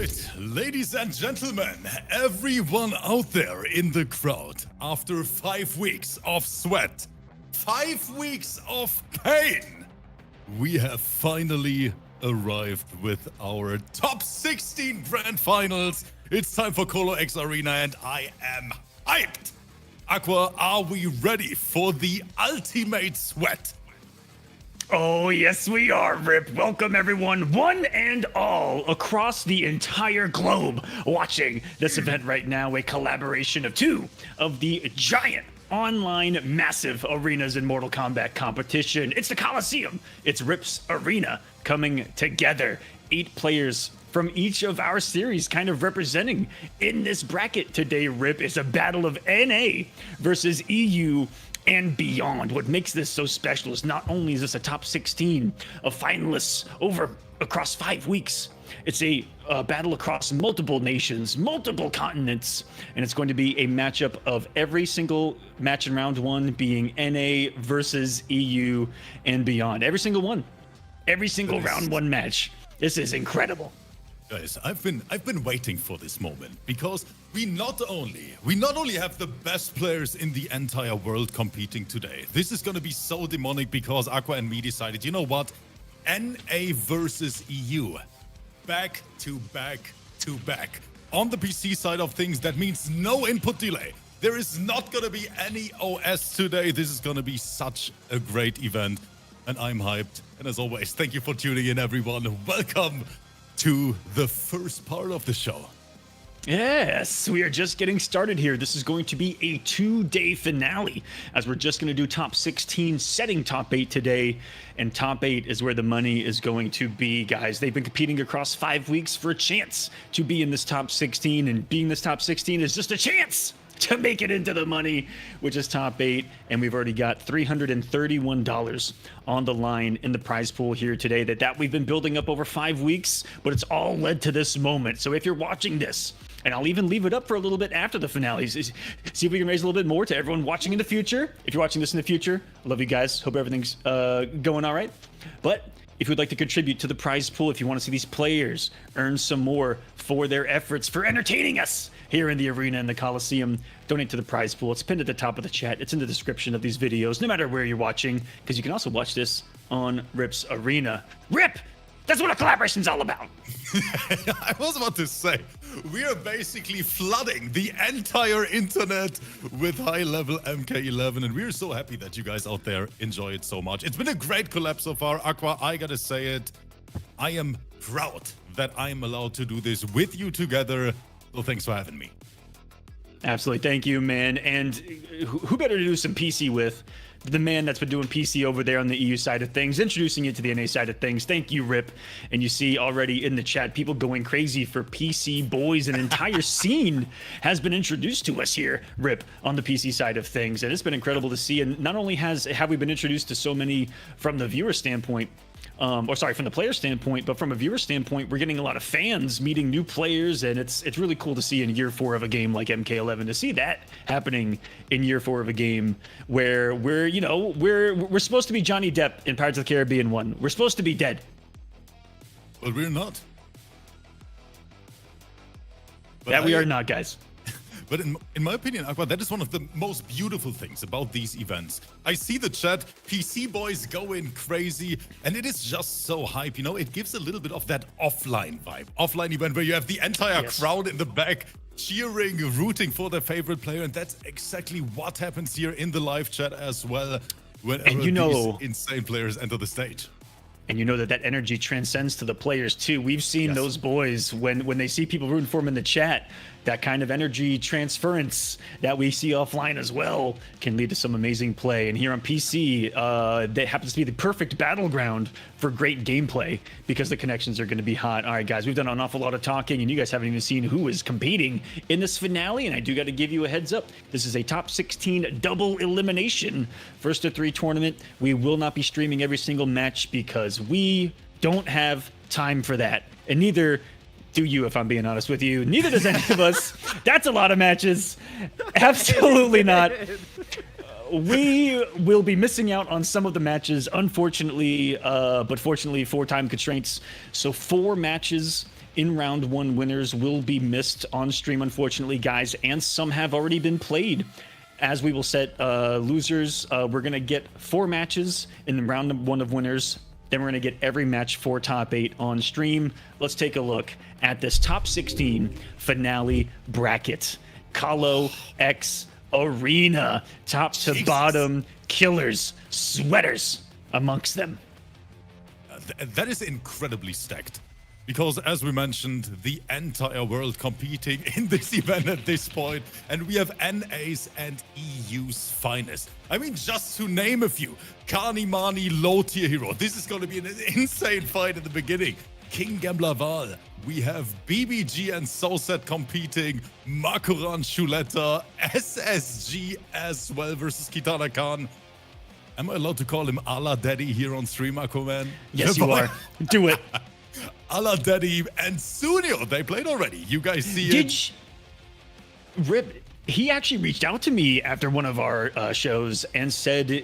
right, ladies and gentlemen, everyone out there in the crowd, after 5 weeks of sweat, 5 weeks of pain, we have finally arrived with our top 16 grand finals. It's time for KOLO X Arena and I am hyped. Aqua, are we ready for the ultimate sweat? Oh, yes, we are, Rip. Welcome, everyone, one and all, across the entire globe, watching this event right now, a collaboration of two of the giant online massive arenas in Mortal Kombat competition. It's the Kolosseum. It's Rip's Arena coming together. 8 players from each of our series kind of representing in this bracket today, Rip. It's a battle of NA versus EU and beyond. What makes this so special is not only is this a top 16 of finalists across 5 weeks, it's a battle across multiple nations, multiple continents, and it's going to be a matchup of every single match in round 1 being NA versus EU and beyond. Every single one. Every single round 1 match. This is incredible. Guys, I've been waiting for this moment because we not only have the best players in the entire world competing today. This is gonna be so demonic because Aqua and me decided, you know what? NA versus EU. Back to back to back. On the PC side of things, that means no input delay. There is not gonna be any OS today. This is gonna be such a great event. And I'm hyped. And as always, thank you for tuning in, everyone. Welcome to the first part of the show. Yes, we are just getting started here. This is going to be a 2-day finale, as we're just going to do top 16, setting top 8 today, and top 8 is where the money is going to be, guys. They've been competing across 5 weeks for a chance to be in this top 16, and being this top 16 is just a chance to make it into the money, which is top 8, and we've already got $331 on the line in the prize pool here today that we've been building up over 5 weeks, but it's all led to this moment. So if you're watching this, and I'll even leave it up for a little bit after the finales, see if we can raise a little bit more to everyone watching in the future. If you're watching this in the future, I love you guys. Hope everything's going all right. But if you'd like to contribute to the prize pool, if you want to see these players earn some more for their efforts, for entertaining us here in the arena in the Kolosseum, donate to the prize pool. It's pinned at the top of the chat. It's in the description of these videos, no matter where you're watching, because you can also watch this on Rip's Arena. Rip! That's what a collaboration's all about. I was about to say, we are basically flooding the entire internet with high-level MK11, and we're so happy that you guys out there enjoy it so much. It's been a great collab so far. Aqua, I gotta say it, I am proud that I'm allowed to do this with you together, so thanks for having me. Absolutely. Thank you, man. And who better to do some PC with? The man that's been doing PC over there on the EU side of things, introducing it to the NA side of things. Thank you, Rip. And you see already in the chat, people going crazy for PC boys. An entire scene has been introduced to us here, Rip, on the PC side of things. And it's been incredible to see. And not only have we been introduced to so many from the viewer standpoint, from the player standpoint, but from a viewer standpoint, we're getting a lot of fans meeting new players, and it's really cool to see in year 4 of a game like MK11 to see that happening in year 4 of a game where we're supposed to be Johnny Depp in Pirates of the Caribbean 1. We're supposed to be dead. But we're not. We are not, guys. But in my opinion, Aqua, that is one of the most beautiful things about these events. I see the chat, PC boys going crazy, and it is just so hype. You know, it gives a little bit of that offline vibe. Offline event where you have the entire crowd in the back cheering, rooting for their favorite player, and that's exactly what happens here in the live chat as well whenever these insane players enter the stage. And you know that energy transcends to the players too. We've seen those boys when they see people rooting for them in the chat, that kind of energy transference that we see offline as well can lead to some amazing play. And here on PC, that happens to be the perfect battleground for great gameplay because the connections are going to be hot. All right, guys, we've done an awful lot of talking, and you guys haven't even seen who is competing in this finale. And I do got to give you a heads up. This is a top 16 double elimination, first to 3 tournament. We will not be streaming every single match because we don't have time for that. And neither do you, if I'm being honest with you. Neither does any of us. That's a lot of matches. Absolutely not. We will be missing out on some of the matches, unfortunately, but fortunately for time constraints. So 4 matches in round one winners will be missed on stream, unfortunately, guys, and some have already been played. As we will set losers, we're going to get 4 matches in the round one of winners. Then we're going to get every match for top 8 on stream. Let's take a look at this top 16 finale bracket. KOLO X Arena, top to bottom, killers, sweaters amongst them. That is incredibly stacked. Because as we mentioned, the entire world competing in this event at this point, and we have NA's and EU's finest. I mean, just to name a few, Kani Mani, low tier hero. This is going to be an insane fight at the beginning. King Gambler Val. We have BBG and Soset competing. Makuran Shuleta, SSG as well versus Kitana Khan. Am I allowed to call him Allah Daddy here on stream, Aquaman? Yes, you are. Do it. Allah Daddy and Sunio, they played already. You guys see it? Rip, he actually reached out to me after one of our shows and said, do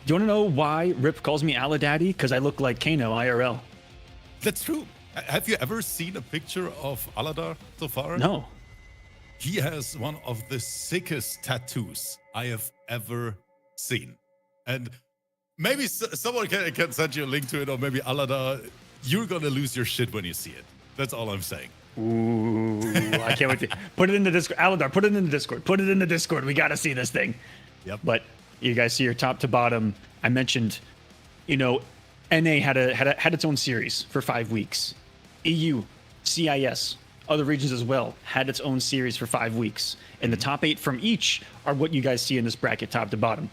you want to know why Rip calls me Allah Daddy? Because I look like Kano IRL. That's true. Have you ever seen a picture of Aladar so far? No. He has one of the sickest tattoos I have ever seen. And maybe someone can send you a link to it, or maybe Aladar, you're going to lose your shit when you see it. That's all I'm saying. Ooh, I can't wait to put it in the Discord. Aladar, put it in the Discord. Put it in the Discord. We got to see this thing. Yep. But you guys see your top to bottom. I mentioned, you know, NA had its own series for 5 weeks. EU, CIS, other regions as well, had its own series for 5 weeks. And the top 8 from each are what you guys see in this bracket, top to bottom.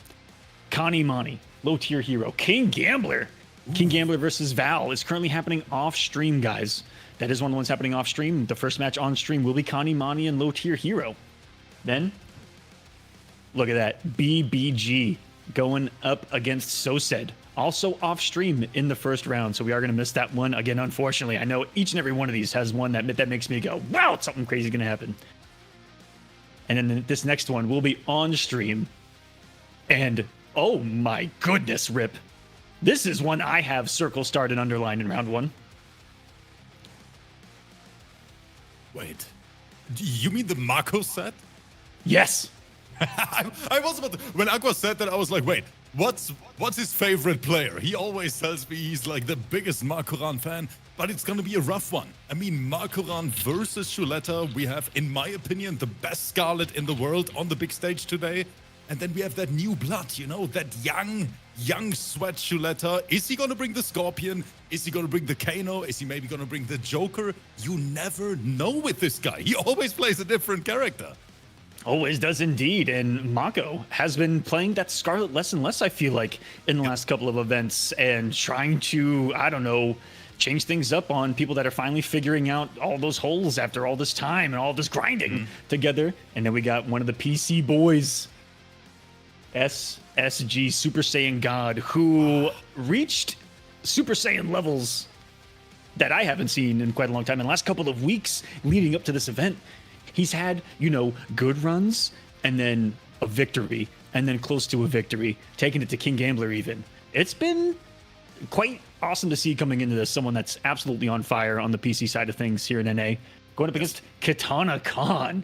Kani Mani, low tier hero. King Gambler. Ooh. King Gambler versus Val is currently happening off stream, guys. That is one of the ones happening off stream. The first match on stream will be Kani Mani and low tier hero. Then, look at that. BBG going up against Sosed. Also off stream in the first round, so we are going to miss that one again, unfortunately. I know each and every one of these has one that makes me go, wow, something crazy is going to happen. And then this next one will be on stream. And oh my goodness, Rip. This is one I have circle starred and underlined in round 1. Wait, you mean the Mako set? Yes. I was about to, when Aqua said that, I was like, wait, what's his favorite player? He always tells me he's like the biggest Makuran fan, but it's gonna be a rough one. I mean, Makuran versus Shuleta, we have, in my opinion, the best Scarlet in the world on the big stage today. And then we have that new blood, you know, that young sweat Shuleta. Is he gonna bring the Scorpion? Is he gonna bring the Kano? Is he maybe gonna bring the Joker? You never know with this guy. He always plays a different character. Always does indeed, and Mako has been playing that Scarlet less and less, I feel like, in the last couple of events, and trying to, I don't know, change things up on people that are finally figuring out all those holes after all this time and all this grinding together. And then we got one of the PC boys, SSG Super Saiyan God, who reached Super Saiyan levels that I haven't seen in quite a long time. In the last couple of weeks leading up to this event, he's had, you know, good runs and then a victory and then close to a victory, taking it to King Gambler even. It's been quite awesome to see coming into this, someone that's absolutely on fire on the PC side of things here in NA, going up against Kitana Khan.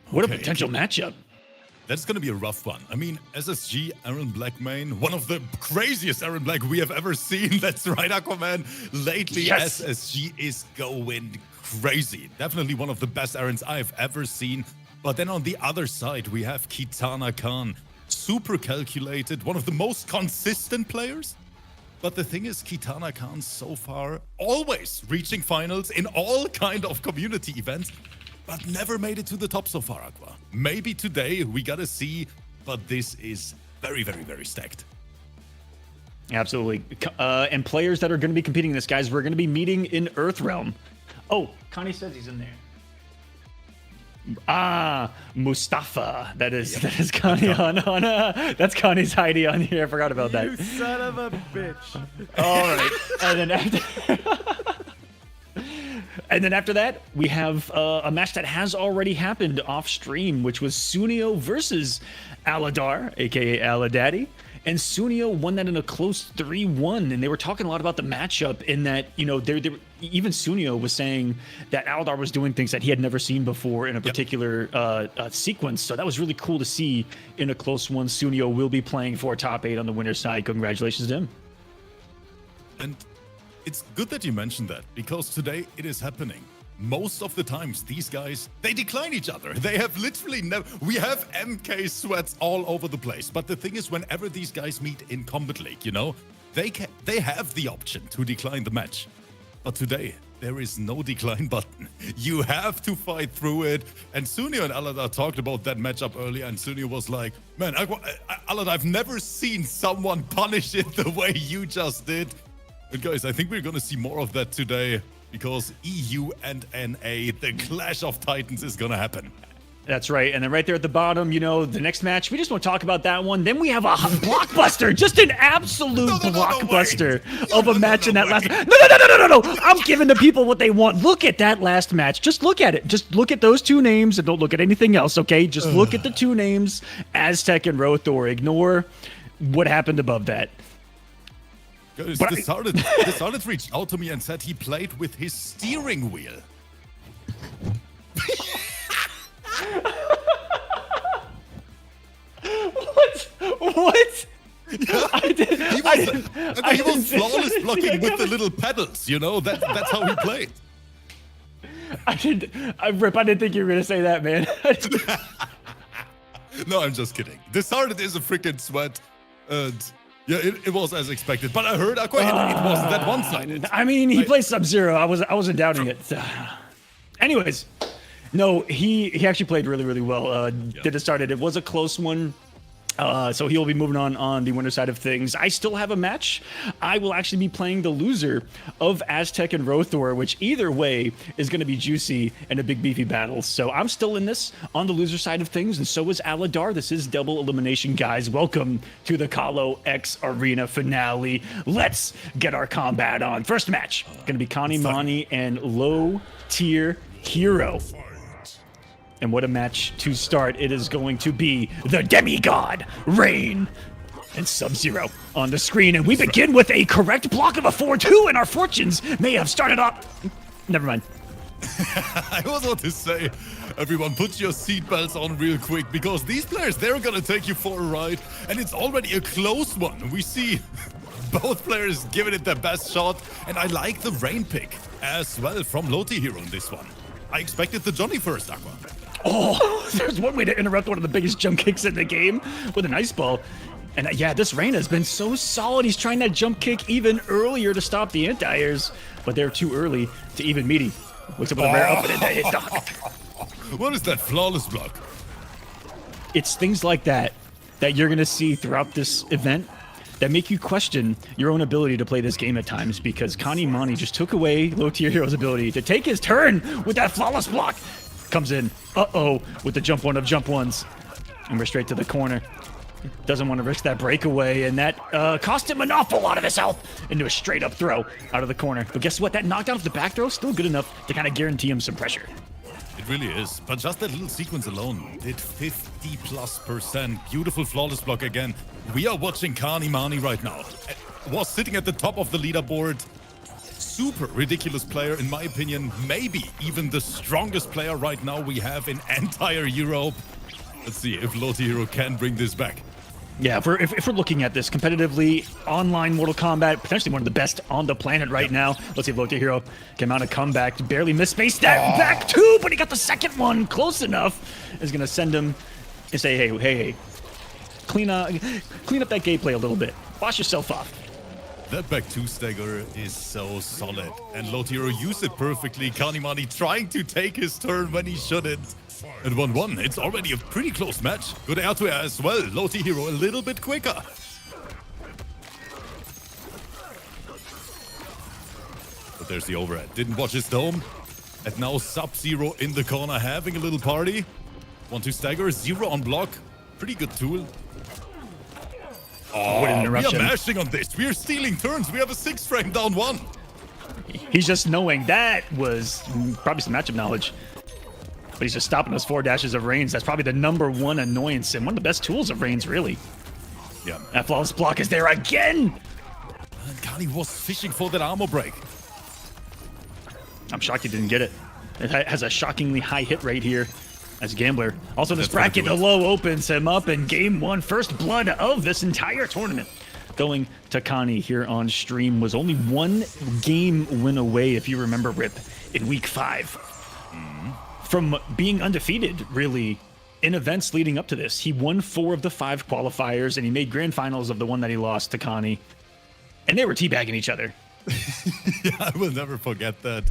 What a potential matchup. That's going to be a rough one. I mean, SSG, Aaron Blackmane, one of the craziest Aaron Black we have ever seen. That's right, Aquaman. Lately, yes. SSG is going crazy. Definitely one of the best Aarons I've ever seen. But then on the other side, we have Kitana Khan. Super calculated, one of the most consistent players. But the thing is, Kitana Khan so far always reaching finals in all kind of community events, but never made it to the top so far, Aqua. Maybe today we gotta see, but this is very, very, very stacked. Absolutely. And players that are going to be competing in this, guys, we're going to be meeting in Earthrealm. Oh, Connie says he's in there. Ah, Mustafa. That is Connie on that's Connie's Heidi on here. I forgot about that. You son of a bitch. All right. And then after that, we have a match that has already happened off stream, which was Sunio versus Aladar, aka Aladaddy. And Sunio won that in a close 3-1. And they were talking a lot about the matchup in that, you know, even Sunio was saying that Aldar was doing things that he had never seen before in a particular sequence. So that was really cool to see in a close one. Sunio will be playing for top 8 on the winner's side. Congratulations to him. And it's good that you mentioned that, because today it is happening. Most of the times, these guys, they decline each other. They have literally never... We have MK sweats all over the place. But the thing is, whenever these guys meet in Combat League, you know, they have the option to decline the match. But today, there is no decline button. You have to fight through it. And Sunio and Aladar talked about that matchup earlier, and Sunio was like, man, Aladar, I've never seen someone punish it the way you just did. And guys, I think we're going to see more of that today, because EU and NA, the Clash of Titans, is going to happen. That's right. And then right there at the bottom, you know, the next match, we just want to talk about that one. Then we have a blockbuster, just an absolute blockbuster of a match in that last... No. I'm giving the people what they want. Look at that last match. Just look at it. Just look at those two names and don't look at anything else, okay? Just look at the two names, Aztec and Rothor. Ignore what happened above that. The Solid reached out to me and said he played with his steering wheel. What? He was flawless blocking with the little pedals, you know? That's how he played. Rip, I didn't think you were going to say that, man. No, I'm just kidding. The Solid is a freaking sweat, and... yeah, it was as expected, but I heard Aqua, it wasn't that one-sided. I mean, he plays Sub-Zero. I wasn't doubting it. Anyways, no, he actually played really well. Did it started? It was a close one. So he'll be moving on the winner side of things. I still have a match. I will actually be playing the loser of Aztec and Rothor, which either way is going to be juicy and a big beefy battle. So I'm still in this on the loser side of things, and so is Aladar. This is double elimination, guys. Welcome to the KOLO X Arena finale. Let's get our combat on. First match, going to be Kanimani and Low Tier Hero. And what a match to start. It is going to be the demigod, Rain, and Sub-Zero on the screen. And we begin with a correct block of a 4-2, and our fortunes may have started up. Never mind. I was about to say, everyone, put your seatbelts on real quick, because these players, they're going to take you for a ride. And it's already a close one. We see both players giving it their best shot. And I like the Rain pick as well from Loti Hero in this one. I expected the Johnny first, Aqua. Oh, there's one way to interrupt one of the biggest jump kicks in the game with an ice ball. And yeah, this Rain has been so solid. He's trying that jump kick even earlier to stop the anti-airs, but they're too early to even meaty. Looks up with a rare up and hit Doc. What is that flawless block? It's things like that you're going to see throughout this event that make you question your own ability to play this game at times, because Kanimani just took away Low Tier Hero's ability to take his turn with that flawless block. Comes in, with the jump one of jump ones. And we're straight to the corner. Doesn't want to risk that breakaway, and that cost him an awful lot of his health into a straight up throw out of the corner. But guess what? That knockdown off the back throw is still good enough to kind of guarantee him some pressure. It really is. But just that little sequence alone did 50+%. Beautiful flawless block again. We are watching Kanimani right now. Was sitting at the top of the leaderboard. Super ridiculous player, in my opinion. Maybe even the strongest player right now we have in entire Europe. Let's see if Loti Hero can bring this back. Yeah, if we're looking at this competitively, online Mortal Kombat, potentially one of the best on the planet right now. Let's see if Loti Hero can mount a comeback. Barely missed space that back too, but he got the second one close enough. Is going to send him and say, hey, clean up that gameplay a little bit. Wash yourself off. That back two stagger is so solid, and Loti Hero used it perfectly. Kanimani trying to take his turn when he shouldn't. And 1-1, it's already a pretty close match. Good air to air as well. Loti Hero a little bit quicker. But there's the overhead. Didn't watch his dome. And now Sub-Zero in the corner having a little party. 1-2 stagger, 0 on block. Pretty good tool. Oh, what an interruption. We are mashing on this. We are stealing turns. We have a 6 frame down 1. He's just knowing that was probably some matchup knowledge. But he's just stopping those 4 dashes of Rains. That's probably the #1 annoyance and one of the best tools of Rains, really. Yeah. That flawless block is there again. And Kani was fishing for that armor break. I'm shocked he didn't get it. It has a shockingly high hit rate here as Gambler. Also, this bracket, the low opens him up in game one. First blood of this entire tournament. Going to Kani here on stream. Was only one game win away, if you remember, Rip, in week 5. From being undefeated, really, in events leading up to this. He won 4 of the 5 qualifiers, and he made grand finals of the one that he lost to Kani. And they were teabagging each other. Yeah, I will never forget that.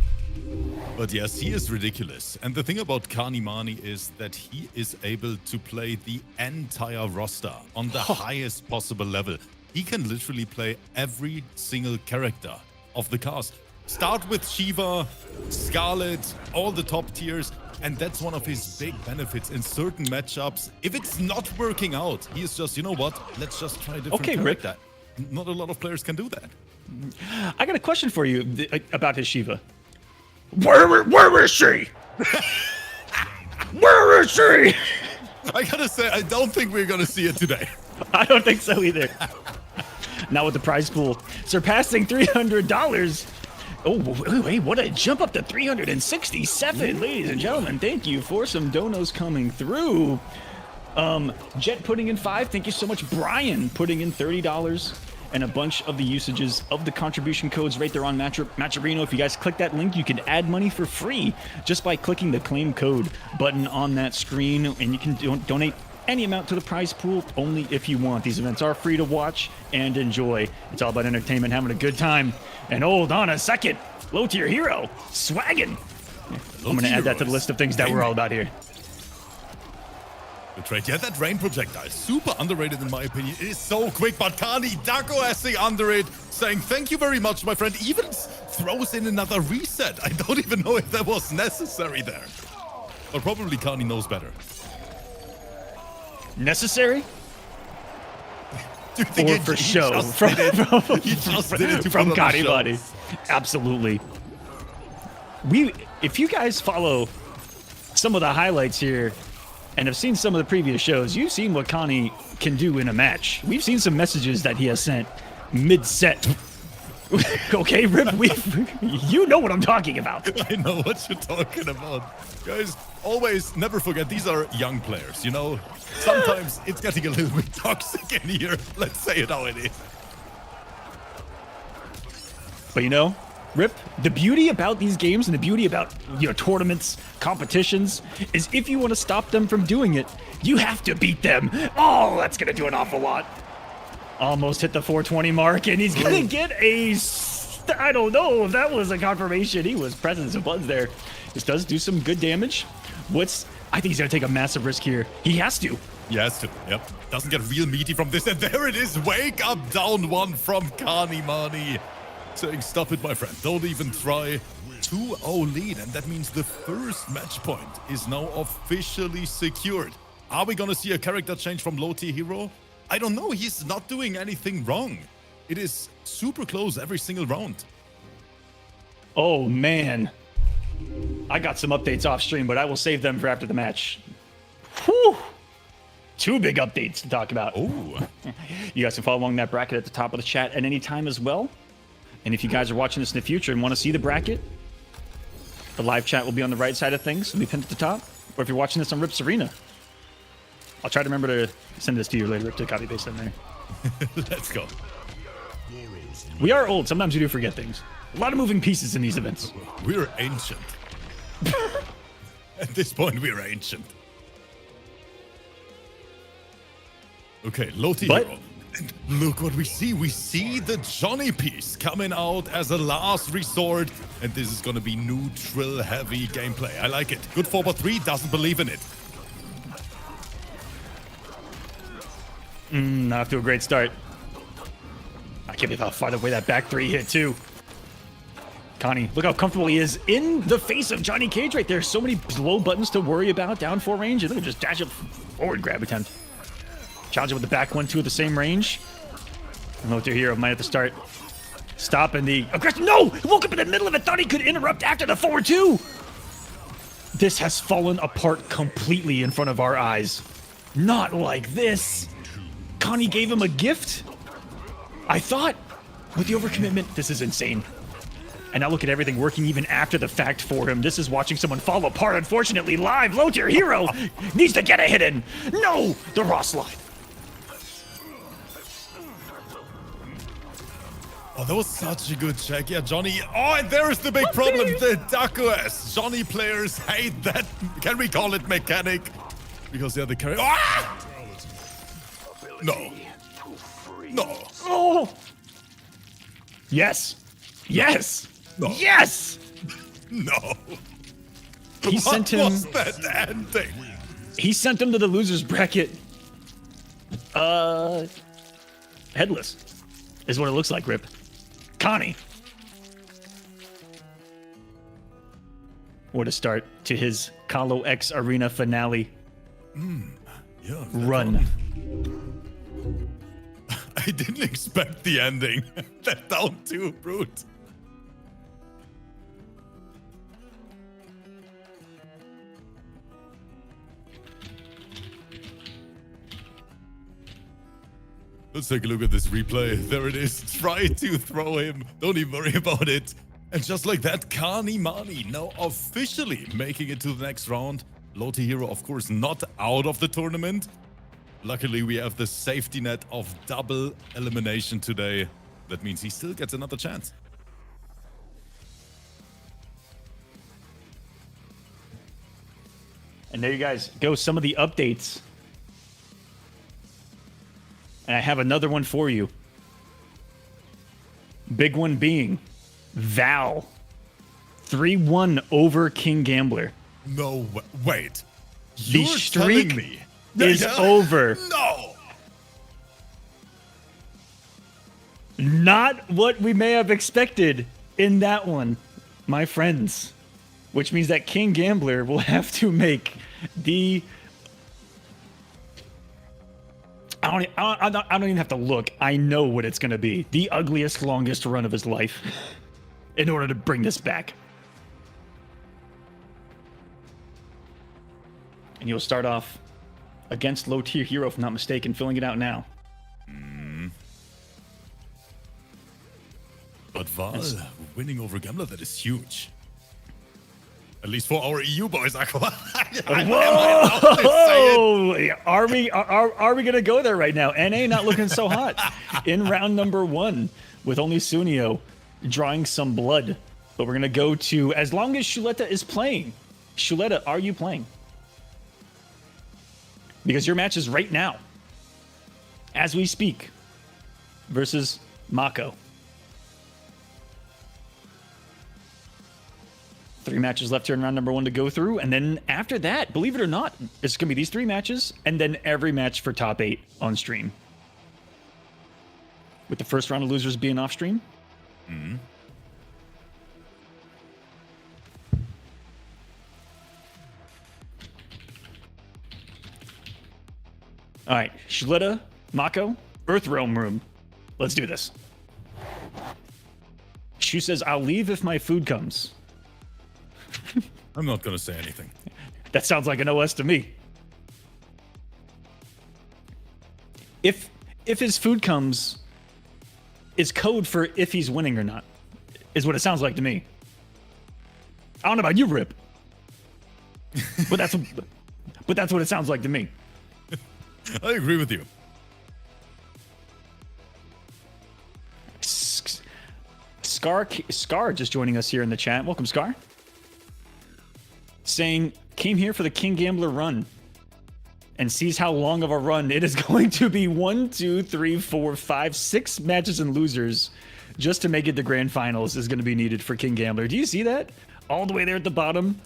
But yes, he is ridiculous. And the thing about Kani Mani is that he is able to play the entire roster on the highest possible level. He can literally play every single character of the cast. Start with Shiva, Scarlet, all the top tiers. And that's one of his big benefits in certain matchups. If it's not working out, he is just, you know what? Let's just try a different character. Not a lot of players can do that. I got a question for you about his Shiva. Where is she? Where is she? I gotta say, I don't think we're gonna see it today. I don't think so either. Now with the prize pool surpassing $300. Oh, wait, what a jump up to 367, ladies and gentlemen. Thank you for some donos coming through. Jet putting in 5. Thank you so much. Brian putting in $30. And a bunch of the usages of the contribution codes right there on Matcherino. If you guys click that link, you can add money for free just by clicking the claim code button on that screen. And you can donate any amount to the prize pool only if you want. These events are free to watch and enjoy. It's all about entertainment, having a good time. And hold on a second, low tier hero, swaggin'. I'm gonna add that to the list of things that we're all about here. The trade, yeah, that rain projectile, super underrated in my opinion. It is so quick, but Kani Dago under it, saying thank you very much, my friend. Even throws in another reset. I don't even know if that was necessary there. But probably Kani knows better. Necessary? Do you think or for show? From Kani Buddy. Absolutely. If you guys follow some of the highlights here, and have seen some of the previous shows, you've seen what Kani can do in a match. We've seen some messages that he has sent mid-set. Okay, Rip, you know what I'm talking about. I know what you're talking about. Guys, always never forget, these are young players, you know? Sometimes it's getting a little bit toxic in here. Let's say it how it is. But you know, Rip, the beauty about these games and the beauty about, tournaments, competitions, is if you want to stop them from doing it, you have to beat them. Oh, that's going to do an awful lot. Almost hit the 420 mark, and he's going to get I don't know if that was a confirmation. He was present some buttons there. This does do some good damage. I think he's going to take a massive risk here. He has to. He has to, yep. Doesn't get real meaty from this, and there it is. Wake up, down 1 from Kani Mani. Saying, stop it, my friend. Don't even try. 2-0 lead, and that means the first match point is now officially secured. Are we gonna see a character change from low tier hero? I don't know. He's not doing anything wrong. It is super close every single round. Oh, man. I got some updates off stream, but I will save them for after the match. Whew. 2 big updates to talk about. Oh. You guys can follow along that bracket at the top of the chat at any time as well. And if you guys are watching this in the future and want to see the bracket, the live chat will be on the right side of things. It'll be pinned at the top. Or if you're watching this on Rip's Arena, I'll try to remember to send this to you later, Rip, to copy paste in there. Let's go. We are old. Sometimes we do forget things. A lot of moving pieces in these events. We're ancient. At this point, we're ancient. Okay, low tier hero. And look what we see. We see the Johnny piece coming out as a last resort. And this is going to be neutral heavy gameplay. I like it. Good 4x3, doesn't believe in it. Not off to a great start. I can't believe how far away that back 3 hit too. Kani, look how comfortable he is in the face of Johnny Cage right there. So many low buttons to worry about down 4 range. And look at just dash up forward grab attempt. Challenge it with the back 1-2 at the same range. And low tier hero might have to start stopping the aggression. No! He woke up in the middle of it. Thought he could interrupt after the 4-2. This has fallen apart completely in front of our eyes. Not like this. Connie gave him a gift? I thought, with the overcommitment, this is insane. And now look at everything working even after the fact for him. This is watching someone fall apart, unfortunately, live. Low tier hero needs to get a hit in. No, the raw slide. Oh, that was such a good check. Yeah, Johnny. Oh, and there's the big problem. The Dakues. Johnny players hate that. Can we call it mechanic? Because they're the carry. Ah! No. No. Oh. Yes. Yes. No. Yes. No. He sent him. What was that ending? He sent him to the losers bracket. Headless is what it looks like. Rip. Connie. What a start to his KOLO X Arena finale. Yeah. Run. I didn't expect the ending. That down too, brute. Let's take a look at this replay. There it is. Try to throw him. Don't even worry about it. And just like that, Kani Mani now officially making it to the next round. Loti Hero, of course, not out of the tournament. Luckily, we have the safety net of double elimination today. That means he still gets another chance. And there you guys go, some of the updates. And I have another one for you. Big one being Val 3-1 over King Gambler. No, wait. The You're streak telling me is over. No. Not what we may have expected in that one, my friends. Which means that King Gambler will have to make the... I don't even have to look. I know what it's going to be. The ugliest, longest run of his life in order to bring this back. And you'll start off against low tier hero, if I'm not mistaken, filling it out now. But Val winning over Gambler, that is huge. At least for our EU boys, Aqua. Whoa! Are we gonna go there right now? NA not looking so hot in round number 1 with only Sunio drawing some blood. But we're gonna go to, as long as Shuleta is playing. Shuleta, are you playing? Because your match is right now, as we speak, versus Mako. 3 matches left here in round number 1 to go through, and then after that, believe it or not, it's gonna be these 3 matches, and then every match for top 8 on stream. With the first round of losers being off stream. All right, Shlita, Mako, Earth Realm Room. Let's do this. Shu says, I'll leave if my food comes. I'm not gonna say anything. That sounds like an OS to me. If his food comes is code for if he's winning or not, is what it sounds like to me. I don't know about you, Rip. But that's what it sounds like to me. I agree with you. Scar just joining us here in the chat. Welcome, Scar. Saying, came here for the King Gambler run and sees how long of a run it is going to be. 1, 2, 3, 4, 5, 6 matches and losers just to make it to grand finals is going to be needed for King Gambler. Do you see that? All the way there at the bottom.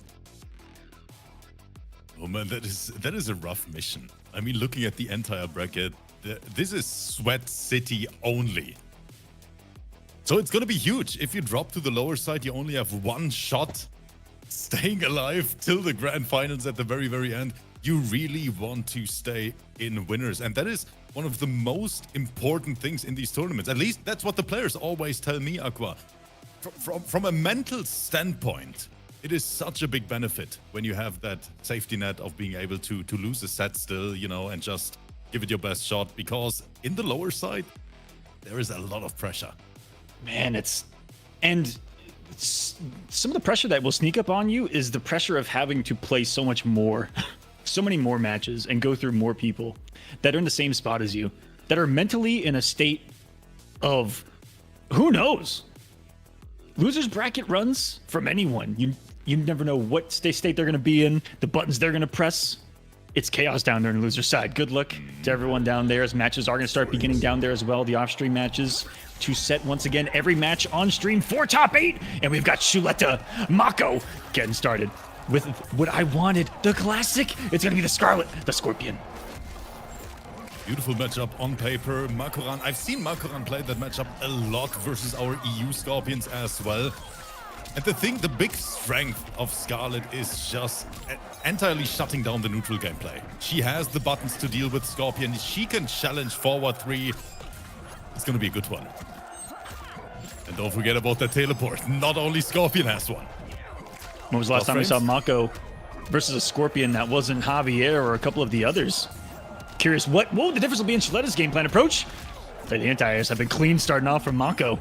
Oh man, that is a rough mission. I mean, looking at the entire bracket, this is Sweat City only. So it's going to be huge. If you drop to the lower side, you only have 1 shot staying alive till the grand finals at the very, very end. You really want to stay in winners. And that is one of the most important things in these tournaments. At least that's what the players always tell me, Aqua. From a mental standpoint, it is such a big benefit when you have that safety net of being able to lose a set still, you know, and just give it your best shot, because in the lower side, there is a lot of pressure. Man, some of the pressure that will sneak up on you is the pressure of having to play so much more, so many more matches and go through more people that are in the same spot as you, that are mentally in a state of, who knows? Losers bracket runs from anyone. You never know what state they're going to be in, the buttons they're going to press. It's chaos down there on the loser side. Good luck to everyone down there, as matches are going to start beginning down there as well. The off-stream matches to set once again every match on stream for top 8. And we've got Shuleta Mako getting started with what I wanted, the classic. It's going to be the Scarlet, the Scorpion. Beautiful matchup on paper. Makoran, I've seen Makoran play that matchup a lot versus our EU Scorpions as well. And the big strength of Scarlet is just entirely shutting down the neutral gameplay. She has the buttons to deal with Scorpion. She can challenge forward 3. It's going to be a good one. And don't forget about that teleport. Not only Scorpion has one. When was the last time we saw Mako versus a Scorpion that wasn't Javier or a couple of the others? Curious what the difference will be in Shuleta's game plan approach. The anti-airs have been clean starting off from Mako.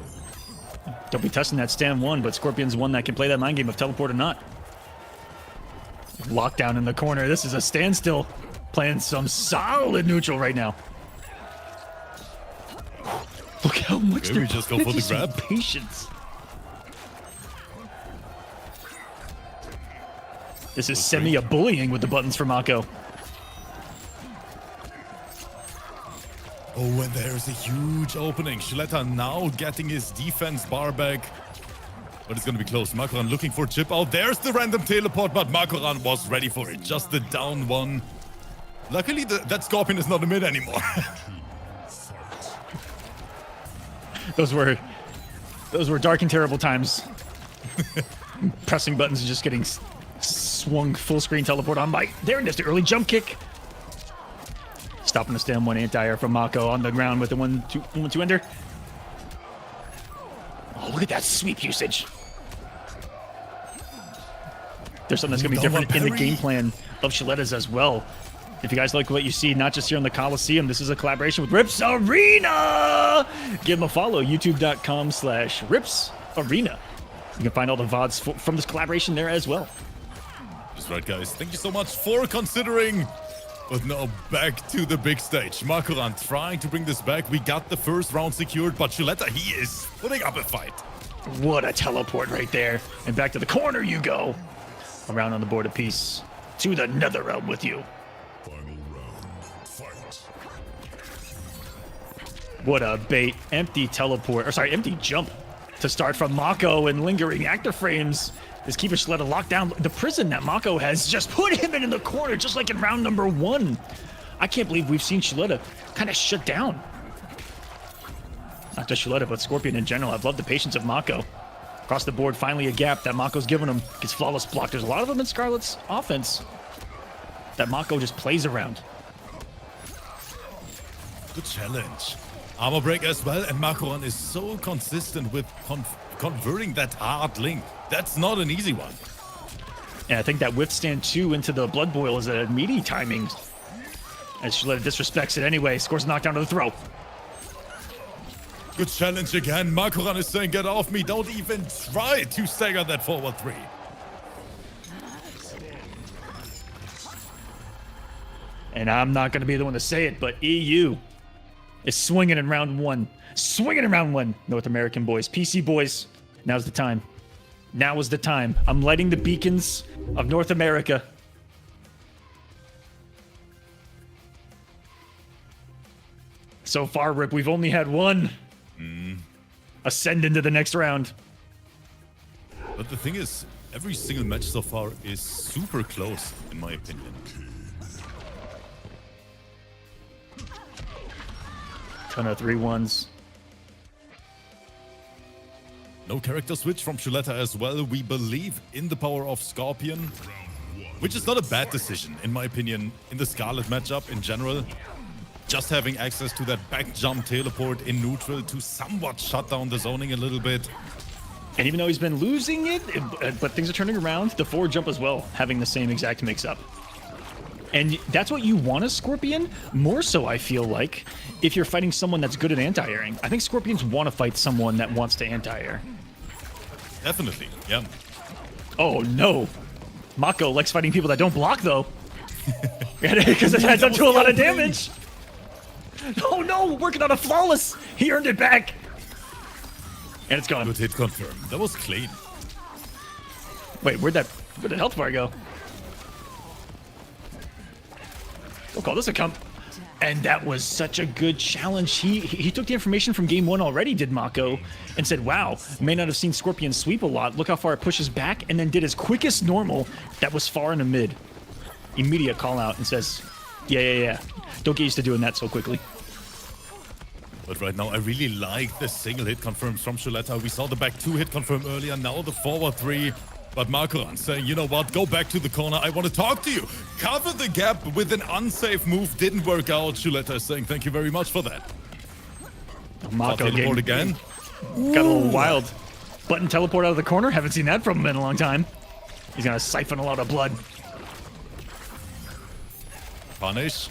Don't be testing that stand 1, but Scorpion's one that can play that mind game of teleport or not. Lockdown in the corner. This is a standstill. Playing some solid neutral right now. Look how much they're just go for the grab. Patience. This is a bullying with the buttons for Mako. Oh, and there's a huge opening. Shuleta now getting his defense bar back. But it's going to be close. Makoran looking for chip out. There's the random teleport, but Makoran was ready for it. Just the down one. Luckily, that Scorpion is not a mid anymore. Those were dark and terrible times. Pressing buttons and just getting swung full screen teleport on by. There it is, the early jump kick. Stopping the stand 1 anti-air from Mako on the ground with the 1-2 ender. Oh, look at that sweep usage. There's something that's going to be different in the game plan of Shuleta's as well. If you guys like what you see, not just here on the Kolosseum, this is a collaboration with Rips Arena. Give them a follow, youtube.com/Rips Arena. You can find all the VODs from this collaboration there as well. That's right, guys. Thank you so much for considering. But now back to the big stage. Makoran trying to bring this back. We got the first round secured, but Shuleta, he is putting up a fight. What a teleport right there. And back to the corner you go. Around on the board of peace. To the nether realm with you. Final round, fight. What a bait. Empty jump to start from Mako, and lingering actor frames is keeping Shuleta locked down. The prison that Mako has just put him in the corner, just like in round number 1. I can't believe we've seen Shuleta kind of shut down. Not just Shuleta, but Scorpion in general. I've loved the patience of Mako. Across the board, finally a gap that Mako's given him. Gets flawless block. There's a lot of them in Scarlet's offense that Mako just plays around. Good challenge. Armor break as well, and Makoran is so consistent with converting that hard link. That's not an easy one. And I think that withstand 2 into the blood boil is a meaty timing. As Shuleta disrespects it anyway, scores a knockdown to the throw. Good challenge again. Makoran is saying, get off me. Don't even try to stagger that forward 3. And I'm not going to be the one to say it, but EU is swinging in round 1. Swinging in round 1. North American boys, PC boys, now's the time. Now is the time. I'm lighting the beacons of North America. So far, Rip, we've only had one ascend into the next round. But the thing is, every single match so far is super close, in my opinion. Ton of 3-1s. No character switch from Shuleta as well. We believe in the power of Scorpion, which is not a bad decision, in my opinion, in the Scarlet matchup in general. Just having access to that back jump teleport in neutral to somewhat shut down the zoning a little bit. And even though he's been losing it, but things are turning around, the forward jump as well, having the same exact mix-up. And that's what you want as Scorpion, more so I feel like, if you're fighting someone that's good at anti-airing. I think Scorpions want to fight someone that wants to anti-air. Definitely, yeah. Oh no. Mako likes fighting people that don't block though. Because it adds up to a lot of damage. Oh no, working on a flawless. He earned it back. And it's gone. Good hit confirm. That was clean. Wait, where'd the health bar go? Don't call this a comp. And that was such a good challenge. He took the information from game 1 already, did Mako, and said, wow, may not have seen Scorpion sweep a lot. Look how far it pushes back, and then did his quickest normal that was far in the mid. Immediate call out and says, yeah. Don't get used to doing that so quickly. But right now, I really like the single hit confirms from Shuletta. We saw the back 2 hit confirm earlier, now the forward 3. But Markoran saying, you know what, go back to the corner. I want to talk to you. Cover the gap with an unsafe move. Didn't work out. Shuletta is saying, thank you very much for that. Mako teleport again. Got a little wild. Button teleport out of the corner. Haven't seen that from him in a long time. He's going to siphon a lot of blood. Punish.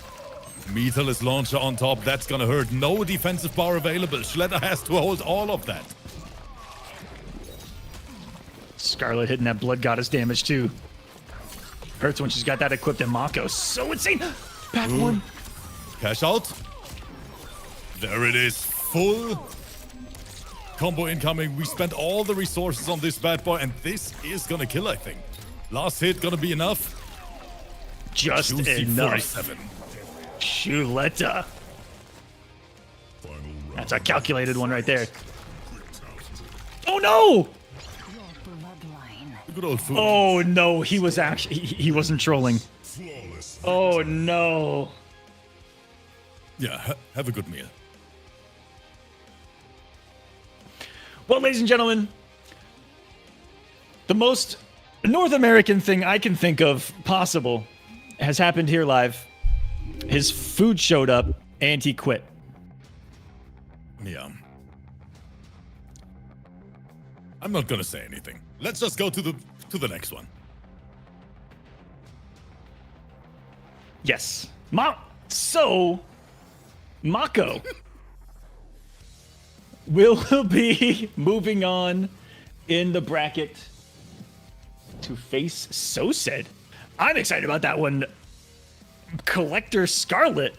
Meterless launcher on top. That's going to hurt. No defensive bar available. Shuletta has to hold all of that. Scarlet hitting that blood goddess damage too. Hurts when she's got that equipped in Mako. So insane. Back one. Cash out. There it is. Full combo incoming. We spent all the resources on this bad boy, and this is gonna kill, I think. Last hit gonna be enough. Just Juicy enough. 47. Shuletta. That's a calculated one right there. Oh no! Good old food. Oh no, he was actually he wasn't trolling. Oh no. Yeah, have a good meal. Well, ladies and gentlemen, the most North American thing I can think of possible has happened here live. His food showed up and he quit. Yeah. I'm not gonna say anything. Let's just go to the next one. Yes. So Mako will be moving on in the bracket to face Sosed. I'm excited about that one. Collector Scarlet.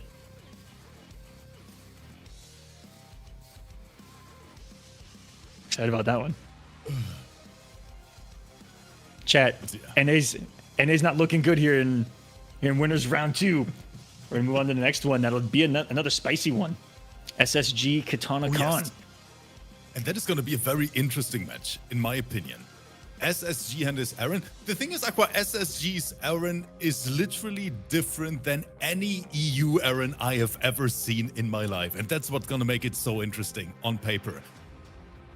Excited about that one. Chat. NA's not looking good here in winners round 2. We're gonna move on to the next one. That'll be another spicy one. SSG Katana Khan. Yes. And that is going to be a very interesting match, in my opinion. SSG and his Aaron. The thing is, Aqua, SSG's Aaron is literally different than any EU Aaron I have ever seen in my life. And that's what's going to make it so interesting on paper.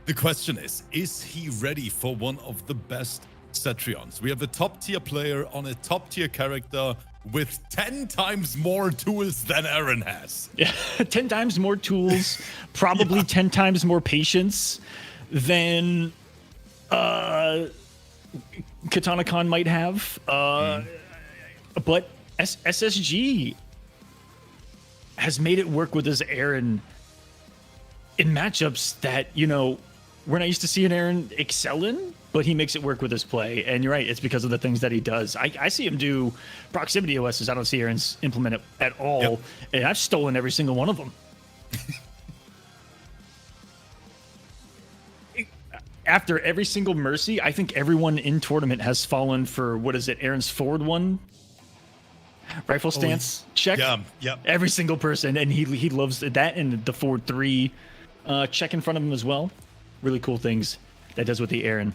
The question is he ready for one of the best Cetrions? We have a top tier player on a top tier character with 10 times more tools than Aaron has. Yeah, 10 times more tools, probably 10 times more patience than Katana Khan might have. But SSG has made it work with his Aaron in matchups that, you know, we're not used to seeing Aaron excel in, but he makes it work with his play. And you're right, it's because of the things that he does. I see him do proximity OSs. I don't see Aaron's implement it at all. Yep. And I've stolen every single one of them. After every single Mercy, I think everyone in tournament has fallen for, what is it, Aaron's forward one? Rifle stance check? Yeah. Every single person. And he loves that, and the forward 3 check in front of him as well. Really cool things that does with the Aaron.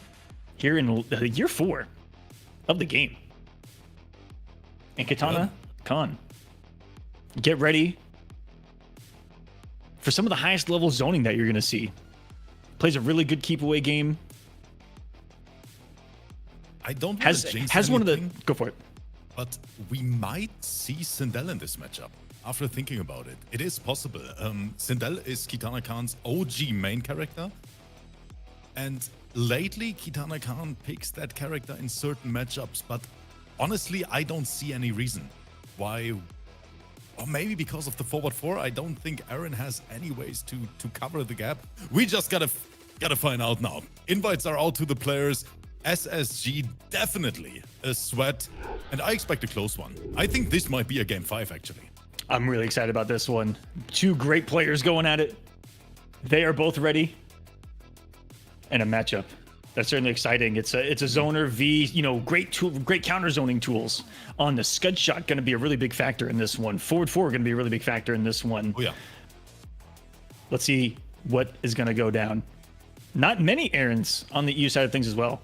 Here in year 4 of the game. And Katana Khan. Get ready for some of the highest level zoning that you're going to see. Plays a really good keep away game. I don't want Has to jinx one of the... anything, Go for it. but we might see Sindel in this matchup. After thinking about it, it is possible. Sindel is Kitana Khan's OG main character. And lately, Kitana Khan picks that character in certain matchups. But honestly, I don't see any reason why, or maybe because of the forward 4, I don't think Aaron has any ways to cover the gap. We just gotta find out now. Invites are out to the players. SSG definitely a sweat, and I expect a close one. I think this might be a game 5 actually. I'm really excited about this one. Two great players going at it. They are both ready. And a matchup that's certainly exciting. It's a zoner v, you know, great counter zoning tools on the scud shot. Going to be a really big factor in this one. Forward 4 going to be a really big factor in this one. Oh yeah. Let's see what is going to go down. Not many Aarons on the EU side of things as well.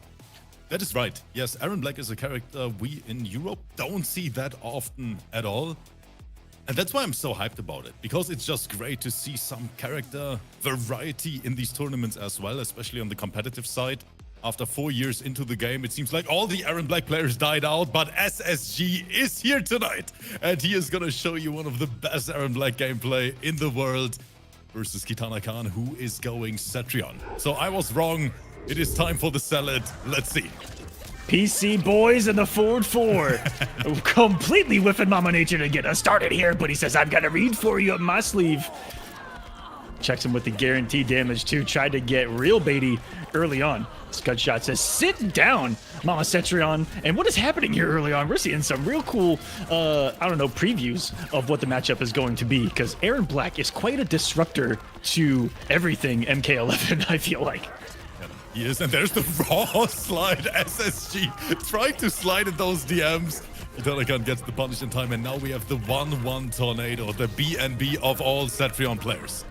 That is right. Yes, Aaron Black is a character we in Europe don't see that often at all. And that's why I'm so hyped about it, because it's just great to see some character variety in these tournaments as well, especially on the competitive side. After 4 years into the game, it seems like all the Aaron Black players died out, but SSG is here tonight, and he is gonna show you one of the best Aaron Black gameplay in the world versus Kitana Khan, who is going Cetrion. So I was wrong. It is time for the salad. Let's see. PC boys and the forward 4 completely whiffing Mama Nature to get us started here, but he says, I've got a read for you up my sleeve. Checks him with the guaranteed damage too. Tried to get real baity early on. Scud shot says, sit down, Mama Cetrion. And what is happening here early on? We're seeing some real cool, I don't know, previews of what the matchup is going to be, because Aaron Black is quite a disruptor to everything MK11, I feel like. He is, and there's the raw slide. SSG trying to slide in those DMs. Kitana gets the punish in time, and now we have the 1-1 tornado, the BNB of all Cetrion players.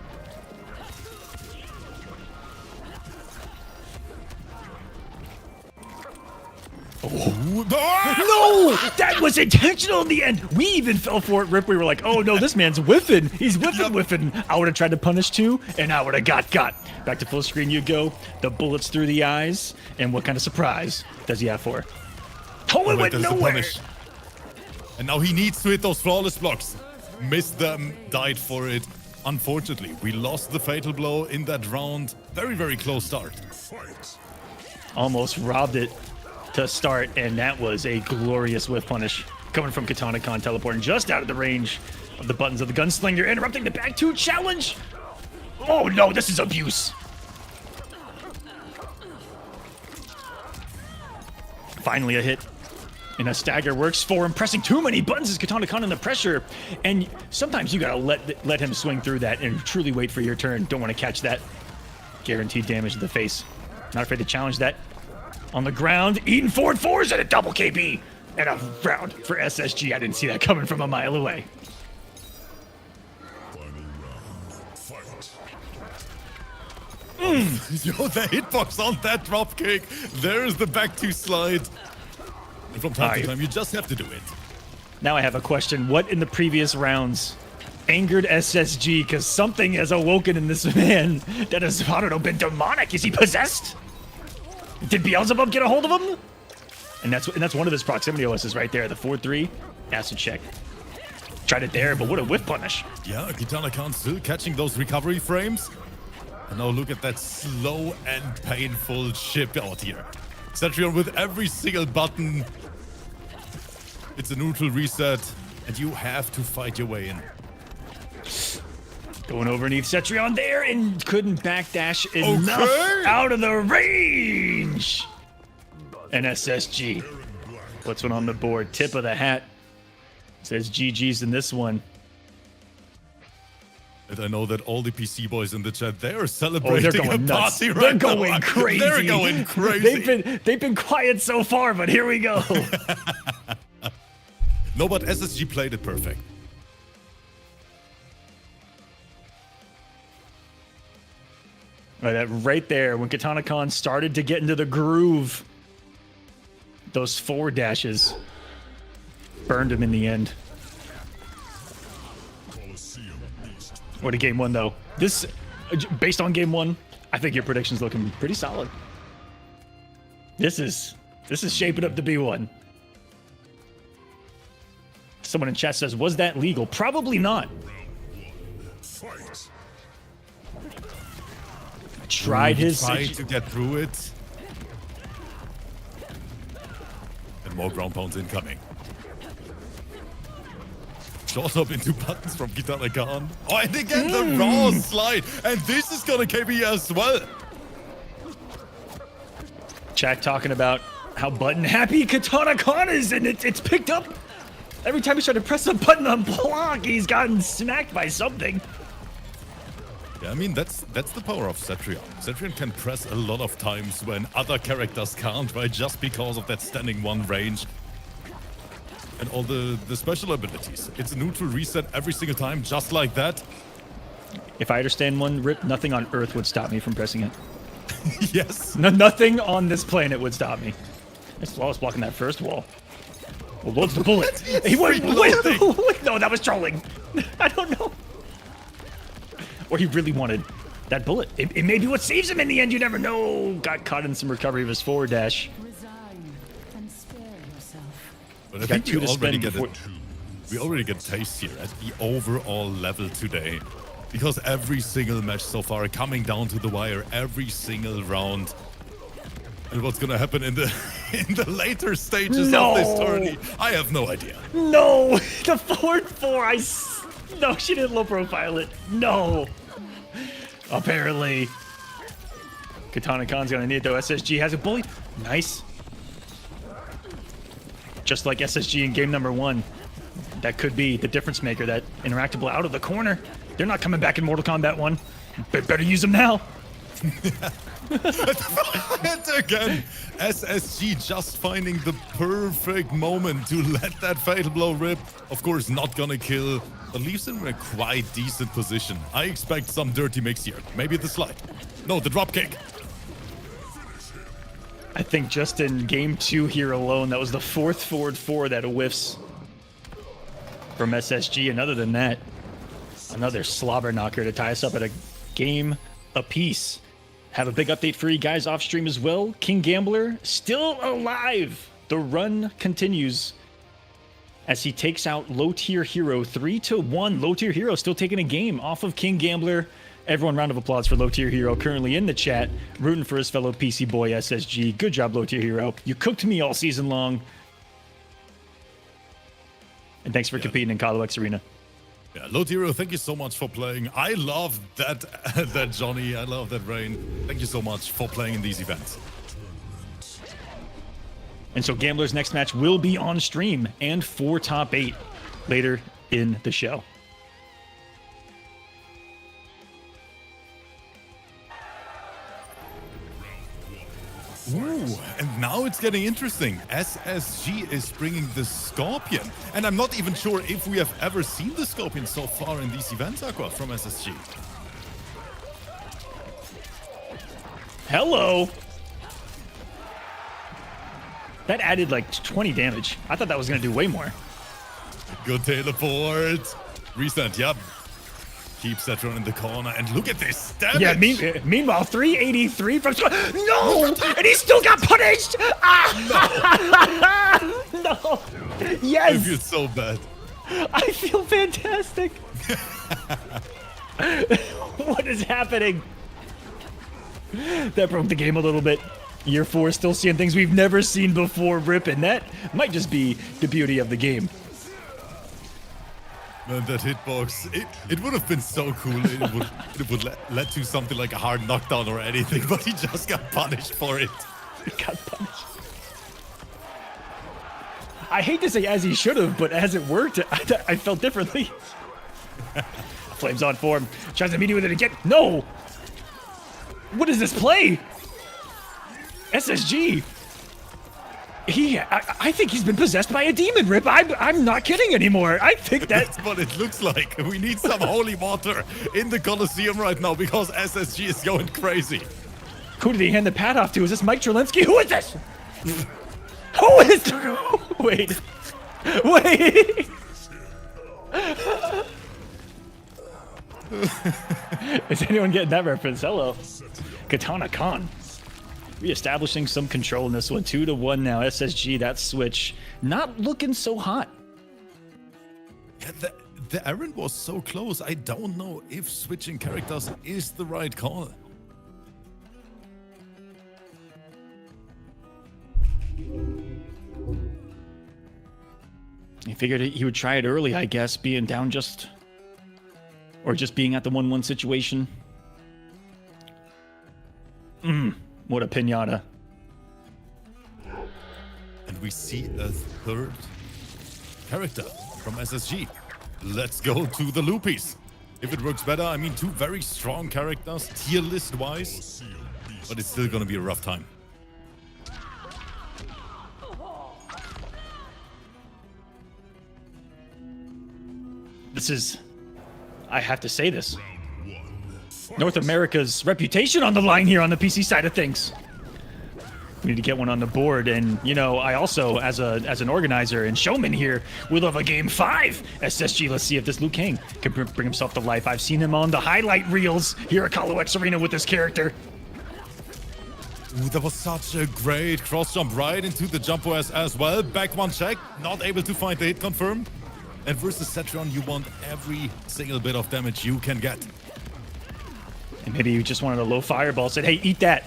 Oh. No! That was intentional in the end. We even fell for it, Rip. We were like, oh no, this man's whiffing. He's whiffing. I would have tried to punish too, and I would have got. Back to full screen you go. The bullets through the eyes. And what kind of surprise does he have for? Oh, it went nowhere. And now he needs to hit those flawless blocks. Missed them, died for it. Unfortunately, we lost the fatal blow in that round. Very, very close start. Almost robbed it to start, and that was a glorious whiff punish coming from Kitana Khan, teleporting just out of the range of the buttons of the gunslinger, interrupting the back 2 challenge. Oh no, this is abuse. Finally a hit, and a stagger works for him. Pressing too many buttons as Kitana Khan in the pressure, and sometimes you gotta let him swing through that and truly wait for your turn. Don't want to catch that. Guaranteed damage to the face. Not afraid to challenge that. On the ground, eating forward 4s and a double KB. And a round for SSG. I didn't see that coming from a mile away. Final round. Fight. Yo, the hitbox on that dropkick. There's the back 2 slide. And from time to time, you just have to do it. Now I have a question. What in the previous rounds angered SSG? Because something has awoken in this man that has, I don't know, been demonic. Is he possessed? Did Beelzebub get a hold of him? And that's one of his proximity OSs right there. The 4-3 acid check. Tried it there, but what a whiff punish. Yeah, Kitana Khan still catching those recovery frames. And now look at that slow and painful chip out here. Cetrion with every single button. It's a neutral reset, and you have to fight your way in. Going overneath Cetrion there, and couldn't backdash enough out of the range. And SSG puts one on the board. Tip of the hat. Says GG's in this one. And I know that all the PC boys in the chat, they are celebrating they're going a nuts. party They're right now. going crazy. They're going crazy. They've been quiet so far, but here we go. No, but SSG played it perfect. Right there, when Kitana Khan started to get into the groove, those forward dashes burned him in the end. Kolosseum East. What a game 1, though. This, based on game 1, I think your prediction's looking pretty solid. This is shaping up to be one. Someone in chat says, was that legal? Probably not. Fight. Tried to get through it. And more ground pounds incoming. Short hop into buttons from Kitana Khan. Oh, and again the raw slide. And this is gonna KB as well. Chat talking about how button happy Kitana Khan is, and it's picked up. Every time he's trying to press a button on block, he's gotten smacked by something. Yeah, I mean, that's the power of Cetrion. Cetrion can press a lot of times when other characters can't, right? Just because of that standing one range. And all the special abilities. It's a neutral reset every single time, just like that. If I understand one, Rip, nothing on Earth would stop me from pressing it. Yes. Nothing on this planet would stop me. That's flawless blocking that first wall. Well, what's the bullet? He went, wait, no, that was trolling. I don't know. Or he really wanted that bullet. It may be what saves him in the end. You never know. Got caught in some recovery of his forward dash. Resign and spare yourself. But I think we already get a taste here at the overall level today. Because every single match so far coming down to the wire, every single round. And what's gonna happen in the later stages of this tourney, I have no idea. No, the forward four. No, she didn't low profile it. No. Apparently, Kitana Khan's gonna need it though. SSG has a bully. Nice. Just like SSG in game number 1, that could be the difference maker. That interactable out of the corner. They're not coming back in Mortal Kombat 1. Better use them now. And again, SSG just finding the perfect moment to let that fatal blow rip. Of course, not gonna kill, but leaves him in a quite decent position. I expect some dirty mix here. Maybe the slide. No, the drop kick. I think just in game 2 here alone, that was the 4th forward 4 that whiffs from SSG. And other than that, another slobber knocker to tie us up at a game apiece. Have a big update for you guys off stream as well. King Gambler still alive. The run continues as he takes out Low Tier Hero 3-1. Low Tier Hero still taking a game off of King Gambler. Everyone, round of applause for Low Tier Hero currently in the chat, rooting for his fellow PC boy SSG. Good job, Low Tier Hero. You cooked me all season long. And thanks for competing in KOLO X Arena. Yeah, Lotiro, thank you so much for playing. I love that, that Johnny. I love that Rain. Thank you so much for playing in these events. And so Gambler's next match will be on stream and for top 8 later in the show. Ooh, and now it's getting interesting. SSG is bringing the Scorpion. And I'm not even sure if we have ever seen the Scorpion so far in these events, Aqua, from SSG. Hello. That added like 20 damage. I thought that was going to do way more. Good teleport. Reset, yep. Keep Cetrion in the corner, and look at this damage! Yeah, meanwhile, 383 from... No! And he still got punished! Ah! No! No! Yes! I feel so bad. I feel fantastic! What is happening? That broke the game a little bit. Year 4 still seeing things we've never seen before, Rip, and that might just be the beauty of the game. Man, that hitbox, it would have been so cool. It would led to something like a hard knockdown or anything, but he just got punished for it. He got punished. I hate to say as he should have, but as it worked, I felt differently. Flames on form. Tries to meet you with it again. No! What is this play? SSG. I think he's been possessed by a demon, Rip. I'm not kidding anymore. I think that's what it looks like. We need some holy water in the Kolosseum right now because SSG is going crazy. Who did he hand the pad off to? Is this Mike Trelinsky? Who is this? Who is... Wait. Wait. Is anyone getting that reference? Hello. Kitana Khan. Reestablishing some control in this one. 2-1 now. SSG, that switch. Not looking so hot. Yeah, the errand was so close. I don't know if switching characters is the right call. figured he would try it early, I guess, being down or just being at the 1-1 situation. What a pinata. And we see a third character from SSG. Let's go to the Loopies. If it works better, I mean, two very strong characters, tier list-wise, but it's still gonna be a rough time. This is, I have to say this, North America's reputation on the line here on the PC side of things. We need to get one on the board, and you know, I also, as an organizer and showman here, we love a game 5 SSG. Let's see if this Liu Kang can bring himself to life. I've seen him on the highlight reels here at KOLO X Arena with this character. Ooh, that was such a great cross jump right into the jump OS as well. Back one check, not able to find the hit confirm. And versus Cetrion, you want every single bit of damage you can get. And maybe you just wanted a low fireball, said, hey, eat that.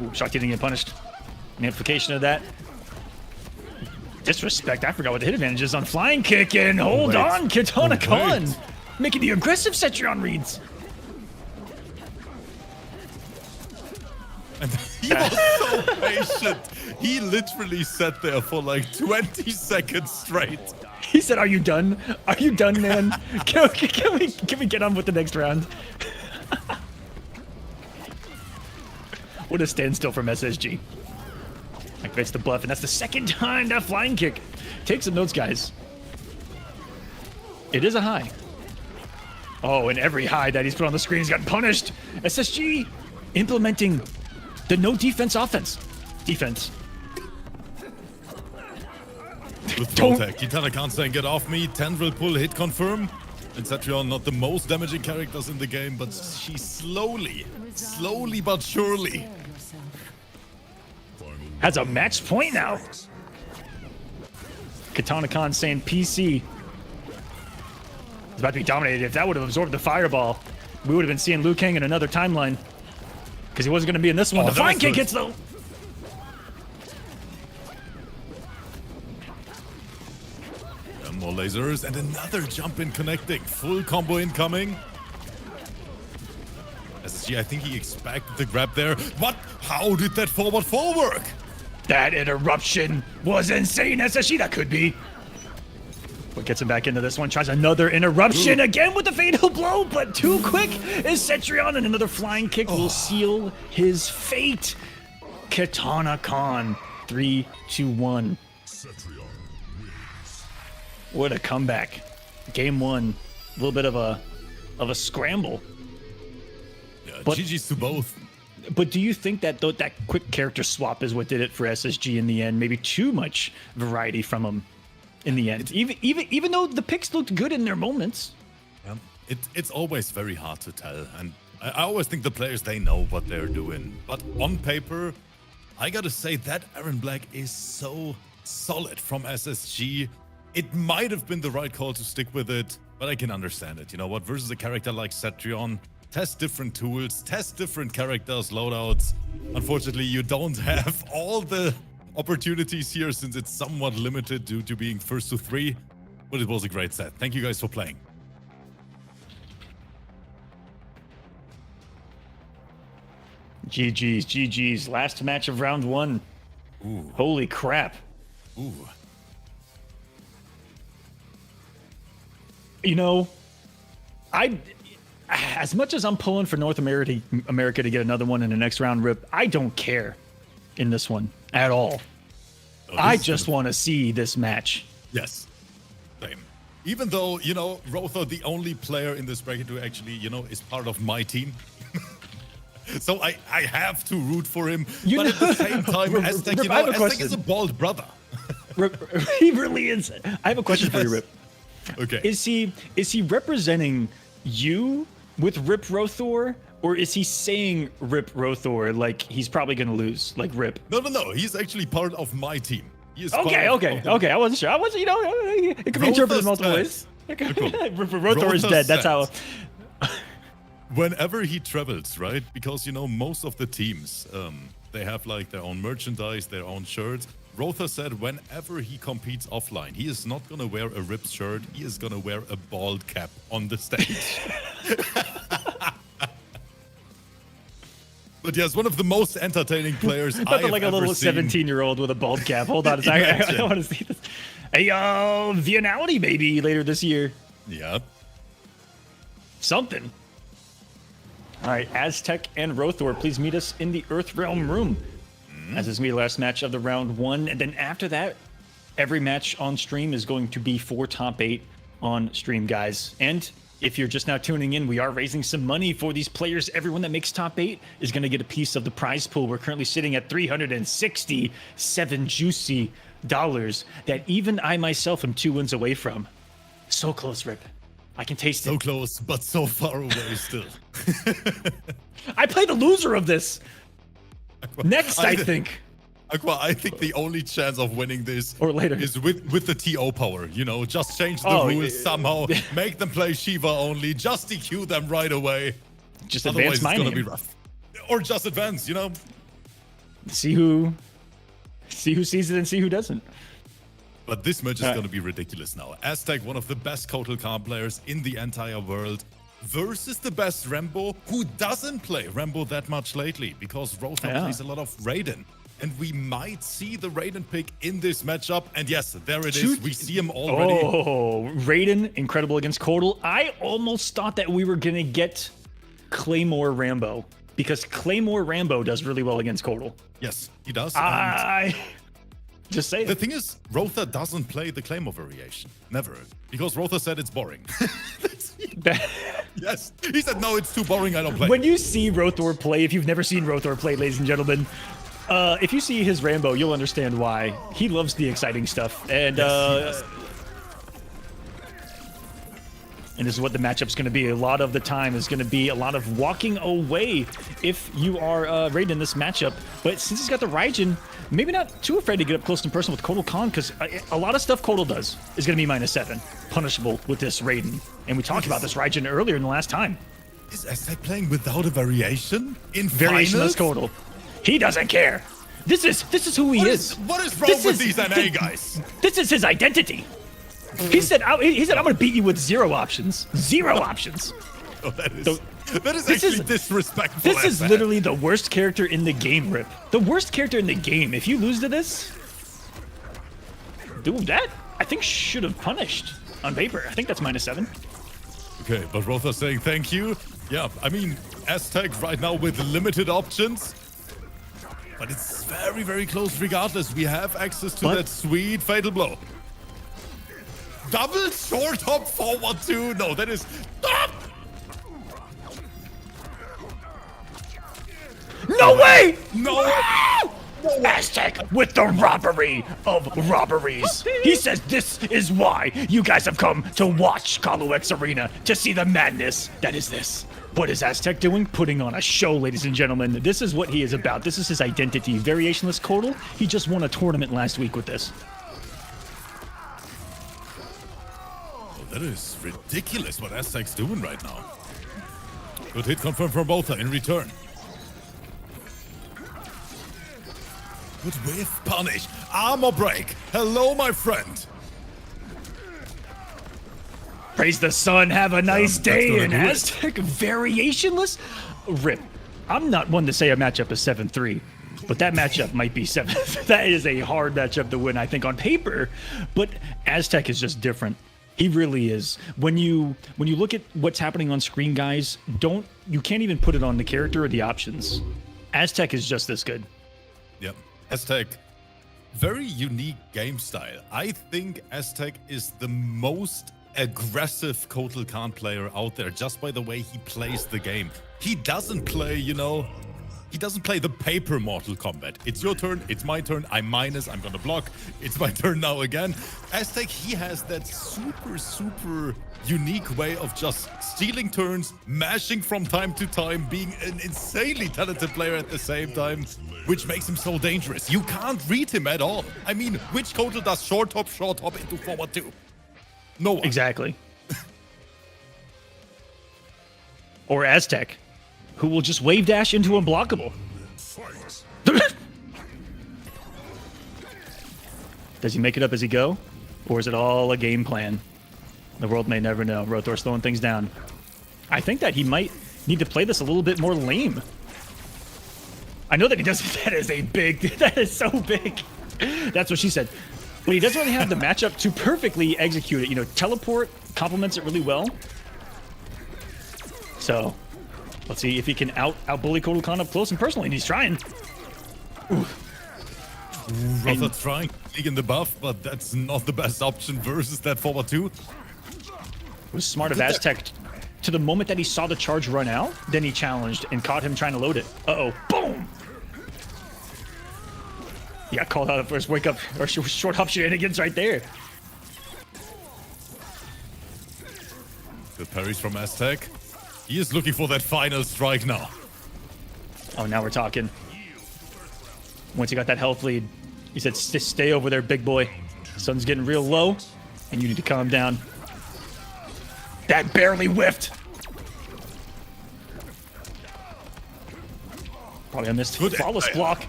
Ooh, shocked he didn't get punished. An implication of that. Disrespect, I forgot what the hit advantage is on flying kick, and hold on, Katana Khan. Making the aggressive Cetrion reads. And he was so patient. He literally sat there for like 20 seconds straight. He said, are you done? Are you done, man? Can we get on with the next round? What a standstill from SSG. Activates the bluff, and that's the second time that flying kick. Take some notes, guys. It is a high. Oh, and every high that he's put on the screen, he's gotten punished. SSG implementing the no defense offense. Defense. With protect, Kitana can't saying get off me, Tendril pull, hit confirm. And Cetrion, not the most damaging characters in the game, but she slowly but surely has a match point now. Katana Khan saying PC is about to be dominated. If that would have absorbed the fireball, we would have been seeing Liu Kang in another timeline. Because he wasn't going to be in this one. The flying kick hits though. And more lasers and another jump in connecting. Full combo incoming. SSG, I think he expected the grab there. What? How did that forward fall work? That interruption was insane, SSG. That could be. But gets him back into this one. Tries another interruption again with the fatal blow, but too quick is Cetrion, and another flying kick will seal his fate. Katana Khan, 3-1. What a comeback. Game 1, a little bit of a scramble. Yeah, GG's to both. But do you think that that quick character swap is what did it for SSG in the end? Maybe too much variety from him in the end, even though the picks looked good in their moments. Yeah, it's always very hard to tell, and I always think the players, they know what they're doing. But on paper, I gotta say that Aaron Black is so solid from SSG. It might have been the right call to stick with it, but I can understand it. You know what? Versus a character like Cetrion, test different tools, test different characters, loadouts. Unfortunately, you don't have all the opportunities here since it's somewhat limited due to being first to 3. But it was a great set. Thank you guys for playing. GG's. Last match of round 1. Ooh. Holy crap. Ooh. You know, as much as I'm pulling for North America to get another one in the next round, Rip, I don't care in this one at all. Oh, I just want to see this match. Yes. Same. Even though, you know, Rotho, the only player in this bracket who actually, you know, is part of my team. So I have to root for him. But at the same time, Aztec, you know, Aztec is a bald brother. He really is. I have a question for you, Rip. Okay. Is he representing you with Rip Rothor, or is he saying Rip Rothor like he's probably gonna lose, like Rip? No. He's actually part of my team. He is okay. I wasn't sure. I wasn't. You know, it could be interpreted multiple ways. Okay. Cool. Rothor is dead. That's how. Whenever he travels, right? Because you know most of the teams, they have like their own merchandise, their own shirts. Rotha said whenever he competes offline, he is not going to wear a ripped shirt. He is going to wear a bald cap on the stage. But yes, one of the most entertaining players I have like a ever little seen. 17-year-old with a bald cap. Hold on a second. I want to see this. Hey, Vianality maybe later this year. Yeah. Something. All right, Aztec and Rothor, please meet us in the Earth Realm room. As this will be the last match of the round 1. And then after that, every match on stream is going to be for top 8 on stream, guys. And if you're just now tuning in, we are raising some money for these players. Everyone that makes top 8 is going to get a piece of the prize pool. We're currently sitting at $367 juicy dollars that even I myself am 2 wins away from. So close, Rip. I can taste it. So close, but so far away still. I play the loser of this. Next, I think. Aqua, I think the only chance of winning this Or later. is with the TO power. You know, just change the rules somehow, make them play Shiva only, just DQ them right away. Just Otherwise, advance my it's gonna name. be rough. Or just advance, you know. See who sees it and see who doesn't. But this match is going to be ridiculous now. Aztec, one of the best Kotal Khan players in the entire world, versus the best Rambo, who doesn't play Rambo that much lately, because Rotha plays a lot of Raiden. And we might see the Raiden pick in this matchup. And yes, there it is. We see him already. Oh, Raiden, incredible against Kotal. I almost thought that we were going to get Claymore Rambo, because Claymore Rambo does really well against Kotal. Yes, he does. Just say the thing is, Rotha doesn't play the Claymore variation. Never. Because Rotha said it's boring. Yes. He said, no, it's too boring. I don't play. When you see Rothor play, if you've never seen Rothor play, ladies and gentlemen, if you see his Rambo, you'll understand why. He loves the exciting stuff. And and this is what the matchup's going to be. A lot of the time is going to be a lot of walking away if you are Raiden in this matchup. But since he's got the Raijin, maybe not too afraid to get up close and personal with Kotal Khan, because a lot of stuff Kotal does is going to be -7, punishable with this Raiden. And we talked about this Raijin earlier in the last time. Is Aztec playing without a variation? In Variationless finals? Kotal. He doesn't care. This is who he is. What is wrong with these NA guys? This is his identity. He said, I'm going to beat you with 0 options. 0 options. Oh, that is actually disrespectful. This is literally the worst character in the game, Rip. The worst character in the game. If you lose to this, dude, that I think should have punished on paper. I think that's -7. Okay, but Rotha saying thank you. Yeah, I mean, Aztec right now with limited options. But it's very, very close regardless. We have access to that sweet fatal blow. Double short hop forward 2. No, that is... Ah! No way! No! Aztec with the robbery of robberies. He says this is why you guys have come to watch KOLO X Arena, to see the madness that is this. What is Aztec doing? Putting on a show, ladies and gentlemen. This is what he is about. This is his identity. Variationless Kotal. He just won a tournament last week with this. Oh, that is ridiculous what Aztec's doing right now. Good hit confirmed from Rotha in return. Good whiff punish. Armor break. Hello, my friend. Praise the sun. Have a nice day. And do it. Aztec variationless. Rip. I'm not one to say a matchup is 7-3, but that matchup might be 7. That is a hard matchup to win, I think, on paper. But Aztec is just different. He really is. When you look at what's happening on screen, guys, you can't even put it on the character or the options. Aztec is just this good. Yep. Aztec, very unique game style. I think Aztec is the most aggressive Kotal Khan player out there just by the way he plays the game. He doesn't play, he doesn't play the paper Mortal Kombat. It's your turn, it's my turn, I'm minus, I'm gonna block, it's my turn now again. Aztec, he has that super unique way of just stealing turns, mashing from time to time, being an insanely talented player at the same time, which makes him so dangerous. You can't read him at all. I mean, which Kotal does short hop into forward 2? No one. Exactly. Or Aztec, who will just wave dash into unblockable. Fight. Does he make it up as he go? Or is it all a game plan? The world may never know. Rothor's throwing things down. I think that he might need to play this a little bit more lame. I know that he does. That is a big... That is so big. That's what she said. But he doesn't really have the matchup to perfectly execute it. You know, teleport complements it really well. So, let's see if he can out-bully Kotal Khan up close and personal. And he's trying. Ooh. Rather trying to sneak in the buff, but that's not the best option versus that forward 2. It was smart of Aztec. To the moment that he saw the charge run out, then he challenged and caught him trying to load it. Uh-oh. Boom! Yeah, called out the first wake up or short hop shenanigans right there. Good parries from Aztec. He is looking for that final strike now. Oh, now we're talking. Once he got that health lead, he said, stay over there, big boy. Sun's getting real low, and you need to calm down. That barely whiffed. Probably a missed flawless block.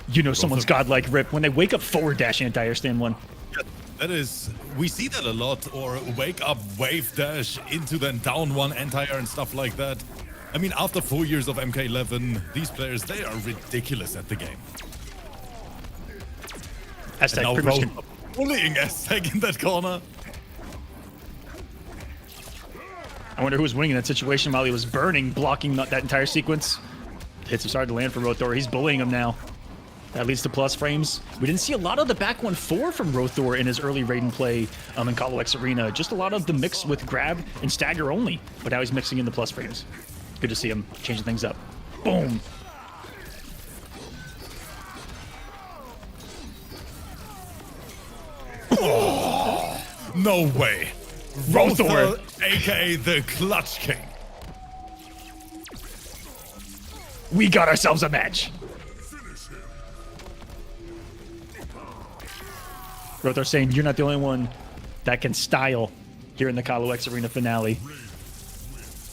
You know someone's godlike rip when they wake up forward dash anti-air stand 1. Yeah, that is, we see that a lot, or wake up wave dash into then down 1 anti-air and stuff like that. I mean, after 4 years of MK11, these players, they are ridiculous at the game. Aztec and pretty now much bullying Aztec in that corner. I wonder who was winning that situation while he was burning, blocking that entire sequence. Hits are starting to land for Rothor. He's bullying him now. That leads to plus frames. We didn't see a lot of the back 1-4 from Rothor in his early Raiden play in KOLO X Arena. Just a lot of the mix with grab and stagger only. But now he's mixing in the plus frames. Good to see him changing things up. Boom. Oh, no way. Rothor, aka the Clutch King. We got ourselves a match. Rothor saying you're not the only one that can style here in the KOLO X Arena finale.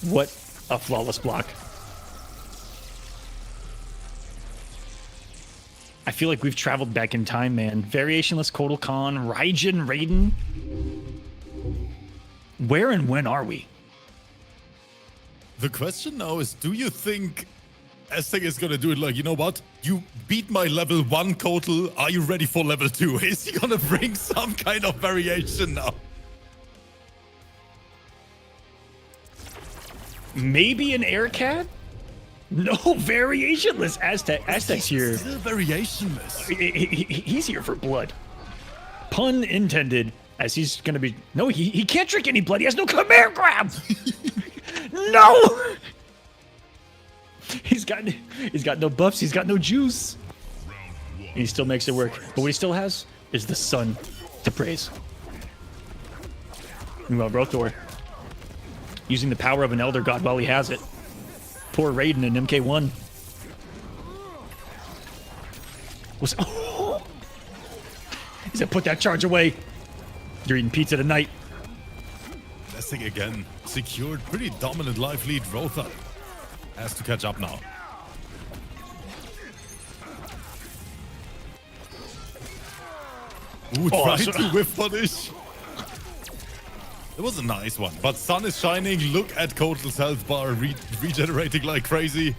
What a flawless block. I feel like we've traveled back in time, man. Variationless Kotal Khan, Raijin, Raiden. Where and when are we? The question now is, do you think Aztec is gonna do it like, you know what? You beat my level 1 Kotal, are you ready for level 2? Is he gonna bring some kind of variation now? Maybe an air cat? No, variationless Aztec's here. Still variationless. He's here for blood. Pun intended, as he's gonna be... No, he can't drink any blood. He has no command grab! No! He's got no buffs. He's got no juice. And he still makes it work. But what he still has is the sun to praise. Meanwhile, Rothor using the power of an Elder God while he has it. Poor Raiden in MK1. Oh! He said, put that charge away. You're eating pizza tonight. Aztec again. Secured pretty dominant life lead. Rothor has to catch up now. Ooh, trying to whiff punish. It was a nice one, but sun is shining. Look at Kotal's health bar regenerating like crazy.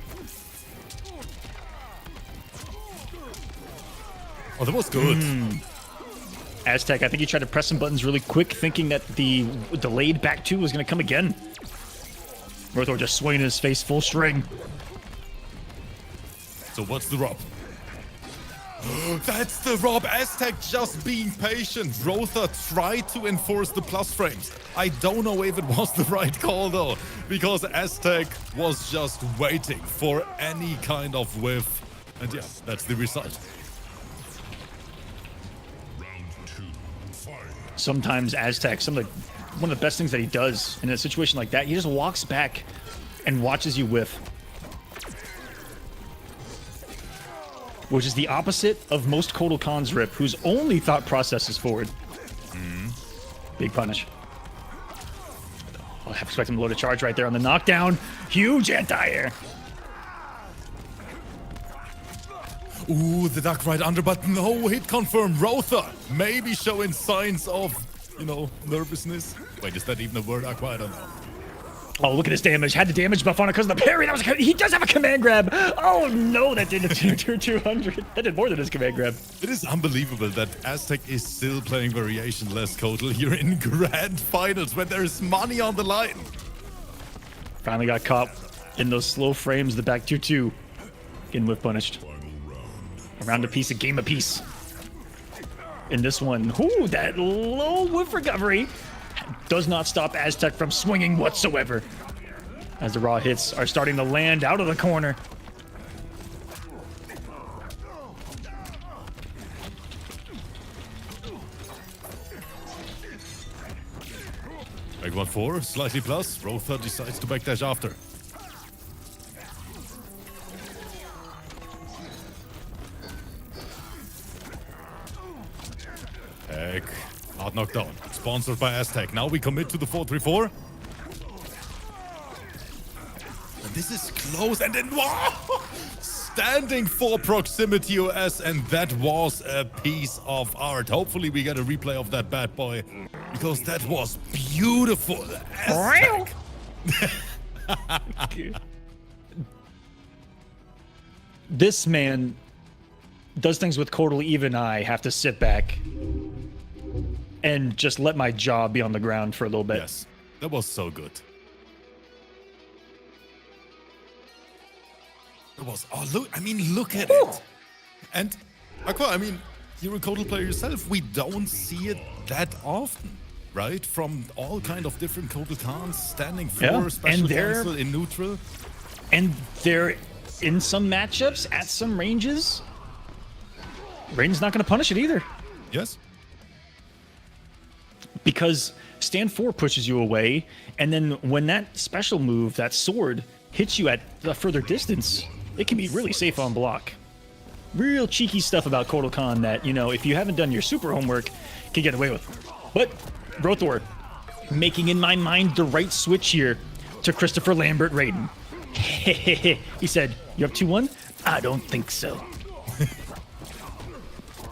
Oh, that was good. Aztec, I think he tried to press some buttons really quick, thinking that the delayed back two was going to come again. Rothor just swinging his face full string. So what's the rub? That's the rub. Aztec just being patient. Rothor tried to enforce the plus frames. I don't know if it was the right call though, because Aztec was just waiting for any kind of whiff. And yeah, that's the result. Sometimes Aztec, one of the best things that he does in a situation like that, he just walks back and watches you whiff. Which is the opposite of most Kotal Khan's rip, whose only thought process is forward. Big punish. Oh, I expect him to load a charge right there on the knockdown. Huge anti-air. Ooh, the duck right under, but no hit confirm. Rotha maybe showing signs of, you know, nervousness. Wait, is that even a word, Aqua? I don't know. Oh, look at his damage. Had the damage buff on it because of the parry. He does have a command grab. Oh, no, that did 200. That did more than his command grab. It is unbelievable that Aztec is still playing variation-less Kotal here in grand finals when there's money on the line. Finally got caught in those slow frames, the back 2-2. Getting whiff punished. Around a piece, a game apiece. In this one, ooh, that low whiff recovery does not stop Aztec from swinging whatsoever. As the raw hits are starting to land out of the corner. Back 1-4, slightly plus. Rotha decides to backdash after. Heck. Hard knockdown. Sponsored by Aztec. Now we commit to the 4-3-4. And this is close. And then, wow! Standing for proximity OS. And that was a piece of art. Hopefully we get a replay of that bad boy. Because that was beautiful. Aztec. This man does things with Kotal even I have to sit back and just let my jaw be on the ground for a little bit. Yes, that was so good. It was, oh, look, I mean, look at it. And, Aqua, I mean, you're a Kotal player yourself. We don't see it that often, right? From all kind of different Kotal cons, standing for special cancel in neutral. And they're in some matchups, at some ranges. Raiden's not going to punish it either. Yes. Because stand 4 pushes you away, and then when that special move, that sword, hits you at a further distance, it can be really safe on block. Real cheeky stuff about Kotal Khan that, you know, if you haven't done your super homework, can get away with. But Rothor making, in my mind, the right switch here to Christopher Lambert Raiden. He said, you have 2-1? I don't think so.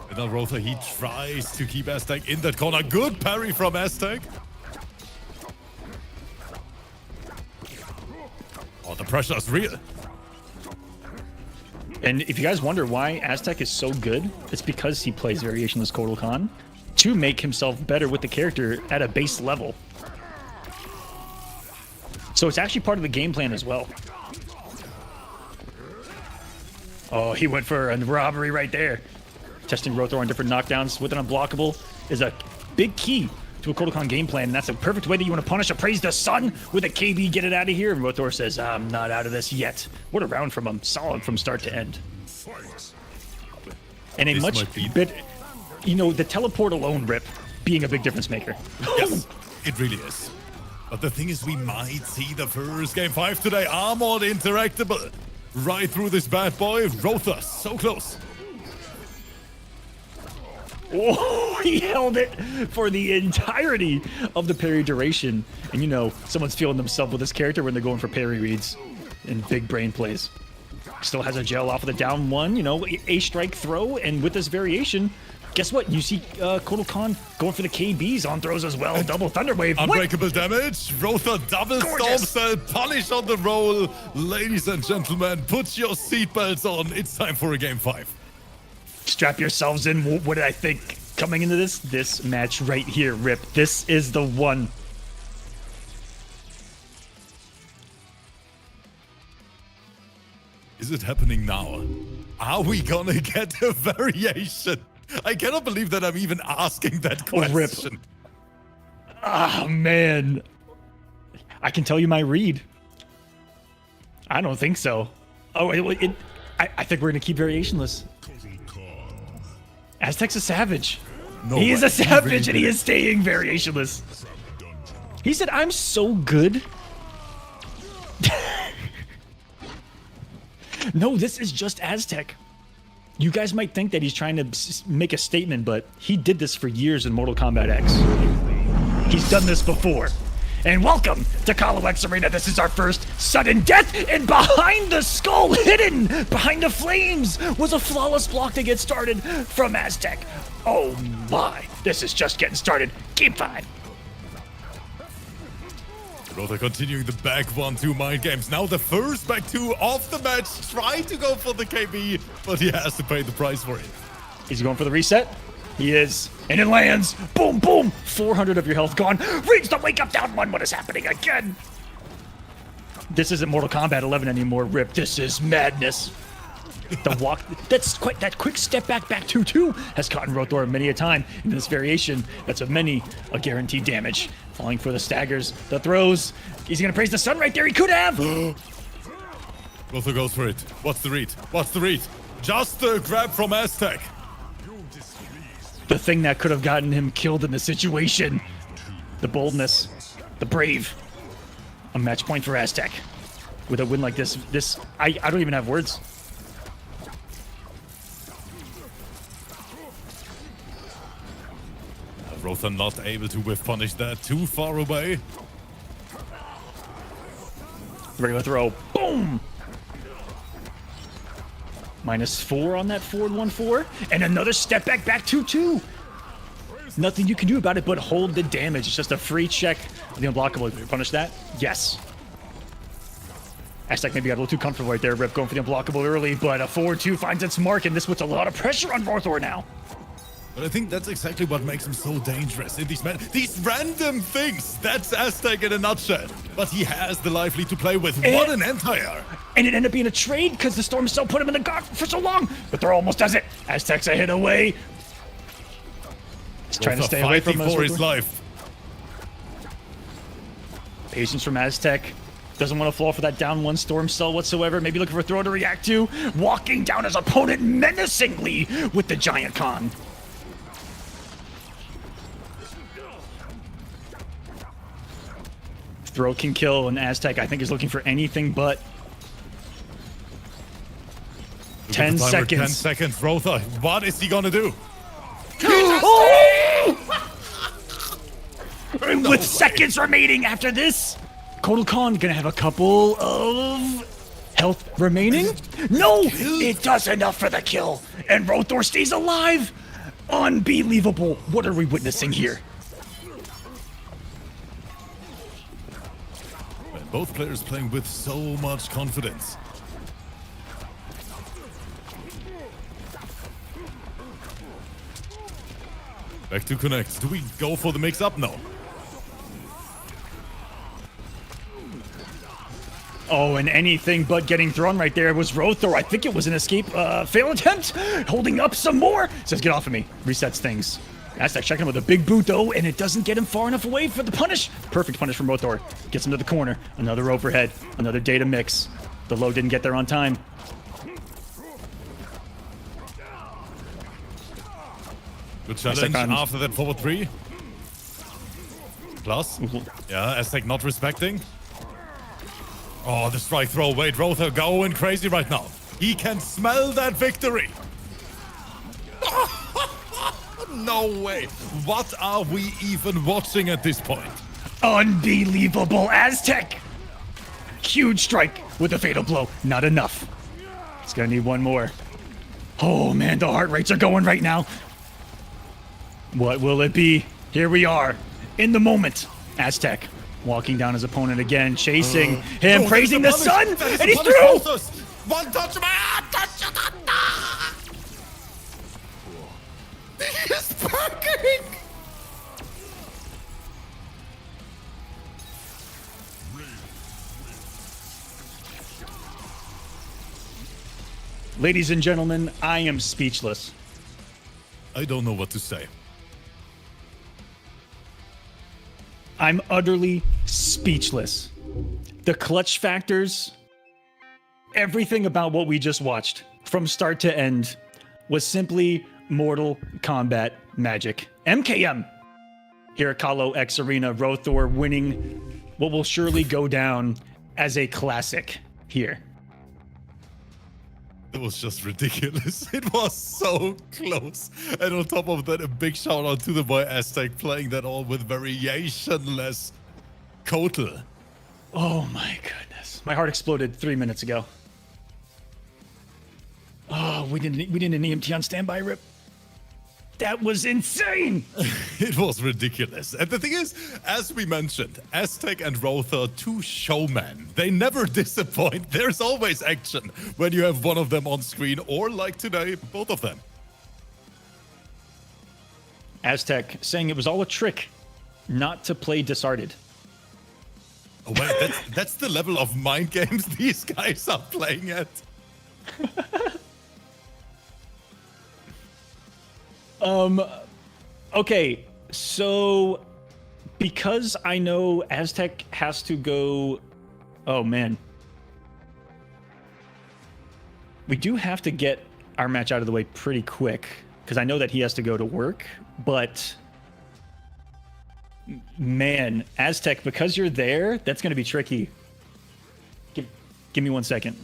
And now Rotha, he tries to keep Aztec in that corner. Good parry from Aztec. Oh, the pressure is real. And if you guys wonder why Aztec is so good, it's because he plays variationless Kotal Khan to make himself better with the character at a base level. So it's actually part of the game plan as well. Oh, he went for a robbery right there. Testing Rothor on different knockdowns with an unblockable is a big key to a Kotal Khan game plan, and that's a perfect way that you want to punish a Praise the Sun with a KB, get it out of here. And Rothor says, I'm not out of this yet. What a round from him. Solid from start to end. And a much bit, you know, the teleport alone, Rip, being a big difference maker. Yes, it really is. But the thing is, we might see the first game 5 today. Armored interactable right through this bad boy. Rotha, so close. Oh, he held it for the entirety of the parry duration. And you know, someone's feeling themselves with this character when they're going for parry reads and big brain plays. Still has a gel off of the down one, you know, a strike throw. And with this variation, guess what? You see Kotal Khan going for the KBs on throws as well. Double Thunder Wave. Unbreakable damage. Rotha double stomp, punish on the roll. Ladies and gentlemen, put your seatbelts on. It's time for a game 5. Strap yourselves in. What did I think coming into this match right here, Rip? This is the one. Is it happening now? Are we gonna get a variation? I cannot believe that I'm even asking that question. Rip. Ah, man. I can tell you my read. I don't think so. Oh, I think we're gonna keep variationless. Aztec's a savage. No he is way. a savage, He really and he is staying variationless. He said, I'm so good. No, this is just Aztec. You guys might think that he's trying to make a statement, but he did this for years in Mortal Kombat X. He's done this before. And welcome to KOLO X Arena. This is our first Sudden death, and behind the skull, hidden behind the flames, was a flawless block to get started from Aztec. Oh my, this is just getting started. Game 5. Rotha continuing the back 1-2 mind games. Now the first back 2 of the match. Try to go for the KB, but he has to pay the price for it. Is he going for the reset? He is. And it lands. Boom, boom. 400 of your health gone. Reads the wake up down one. What is happening again? This isn't Mortal Kombat 11 anymore, Rip. This is madness. The walk, that quick step back 2-2 has caught Rothor many a time in this variation. That's a guaranteed damage. Falling for the staggers, the throws. Is he gonna praise the sun right there? He could have. Rothor goes for it. What's the read? What's the read? Just the grab from Aztec. The thing that could have gotten him killed in the situation. The boldness, the brave. A match point for Aztec. With a win like this, I don't even have words. Rotha not able to whiff punish that, too far away. Regular throw. Boom! -4 on that forward 1-4. And another step back 2-2. Nothing you can do about it but hold the damage. It's just a free check. The unblockable. Punish that? Yes. Aztec maybe got a little too comfortable right there. Rip going for the unblockable early, but a 4-2 finds its mark, and this puts a lot of pressure on Rothor now. But I think that's exactly what makes him so dangerous in these random things. That's Aztec in a nutshell. But he has the lively to play with. What an Empire! And it ended up being a trade because the Storm Cell put him in the guard for so long. But they're almost does it. Aztec's a hit away. He's trying to stay away from us. For his life. Patience from Aztec. Doesn't want to fall for that down 1 Storm Cell whatsoever. Maybe looking for a throw to react to. Walking down his opponent menacingly with the Giant Con. Throw can kill, and Aztec, I think, is looking for anything but 10 seconds. 10 seconds, Rotha. What is he gonna do? Oh! With seconds remaining after this, KOLO gonna have a couple of health remaining. No, it does enough for the kill, and Rothor stays alive. Unbelievable. What are we witnessing here? Both players playing with so much confidence. Back to connect. Do we go for the mix-up? No. Oh, and anything but getting thrown right there was Rothor. I think it was an escape fail attempt. Holding up some more. Says, get off of me. Resets things. Aztec checking him with a big boot, though, and it doesn't get him far enough away for the punish. Perfect punish from Rothor. Gets him to the corner. Another overhead. Another data mix. The low didn't get there on time. Good challenge after that forward 3. Plus. Yeah, Aztec not respecting. Oh, the strike throw. Wait, Rothor going crazy right now. He can smell that victory. No way. What are we even watching at this point? Unbelievable. Aztec. Huge strike with a fatal blow. Not enough. He's gonna need one more. Oh man, the heart rates are going right now. What will it be? Here we are in the moment. Aztec walking down his opponent again, chasing him, praising the sun, and he's through. One touch, man. He's packing. Ladies and gentlemen, I am speechless. I don't know what to say. I'm utterly speechless. The clutch factors, everything about what we just watched from start to end was simply Mortal Kombat magic. MKM here at KOLO X Arena, Rothor winning what will surely go down as a classic here. It was just ridiculous. It was so close. And on top of that, a big shout out to the boy Aztec playing that all with variationless KOTL. Oh my goodness. My heart exploded 3 minutes ago. Oh, we didn't an EMT on standby, Rip. That was insane. It was ridiculous. And the thing is, as we mentioned, Aztec and Rotha are two showmen. They never disappoint. There's always action when you have one of them on screen, or like today, both of them. Aztec saying it was all a trick not to play Disarted. Oh wait, that's the level of mind games these guys are playing at. Okay, so because I know Aztec has to go, oh man. We do have to get our match out of the way pretty quick because I know that he has to go to work, but man, Aztec, because you're there, that's going to be tricky. Give me 1 second.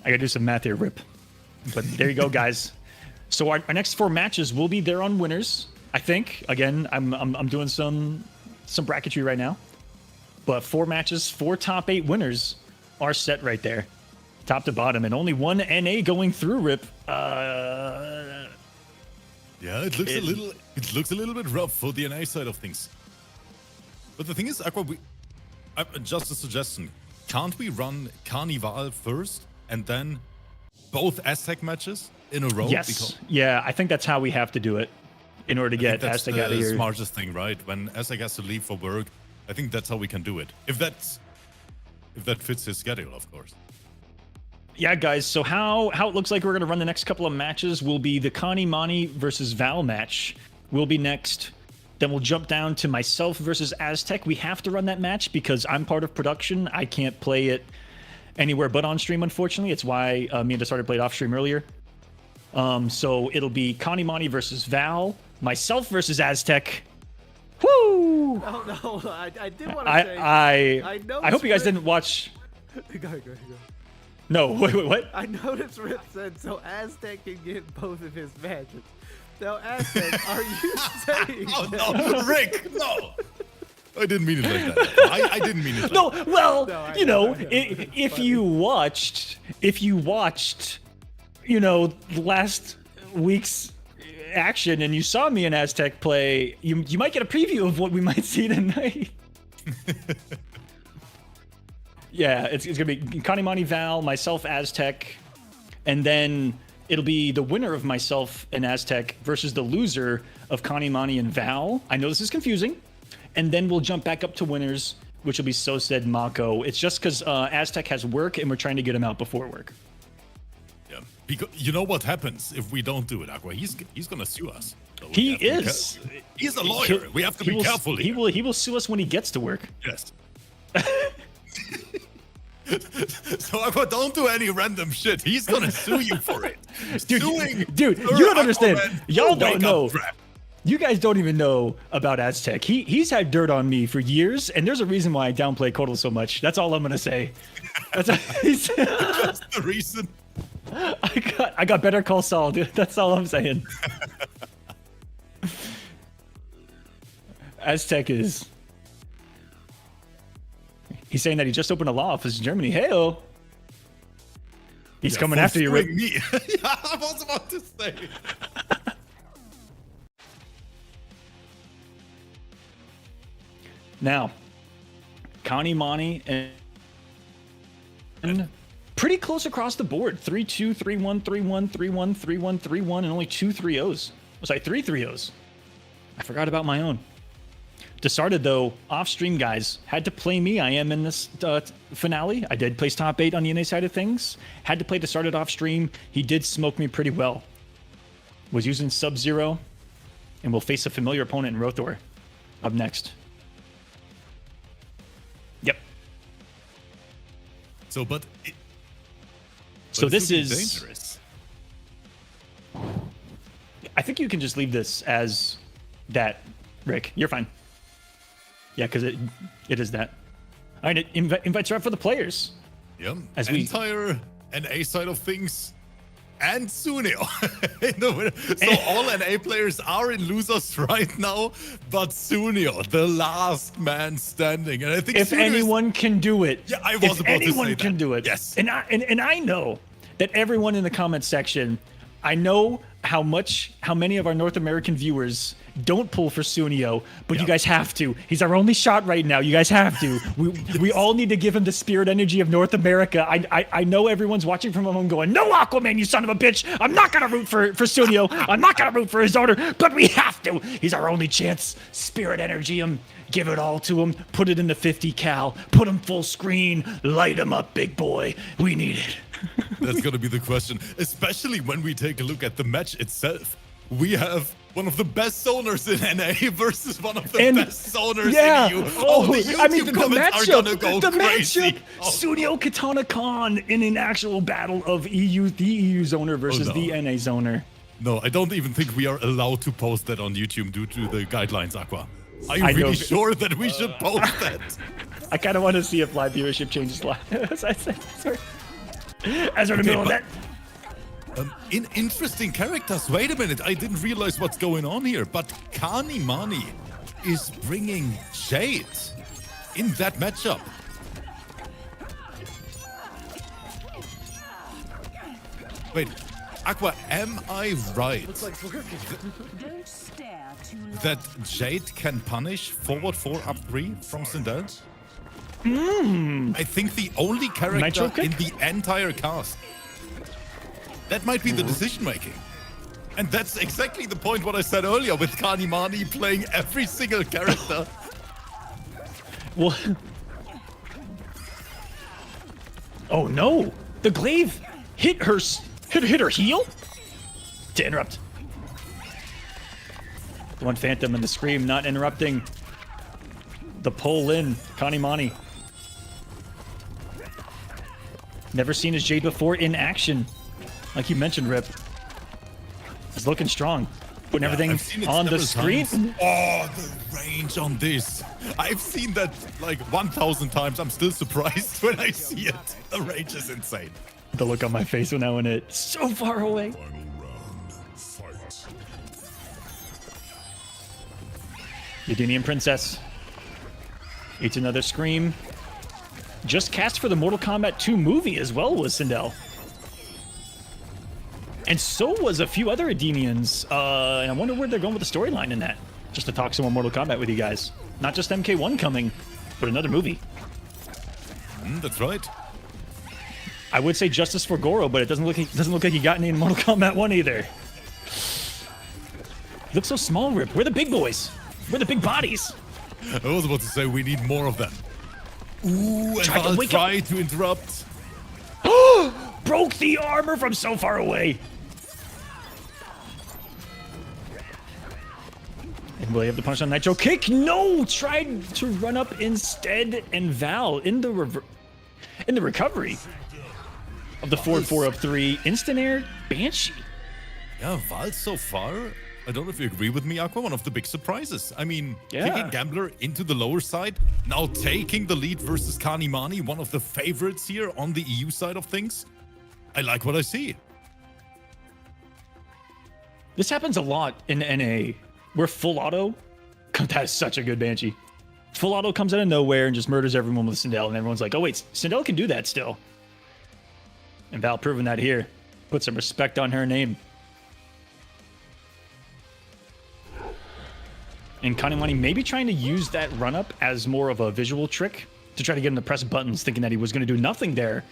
I gotta do some math here, Rip. But there you go, guys. So our next 4 matches will be there on winners, I think. Again, I'm doing some bracketry right now. But 4 matches, 4 top 8 winners are set right there, top to bottom, and only 1 NA going through, Rip. Yeah, it looks a little bit rough for the NA side of things. But the thing is, Aqua, just a suggestion. Can't we run Carnival first and then both Aztec matches in a row? Yes. Yeah, I think that's how we have to do it in order to get Aztec out of here. That's the smartest thing, right? When Aztec has to leave for work, I think that's how we can do it. If that fits his schedule, of course. Yeah, guys, so how it looks like we're going to run the next couple of matches will be the Connie Mani versus Val match will be next. Then we'll jump down to myself versus Aztec. We have to run that match because I'm part of production. I can't play it anywhere but on stream, unfortunately. It's why me and Disarted played off stream earlier. So it'll be Connie Mani versus Val, myself versus Aztec. Woo! No, I did want to say... I hope you guys didn't watch... Go. No, wait, what? I noticed Rip said so Aztec can get both of his matches. Now, Aztec, are you saying... Oh, no, Rick, no! I didn't mean it like that. I didn't mean it like No, that. well, No, I you know, know, I know. if you watched, you know, last week's action and you saw me and Aztec play, you might get a preview of what we might see tonight. Yeah, it's gonna be Connie Mani Val, myself Aztec, and then it'll be the winner of myself and Aztec versus the loser of Connie Mani and Val. I know this is confusing. And then we'll jump back up to winners, which will be So Said Mako. It's just because Aztec has work and we're trying to get him out before work. Yeah, because you know what happens if we don't do it, Aqua? He's gonna sue us. So He is. He's a lawyer. We have to be careful here. He will sue us when he gets to work. Yes. So Aqua, don't do any random shit. He's gonna sue you for it. Dude, Suing you Sir don't understand. Aquaman Y'all for don't wake-up know. trap. You guys don't even know about Aztec. He's had dirt on me for years, and there's a reason why I downplay KOLO so much. That's all I'm gonna say. That's the reason. I got Better Call Saul, dude. That's all I'm saying. Aztec is. He's saying that he just opened a law office in Germany. Hey-o. He's coming after you, Rick. Me. Yeah, I was about to say. Now, Connie Mani and pretty close across the board. 3-2, 3-1, 3-1, 3-1, 3-1, 3-1, and only 2 3-0s. Sorry, 3 3-0s. I forgot about my own. Disarted, though, off-stream guys, had to play me. I am in this finale. I did place top 8 on the NA side of things. Had to play Disarted off-stream. He did smoke me pretty well. Was using Sub-Zero, and will face a familiar opponent in Rothor up next. Yep. So, but this is dangerous. I think you can just leave this as that, Rick. You're fine. Yeah, because it is that. All right, it invites are up for the players. Yeah. As Entire NA side of things and Sunio. So all NA players are in losers right now, but Sunio, the last man standing. And I think If Sunio anyone can do it, Yeah, I was about to say anyone that. can do it. Yes. And I know that everyone in the comment section, I know how many of our North American viewers don't pull for Sunio, but you guys have to. He's our only shot right now. You guys have to. We all need to give him the spirit energy of North America. I know everyone's watching from home going, no, Aquaman, you son of a bitch. I'm not going to root for Sunio. I'm not going to root for his owner, but we have to. He's our only chance. Spirit energy him. Give it all to him. Put it in the 50 cal. Put him full screen. Light him up, big boy. We need it. That's going to be the question, especially when we take a look at the match itself. We have one of the best zoners in NA versus one of the best zoners in EU. Oh, the YouTube comments are gonna go crazy. Matchup, Sunio Katana Khan in an actual battle of the EU zoner versus the NA zoner. No, I don't even think we are allowed to post that on YouTube due to the guidelines, Aqua. Are you I know. really sure that we should post that? I kind of want to see if live viewership changes live. As we're in the middle of that. In interesting characters. Wait a minute, I didn't realize what's going on here, but Kanimani is bringing Jade in that matchup. Wait, Aqua, am I right Don't stare too long. that Jade can punish forward 4 up 3 from Sindel? I think the only character Nitro kick? in the entire cast. That might be the decision making. And that's exactly the point what I said earlier with Kanimani playing every single character. Well, oh no! The glaive hit her heel to interrupt. The one Phantom and the Scream not interrupting the pull in. Kanimani. Never seen his Jade before in action. Like you mentioned, Rip. He's looking strong. Putting I've seen everything it on the several screen. times. Oh, the range on this. I've seen that like 1,000 times. I'm still surprised when I see it. The range is insane. The look on my face when I went it so far away. Final round. Fight. Udinian Princess. Eats another Scream. Just cast for the Mortal Kombat 2 movie as well was Sindel. And so was a few other Edenians. And I wonder where they're going with the storyline in that. Just to talk some more Mortal Kombat with you guys. Not just MK1 coming, but another movie. That's right. I would say Justice for Goro, but it doesn't look like he got any in Mortal Kombat 1 either. He looks so small, Rip. We're the big boys. We're the big bodies. I was about to say we need more of them. Ooh, and Tried to I'll wake try to interrupt. Broke the armor from so far away. And will he have the punch on Nitro Kick? No! Tried to run up instead, and Val in the recovery of the forward 4 up 3. Instant air Banshee. Yeah, Val so far, I don't know if you agree with me, Aqua, one of the big surprises. I mean, Yeah. kicking Gambler into the lower side, now taking the lead versus Kanimani, one of the favorites here on the EU side of things. I like what I see. This happens a lot in NA, where full auto, that is such a good Banshee. Full auto comes out of nowhere and just murders everyone with Sindel, and everyone's like, oh wait, Sindel can do that still. And Val proving that here. Put some respect on her name. And Kanimani maybe trying to use that run-up as more of a visual trick to try to get him to press buttons, thinking that he was going to do nothing there.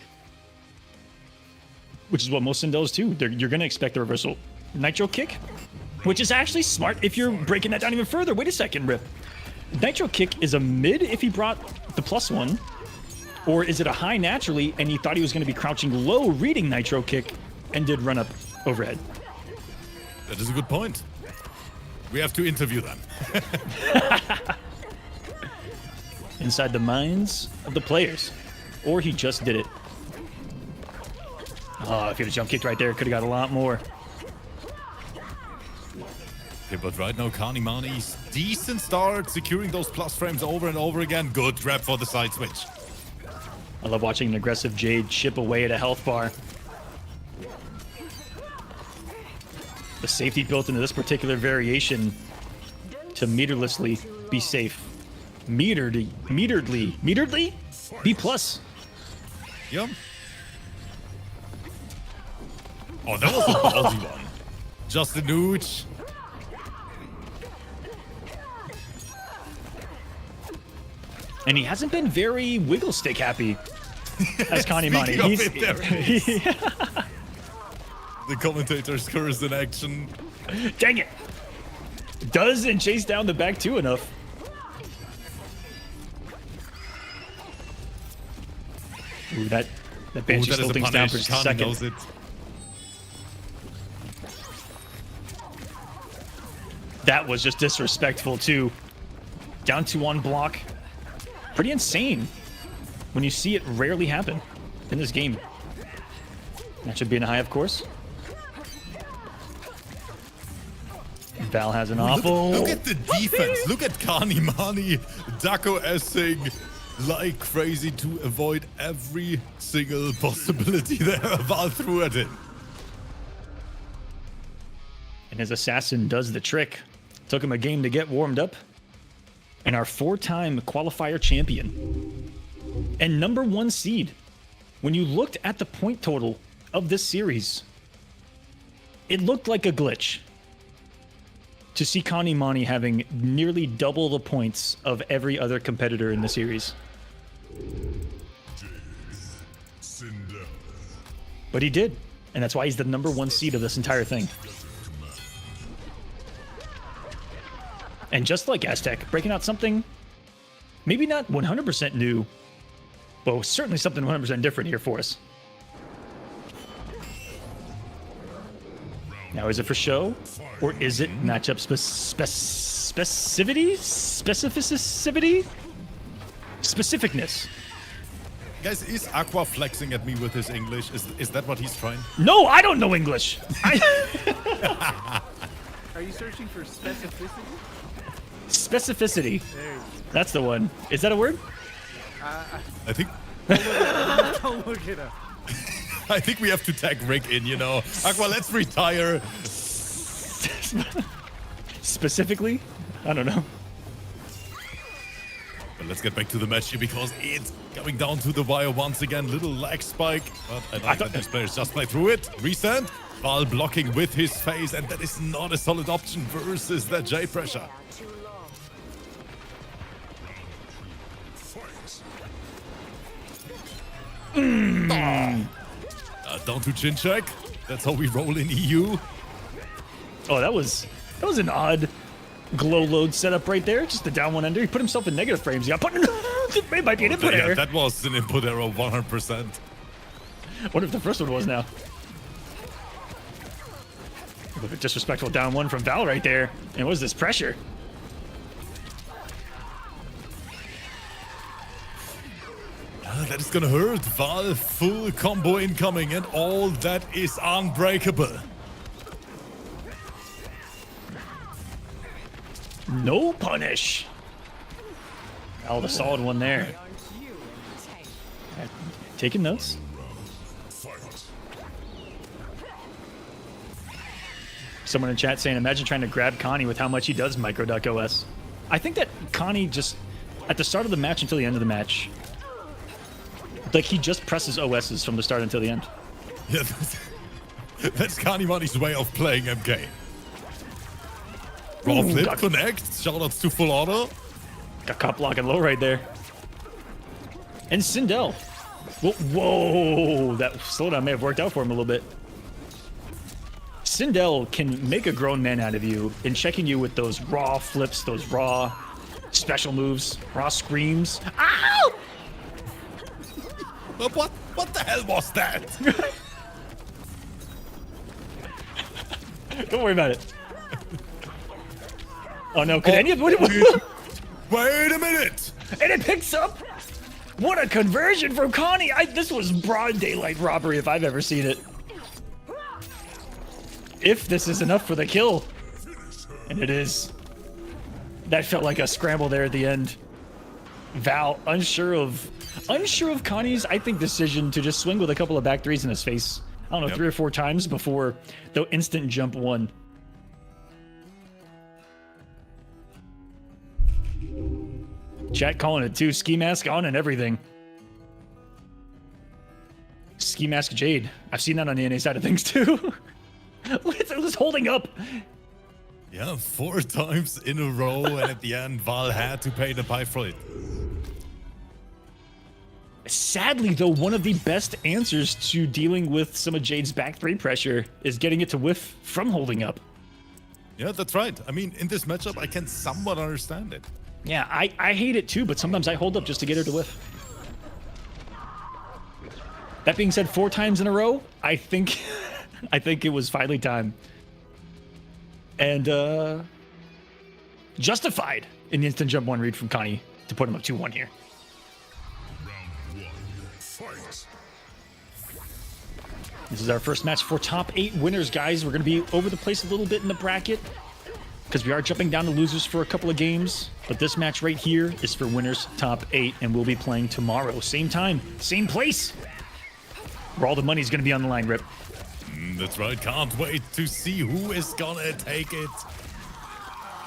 Which is what most Sindels do. You're going to expect the reversal. Nitro Kick, which is actually smart if you're breaking that down even further. Wait a second, Rip. Nitro Kick is a mid if he brought the +1, or is it a high naturally and he thought he was going to be crouching low reading Nitro Kick and did run up overhead? That is a good point. We have to interview them. Inside the minds of the players. Or he just did it. Oh, if he had a jump kick right there, could have got a lot more. Okay, but right now, Kanimani's decent start, securing those plus frames over and over again. Good grab for the side switch. I love watching an aggressive Jade chip away at a health bar. The safety built into this particular variation to meterlessly be safe. Meteredly? B+. Yep. Oh, that was a ballsy one. Just a nooch. And he hasn't been very wiggle stick happy as Kanimani. Speaking of it, the commentators curse in action. Dang it! Doesn't chase down the back two enough. Ooh, that Banshee Ooh, that is slowed a things down for punish. just a Kani second. knows it. That was just disrespectful too. Down to one block. Pretty insane when you see it rarely happen in this game. That should be in a high, of course. Val has an awful. Look at the defense. Look at Kanimani Dako-essing like crazy to avoid every single possibility there. Val threw it in. And his assassin does the trick. Took him a game to get warmed up. And our 4-time qualifier champion. And #1 seed. When you looked at the point total of this series, it looked like a glitch to see Kanimani having nearly double the points of every other competitor in the series. But he did. And that's why he's the #1 seed of this entire thing. And just like Aztec, breaking out something maybe not 100% new, but certainly something 100% different here for us. Now, is it for show? Or is it matchup specificity? Specificity? Specificness. Guys, is Aqua flexing at me with his English? Is that what he's trying? No, I don't know English. Are you searching for specificity? Specificity. There you go. That's the one. Is that a word? I think Don't look it up. I think we have to tag Rick in, you know. Aqua, let's retire. Specifically? I don't know. But let's get back to the match here because it's coming down to the wire once again. Little lag spike. But I like that these players just play through it. Reset. Val blocking with his face, and that is not a solid option versus that J pressure. Down to chin check. That's how we roll in EU. Oh, that was an odd glow load setup right there. Just the down one ender. He put himself in negative frames. He got put in. It might be an input Yeah, error. that was an input error 100%. What if the first one was now? Look at disrespectful down one from Val right there. And what is this pressure? That is gonna hurt. Val full combo incoming, and all that is unbreakable. No punish. Oh, the solid one there. Taking notes. Someone in chat saying, imagine trying to grab Connie with how much he does micro.os. I think that Connie just, at the start of the match until the end of the match, like he just presses OSs from the start until the end. Yeah, that's Kanimani's way of playing MK. Raw flip, got- connect, shoutouts to Full Auto. Got cop blocking low right there. And Sindel. Whoa, that slowdown may have worked out for him a little bit. Sindel can make a grown man out of you in checking you with those raw flips, those raw special moves, raw screams. Ow! What the hell was that? Don't worry about it. Oh no, could any of Wait a minute! And it picks up. What a conversion from Connie! This was broad daylight robbery if I've ever seen it. If this is enough for the kill, and it is. That felt like a scramble there at the end. Val unsure of Connie's, I think, decision to just swing with a couple of back threes in his face. I don't know, 3 or 4 times before the instant jump one. Chat calling it too. Ski mask on and everything. Ski mask Jade. I've seen that on the NA side of things too. It was holding up. Yeah, 4 times in a row, and at the end, Val had to pay the pipe for it. Sadly, though, one of the best answers to dealing with some of Jade's back 3 pressure is getting it to whiff from holding up. Yeah, that's right. I mean, in this matchup, I can somewhat understand it. Yeah, I hate it too, but sometimes I hold up just to get her to whiff. That being said, 4 times in a row, I think it was finally time. And justified in the instant jump 1 read from Connie to put him up 2-1 here. Round 1. Fight. This is our first match for top 8 winners, guys. We're going to be over the place a little bit in the bracket because we are jumping down to losers for a couple of games. But this match right here is for winners top 8, and we'll be playing tomorrow. Same time, same place, where all the money's going to be on the line, Rip. That's right. Can't wait to see who is gonna take it.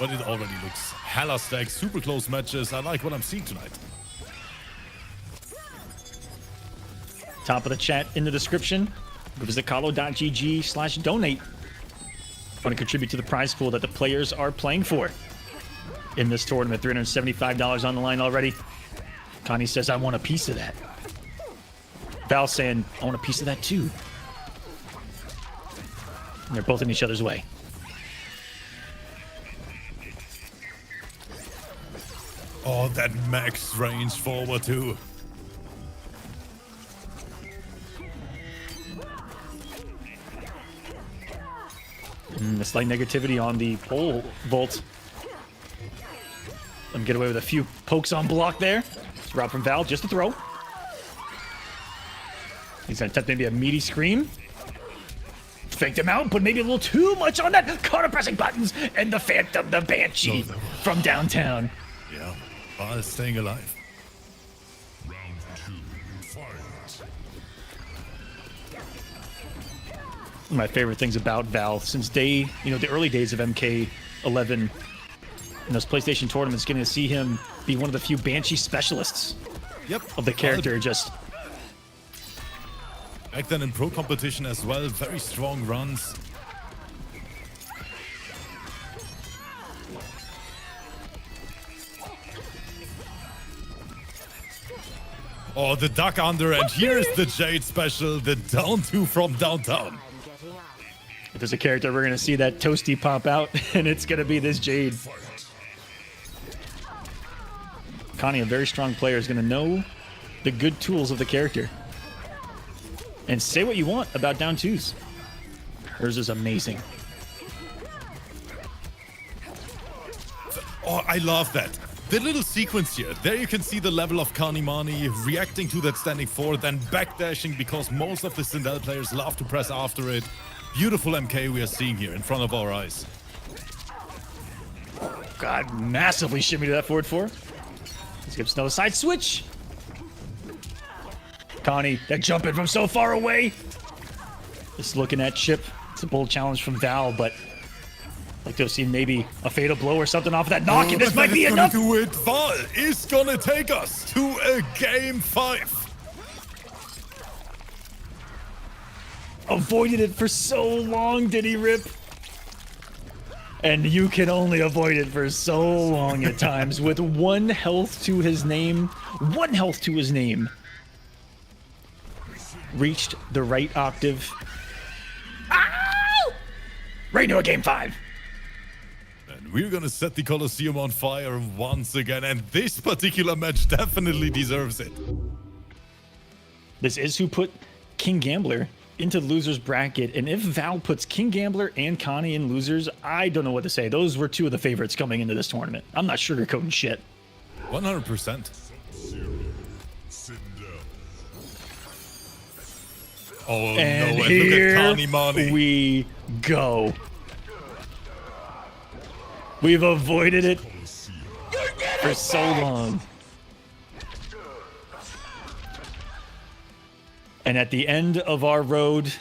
But it already looks hella stacked. Super close matches. I like what I'm seeing tonight. Top of the chat in the description. Visit KOLO.gg/donate. Want to contribute to the prize pool that the players are playing for in this tournament. $375 on the line already. Connie says, I want a piece of that. Val saying, I want a piece of that too. And they're both in each other's way. Oh, that max range forward too. The slight negativity on the pole vault. Let him get away with a few pokes on block there. Rob from Val, just a throw. He's gonna attempt maybe a meaty scream. Faked him out, but maybe a little too much on that. Counter pressing buttons and the Phantom, the Banshee from downtown. Yeah, Val is staying alive. Round 2. Fight. One of my favorite things about Val since the early days of MK11 in those PlayStation tournaments, getting to see him be one of the few Banshee specialists of the character. Just back then in pro competition as well, very strong runs. Oh, the duck under, and here's the Jade special, the down 2 from downtown. if there's a character we're gonna see that toasty pop out, and it's gonna be this Jade. Connie, a very strong player, is gonna know the good tools of the character. And say what you want about down 2s. Hers is amazing. Oh, I love that. The little sequence here. There you can see the level of Kanimani reacting to that standing 4, then backdashing because most of the Sindel players love to press after it. Beautiful MK we are seeing here in front of our eyes. God, massively shimmy to that forward 4. Skips no side switch. Connie, that jump in from so far away. Just looking at Chip. It's a bold challenge from Val, but I'd like to have seen maybe a fatal blow or something off of that knock, and this might be enough. Do it. Val is gonna take us to a game 5. Avoided it for so long, did he, Rip? And you can only avoid it for so long at times with 1 health to his name. 1 health to his name. Reached the right octave. Ow! Right into a game 5. And we're gonna set the Kolosseum on fire once again, and this particular match definitely deserves it. This is who put King Gambler into the losers bracket, and if Val puts King Gambler and Connie in losers, I don't know what to say. Those were 2 of the favorites coming into this tournament. I'm not sugarcoating shit. 100%. Oh And no, and here look at Kanimani. we go. We've avoided it for so long. And at the end of our road,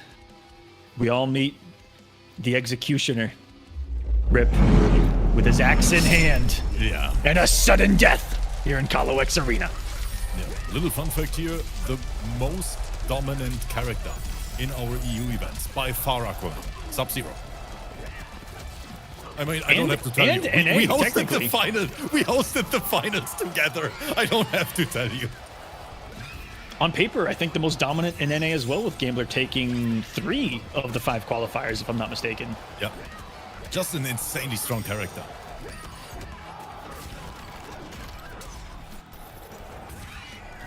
we all meet the executioner, Rip, with his axe in hand. Yeah. And a sudden death here in KOLO X Arena. Yeah. Little fun fact here, the most dominant character in our EU events, by far Aquaman, Sub-Zero. I mean, I don't have to tell you. We hosted the final. We hosted the finals together. I don't have to tell you. On paper, I think the most dominant in NA as well, with Gambler taking 3 of the 5 qualifiers, if I'm not mistaken. Yeah. Just an insanely strong character.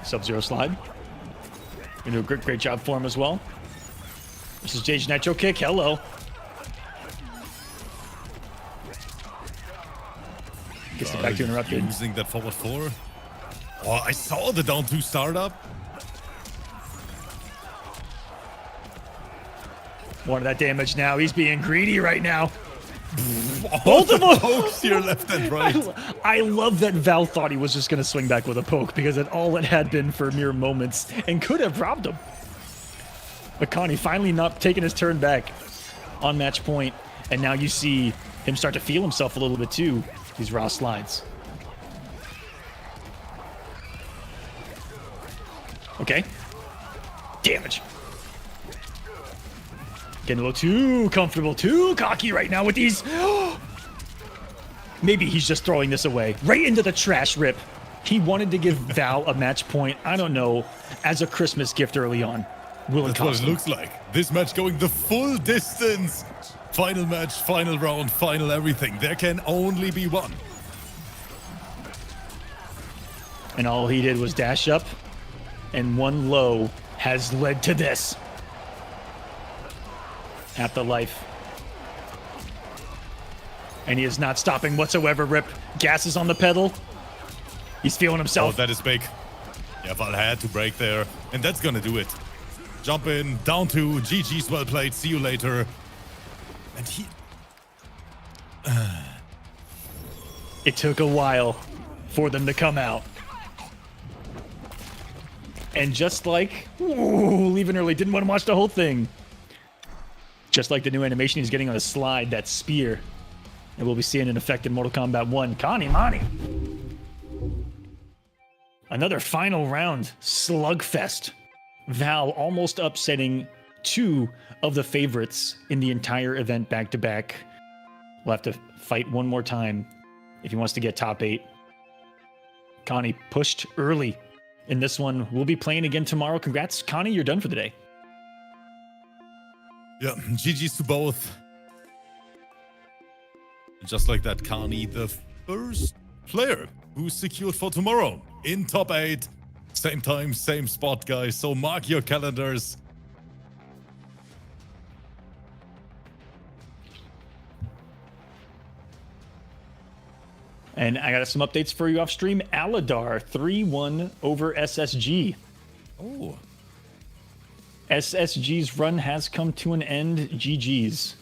Sub-Zero slide. You do a great job for him as well. This is Jage Nitro kick. Hello. Gets it back to interrupted. Using that forward 4. Oh, I saw the down 2 startup. One of that damage now. He's being greedy right now. Both of them pokes here left and right. I love that Val thought he was just going to swing back with a poke, because that's all it had been for mere moments and could have robbed him. But Connie finally not taking his turn back on match point, and now you see him start to feel himself a little bit too. These raw slides. Okay. Damage. Getting a little too comfortable, too cocky right now with these. Maybe he's just throwing this away. Right into the trash rip. He wanted to give Val a match point, I don't know, as a Christmas gift early on. That's what it looks like. This match going the full distance. Final match, final round, final everything. There can only be one. And all he did was dash up, and one low has led to this. At the life. And he is not stopping whatsoever. Rip. Gas is on the pedal. He's feeling himself. Oh, that is big. Yeah, Val had to break there, and that's gonna do it. Jump in, down 2, GG's well played, see you later. And he... It took a while for them to come out. And just like... Ooh, leaving early, didn't want to watch the whole thing. Just like the new animation he's getting on a slide, that spear. And we'll be seeing an effect in Mortal Kombat 1. Connie Mani. Another final round slugfest. Val almost upsetting 2 of the favorites in the entire event back to back. We'll have to fight one more time if he wants to get top 8. Connie pushed early in this one. We'll be playing again tomorrow. Congrats, Connie. You're done for the day. Yeah, GG's to both. Just like that, Connie, the first player who's secured for tomorrow in top 8. Same time, same spot, guys. So mark your calendars. And I got some updates for you off stream. Aladar 3-1 over SSG. Oh. SSG's run has come to an end. GG's.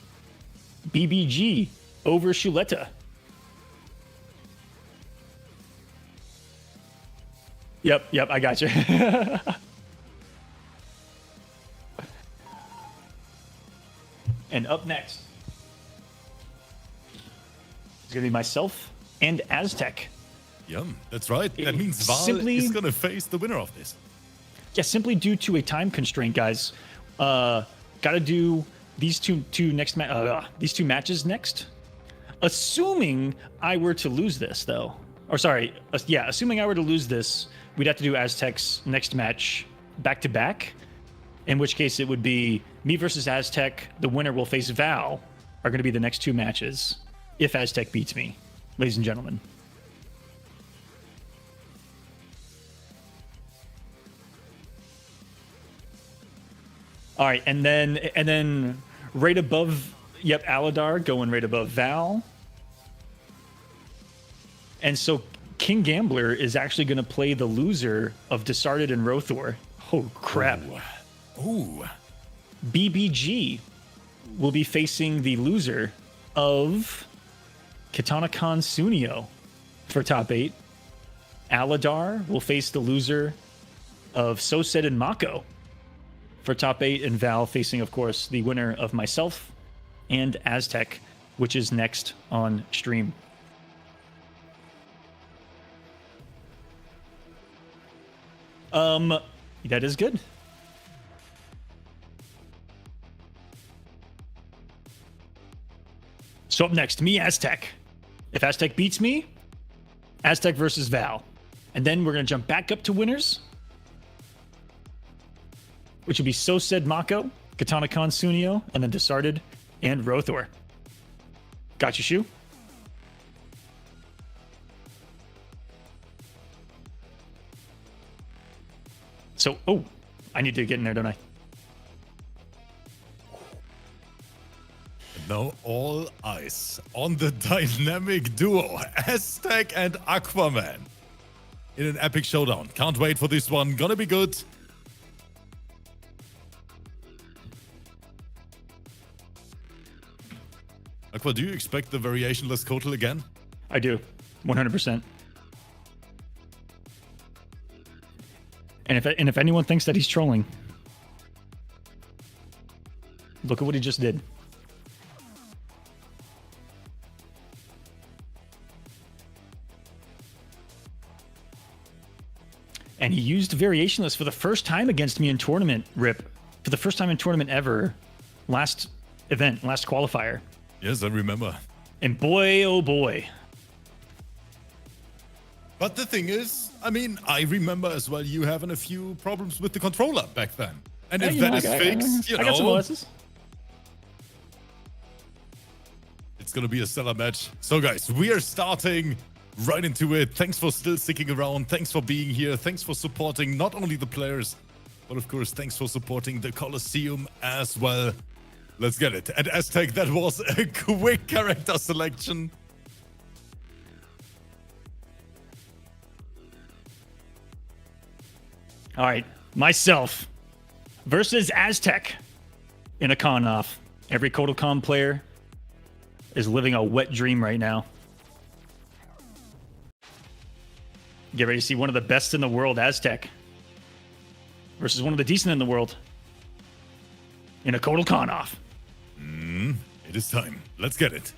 BBG over Shuleta. Yep, I got you. And up next is going to be myself and Aztec. Yum, that's right. That means Val is going to face the winner of this. Yeah, simply due to a time constraint, guys. Got to do these two matches next. Assuming I were to lose this, though. Or sorry, assuming I were to lose this, we'd have to do Aztec's next match back to back. In which case it would be me versus Aztec. The winner will face Val. Are going to be the next 2 matches. If Aztec beats me, ladies and gentlemen. All right, and then right above, Aladar going right above Val. And so King Gambler is actually going to play the loser of Disarded and Rothor. Oh, crap. Ooh. BBG will be facing the loser of Katana Khan Sunio for top 8. Aladar will face the loser of Sosed and Mako for top 8, and Val facing, of course, the winner of myself and Aztec, which is next on stream. That is good. So up next, me, Aztec. If Aztec beats me, Aztec versus Val. And then we're going to jump back up to winners, which would be So Said Mako, Katana Khan Sunio, and then Disarded and Rothor. Got you, Shu? So, oh, I need to get in there, don't I? Now all eyes on the dynamic duo, Aztec and Aquaman, in an epic showdown. Can't wait for this one. Gonna be good. Aqua, do you expect the variationless Kotal again? I do, 100%. And if anyone thinks that he's trolling, look at what he just did. And he used variationless for the first time against me in tournament, Rip. For the first time in tournament ever. Last event, last qualifier. Yes, I remember. And boy, oh boy. But the thing is, I mean, I remember as well you having a few problems with the controller back then. And if that is fixed, you I got some know, OSs. it's gonna be a stellar match. So guys, we are starting right into it. Thanks for still sticking around. Thanks for being here. Thanks for supporting not only the players, but of course, thanks for supporting the Kolosseum as well. Let's get it. And Aztec, that was a quick character selection. All right, myself versus Aztec in a con-off. Every Kotal Con player is living a wet dream right now. Get ready to see one of the best in the world, Aztec, versus one of the decent in the world in a Kotal Con-off. It is time. Let's get it.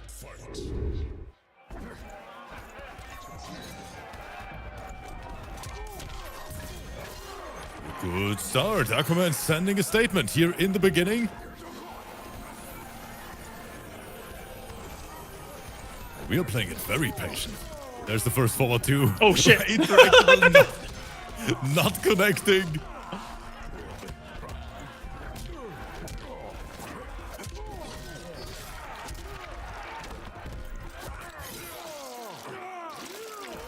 Fight. Good start. Aquaman sending a statement here in the beginning. We are playing it very patient. There's the first forward two. Oh, shit. Not connecting.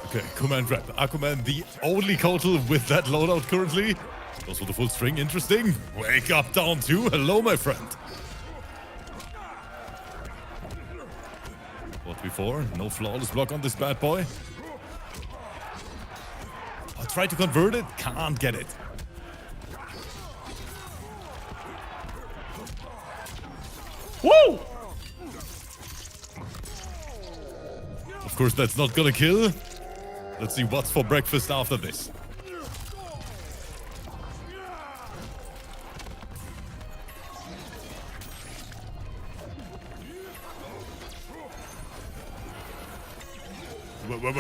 Okay, command grab. Aquaman, the only Kotal with that loadout currently. Goes for the full string. Interesting. Wake up down two. Hello, my friend. What before? No flawless block on this bad boy. I'll try to convert it. Can't get it. Woo! Of course, that's not gonna kill. Let's see what's for breakfast after this.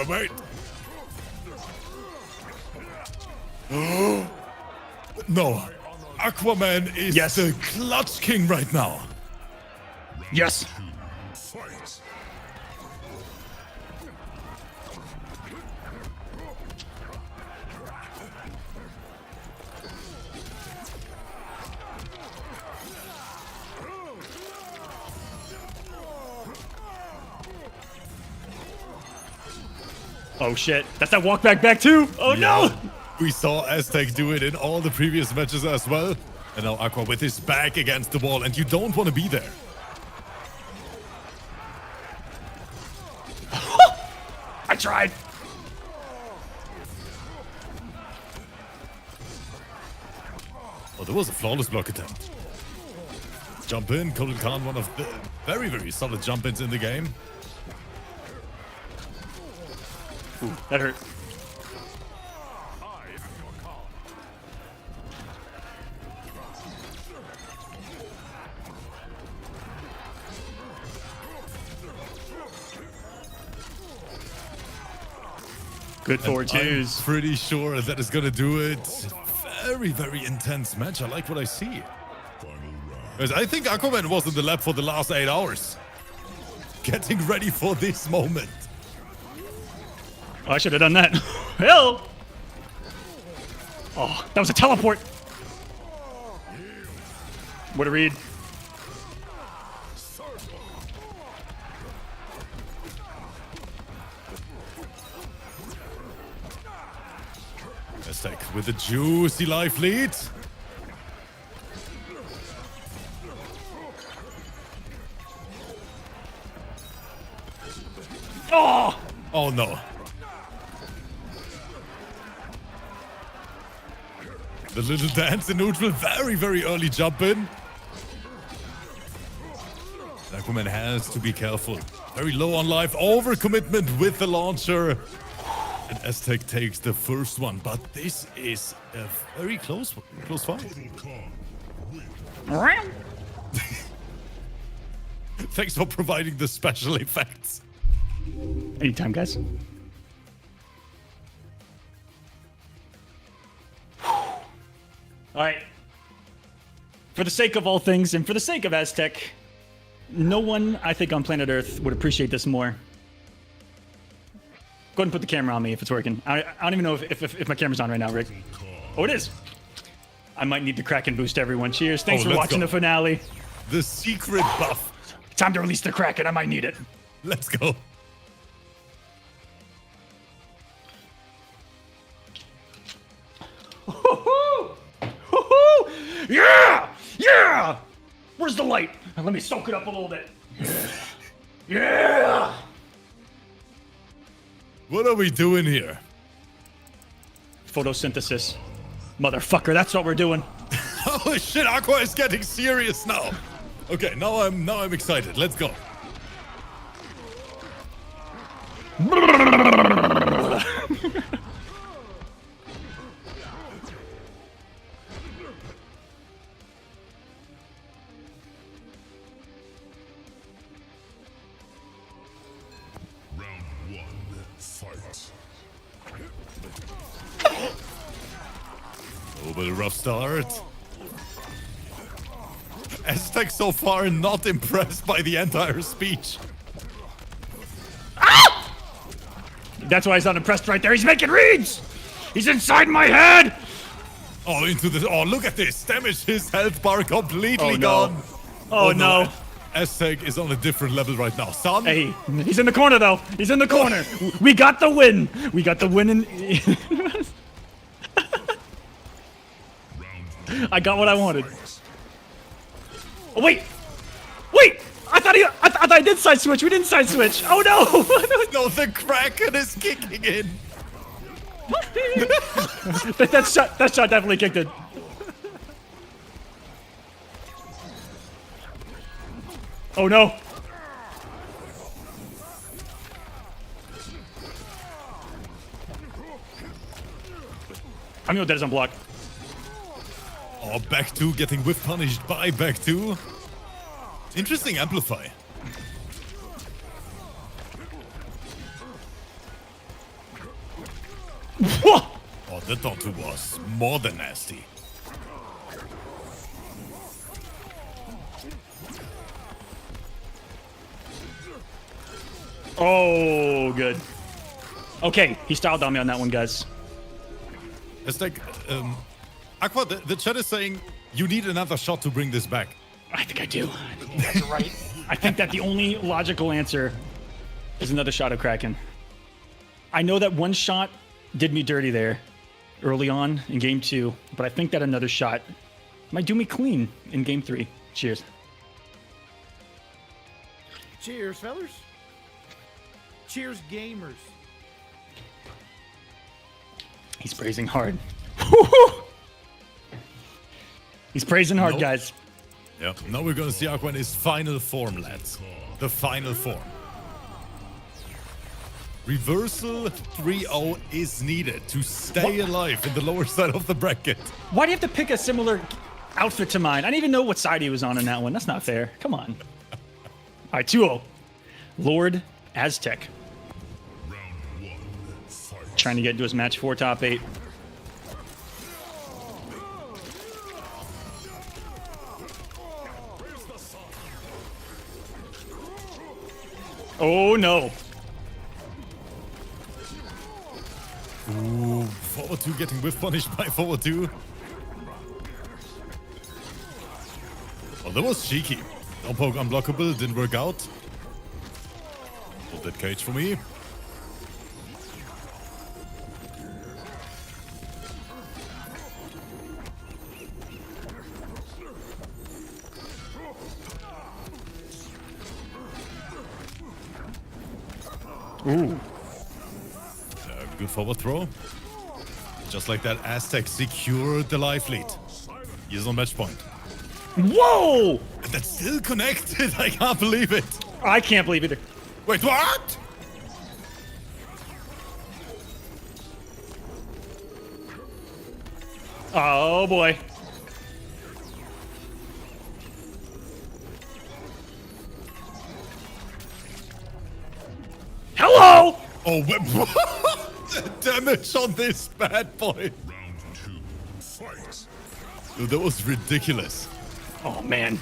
Wait. No. Aquaman is the clutch king right now. Yes. Fight. Oh shit. That's that walk back too. Oh no. We saw Aztec do it in all the previous matches as well. And now Aqua with his back against the wall, and you don't want to be there. I tried. Oh, there was a flawless block attempt. Jump in, Kotal Khan, one of the very, very solid jump-ins in the game. Ooh, that hurt. Good forward twos. I'm pretty sure that is gonna do it. Very, very intense match. I like what I see. Because I think Aquaman was in the lab for the last 8 hours. Getting ready for this moment. Oh, I should have done that. Hell! Oh, that was a teleport. What a read. Aztec with a juicy life lead. Oh! Oh no. The little dance in neutral, very, very early jump in. Aquaman has to be careful. Very low on life, overcommitment with the launcher. And Aztec takes the first one, but this is a very close fight. Thanks for providing the special effects. Anytime, guys. All right. For the sake of all things and for the sake of Aztec, no one, I think, on planet Earth would appreciate this more. Go ahead and put the camera on me if it's working. I don't even know if my camera's on right now, Rick. Oh, it is. I might need the Kraken boost, everyone. Cheers. Thanks for watching the finale. The secret buff. Time to release the Kraken. I might need it. Let's go. Yeah! Yeah! Where's the light? Let me soak it up a little bit. Yeah! What are we doing here? Photosynthesis. Motherfucker, that's what we're doing. Oh shit, Aqua is getting serious now. Okay, now I'm excited. Let's go. Oh, but a rough start. Aztec so far not impressed by the entire speech. Ah! That's why he's not impressed right there. He's making reads! He's inside my head! Oh, into the... Oh, look at this. Damage, his health bar completely Oh, no. gone. Oh, no. Aztec is on a different level right now. Son. Hey, he's in the corner, though. He's in the corner. We got the win. We got the win in... I got what I wanted. Oh, wait! Wait! I thought I did side switch. We didn't side switch. Oh, no! No, the Kraken is kicking in. that shot definitely kicked it. Oh, no. I'm gonna dead as unblocked. Oh, back two getting whiff punished by back two. Interesting amplify. Whoa! Oh, the Dotto was more than nasty. Oh, good. Okay, he styled on me on that one, guys. It's like, Aqua, the chat is saying you need another shot to bring this back. I think I do. I think you guys are right. I think that the only logical answer is another shot of Kraken. I know that one shot did me dirty there early on in game 2, but I think that another shot might do me clean in game 3. Cheers. Cheers, fellas. Cheers, gamers. He's praising hard. He's praising hard, guys. Yeah. Now we're gonna see Aqua in his final form, lads. The final form. Reversal 3-0 is needed to stay alive in the lower side of the bracket. Why do you have to pick a similar outfit to mine? I didn't even know what side he was on in that one. That's not fair. Come on. All right, 2-0. Lord Aztec. trying to get into his match 4 top 8. Oh no. Ooh, forward 2 getting whiff punished by forward 2. Oh, that was cheeky. No poke unblockable, didn't work out. Hold that cage for me. Ooh. Good forward throw. Just like that, Aztec secured the life lead. He's on match point. Whoa! And that's still connected. I can't believe it. I can't believe it. Wait, what? Oh boy. Hello! Oh, the damage on this bad boy. Round 2. Fight. Dude, that was ridiculous. Oh man.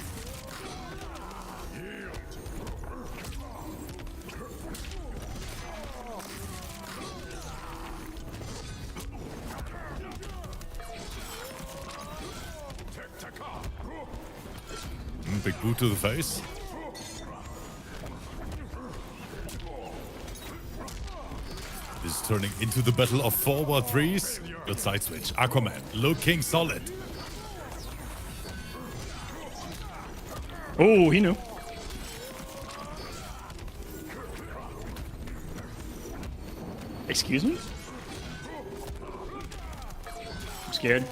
Big boot to the face. This is turning into the battle of forward 3s. Good side switch. Aquaman looking solid. Oh, he knew. Excuse me? I'm scared.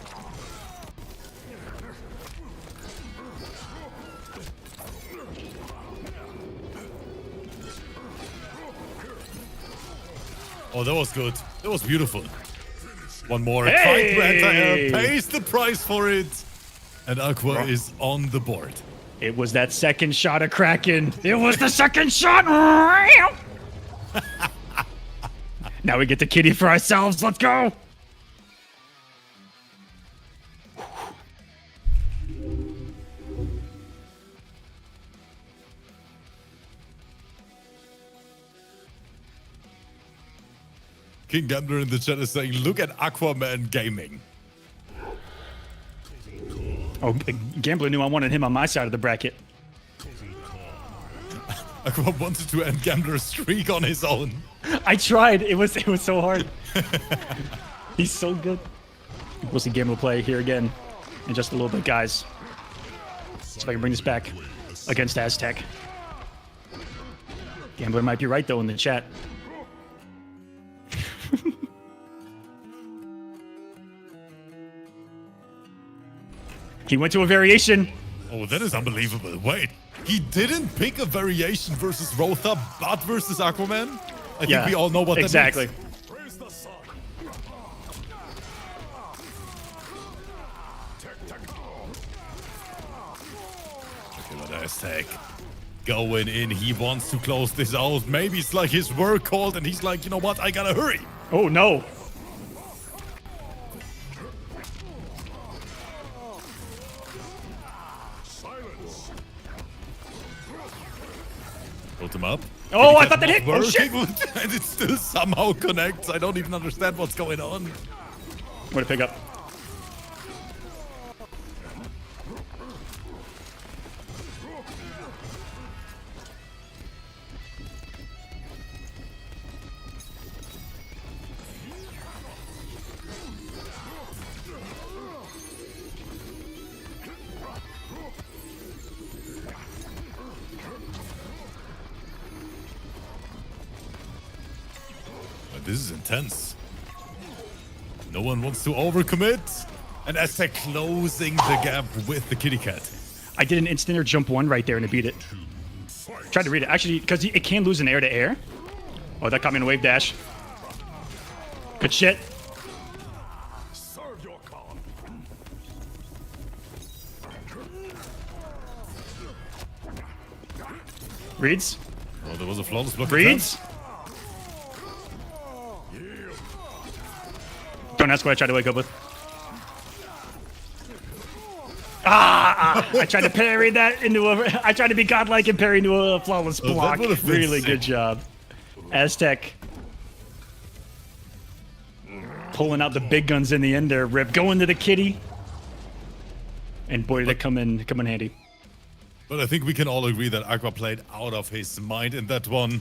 Oh, that was good. That was beautiful. One more. Hey! Tried to anti-air, pays the price for it. And Aqua is on the board. It was that second shot of Kraken. It was the second shot. Now we get the kitty for ourselves. Let's go. King Gambler in the chat is saying, look at Aquaman gaming. Oh, Gambler knew I wanted him on my side of the bracket. Aqua wanted to end Gambler's streak on his own. I tried. It was so hard. He's so good. We'll see Gambler play here again in just a little bit, guys. See if I can bring this back against Aztec. Gambler might be right, though, in the chat. He went to a variation. Oh, that is unbelievable. Wait, he didn't pick a variation versus Rotha, but versus Aquaman? I think we all know what exactly. that means. Praise the sun. Okay, but Aztec going in. He wants to close this out. Maybe it's like his work called and he's like, you know what? I gotta hurry. Oh, no. Hold him up. Oh, I Because thought that hit. not Oh, shit. working, and it still somehow connects. I don't even understand what's going on. What a pick up. This is intense. No one wants to overcommit. And Aztec closing the gap with the kitty cat. I did an instant air jump 1 right there and it beat it. Tried to read it. Actually, because it can lose an air to air. Oh, that caught me in a wave dash. Good shit. Serve your cause. Reads. Oh, there was a flawless block. Reads. Don't ask what I tried to wake up with. I tried to parry that into a... I tried to be godlike and parry into a flawless block. Really good job. Aztec. Pulling out the big guns in the end there, Rip. Going to the kitty. And boy, did it come in handy. But I think we can all agree that Aqua played out of his mind in that one.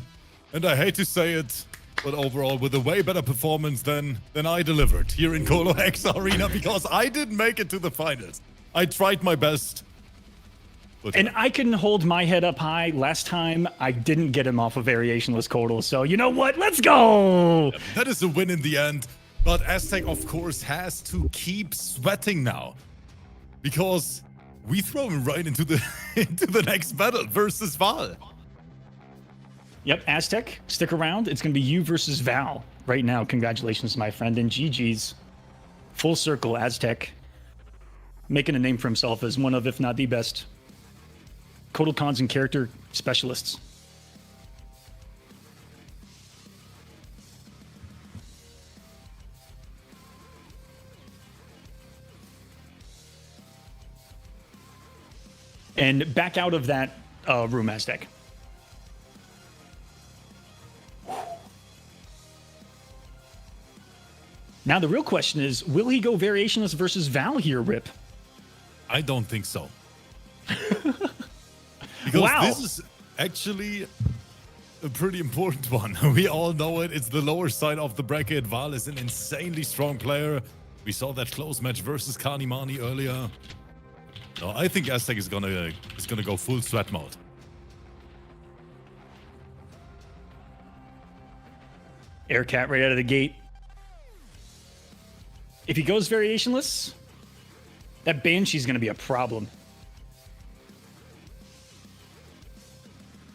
And I hate to say it, but overall with a way better performance than I delivered here in KOLO X Arena, because I didn't make it to the finals. I tried my best. And I can hold my head up high. Last time, I didn't get him off a variationless KOLO, so you know what? Let's go! That is a win in the end. But Aztec, of course, has to keep sweating now. Because we throw him right into the into the next battle versus Val. Yep, Aztec, stick around. It's going to be you versus Val right now. Congratulations, my friend. And GG's. Full circle, Aztec. Making a name for himself as one of, if not the best, Kotal Khans and character specialists. And back out of that room, Aztec. Now the real question is, will he go variationless versus Val here, Rip? I don't think so. Because this is actually a pretty important one. We all know it. It's the lower side of the bracket. Val is an insanely strong player. We saw that close match versus Kanimani earlier. No, I think Aztec is gonna go full sweat mode. Air Cat right out of the gate. If he goes variationless, that Banshee's going to be a problem.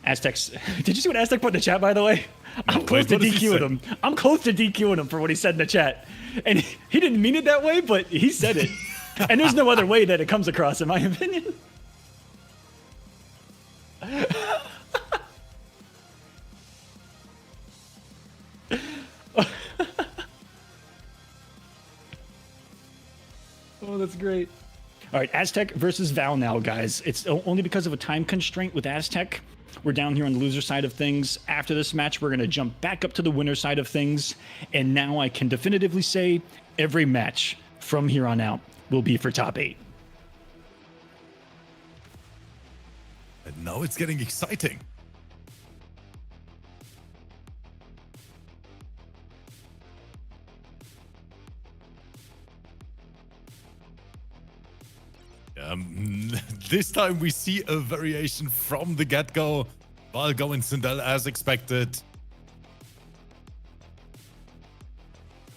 Aztecs. Did you see what Aztec put in the chat, by the way? I'm close to DQing him. I'm close to DQing him for what he said in the chat. And he didn't mean it that way, but he said it. And there's no other way that it comes across, in my opinion. Oh, that's great. All right, Aztec versus Val now, guys. It's only because of a time constraint with Aztec. We're down here on the loser side of things. After this match, we're going to jump back up to the winner side of things. And now I can definitively say every match from here on out will be for top 8. And now it's getting exciting. This time we see a variation from the get-go. Val going Sindel as expected.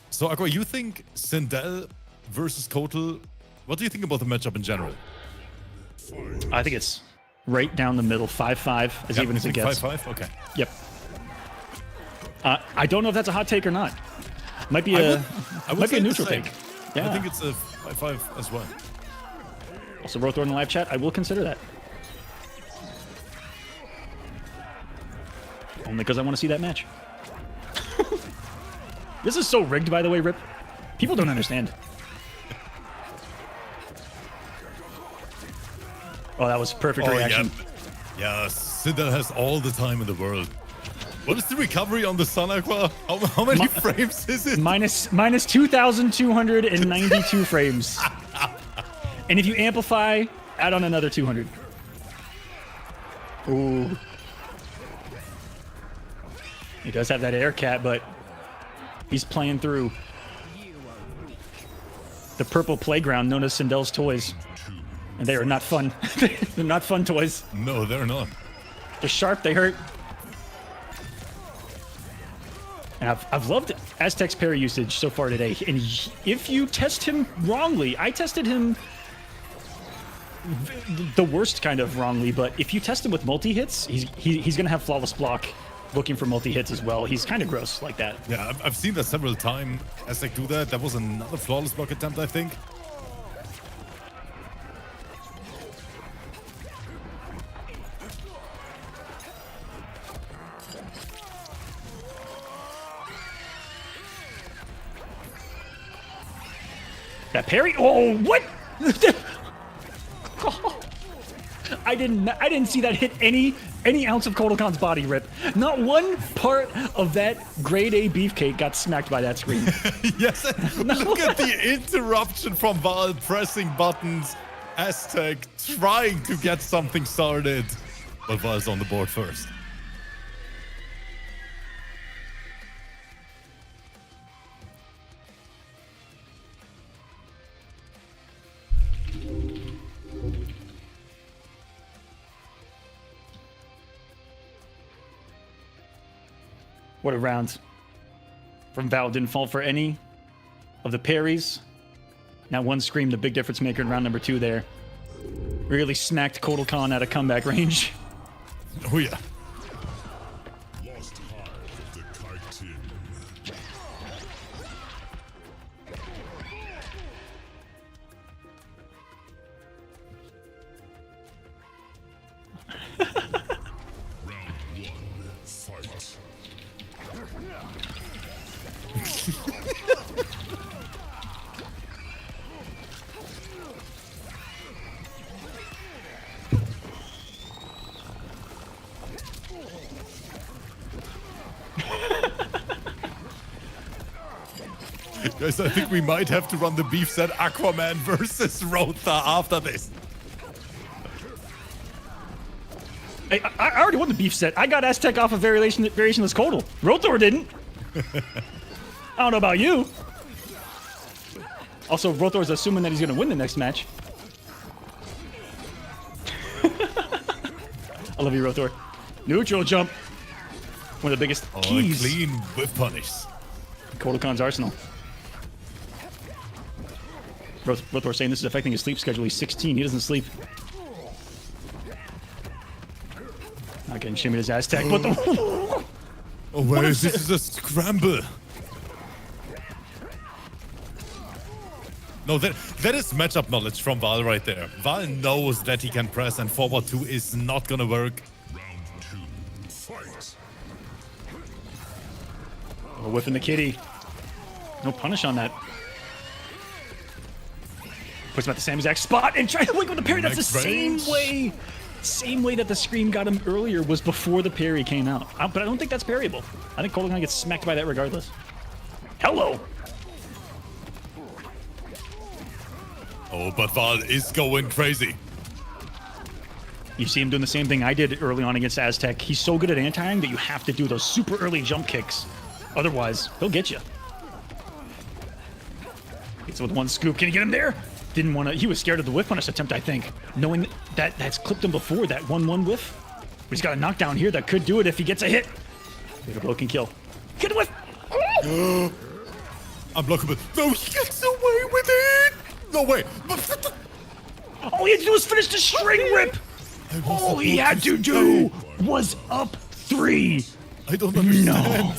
So, Aqua, you think Sindel versus Kotal? What do you think about the matchup in general? I think it's right down the middle, 5-5, as even as it gets. 5-5? Okay. Yep. I don't know if that's a hot take or not. Might be a neutral take. Yeah. I think it's a 5-5 as well. Also, Rothor in the live chat, I will consider that. Only because I want to see that match. This is so rigged, by the way, Rip. People don't understand. Oh, that was perfect reaction. Yeah, Sindel has all the time in the world. What is the recovery on the Sun, Aqua? How many frames is it? Minus 2,292 frames. And if you amplify, add on another 200. Ooh. He does have that air cat, but he's playing through the purple playground known as Sindel's toys. And they are not fun. They're not fun toys. No, they're not. They're sharp, they hurt. And I've loved Aztec's parry usage so far today. And if you test him wrongly, I tested him the worst kind of wrongly, but if you test him with multi-hits, he's going to have flawless block looking for multi-hits as well. He's kind of gross like that. Yeah, I've seen that several times. Aztec do that. That was another flawless block attempt, I think. That parry. Oh, what? I didn't see that hit any ounce of Kotal Khan's body, Rip. Not one part of that grade A beefcake got smacked by that screen. Yes, look at the interruption from Val pressing buttons. Aztec trying to get something started. But Val's on the board first. What a round from Val. Didn't fall for any of the parries. Now one scream, the big difference maker in round number 2 there. Really smacked Kotal Khan out of comeback range. Oh yeah. Lost Hive of the Chitin. Round 1, fight. Guys, I think we might have to run the beef set Aquaman versus Rotha after this. Hey, I already won the beef set. I got Aztec off of Variationless Kotal. Rothor didn't. I don't know about you. Also, Rothor's assuming that he's going to win the next match. I love you, Rothor. Neutral jump. One of the biggest keys. Clean with punish. Kotal Khan's arsenal. Rothor saying this is affecting his sleep schedule. He's 16. He doesn't sleep. Not getting shimmied as Aztec. What the? Oh, where is this? Is a scramble. No, that is matchup knowledge from Val right there. Val knows that he can press and forward 2 is not gonna work. Round 2, fight. Oh, whiffing the kitty. No punish on that. Puts him at the same exact spot and try to wink with the parry. That's the same way that the scream got him earlier was before the parry came out. But I don't think that's parryable. I think Kotal Khan gets smacked by that regardless. Hello. Oh, but Val is going crazy. You see him doing the same thing I did early on against Aztec. He's so good at anti-ing that you have to do those super early jump kicks. Otherwise, he'll get you. Gets with one scoop. Can you get him there? Didn't want to. He was scared of the whiff punish attempt, I think. Knowing that that's clipped him before, that 1-1 whiff. But he's got a knockdown here that could do it if he gets a hit. Get a broken kill. Get a whiff. Unblockable. No, he gets away with it. No way. All he had to do was finish the string rip. All he had to do was up 3. I don't understand. No.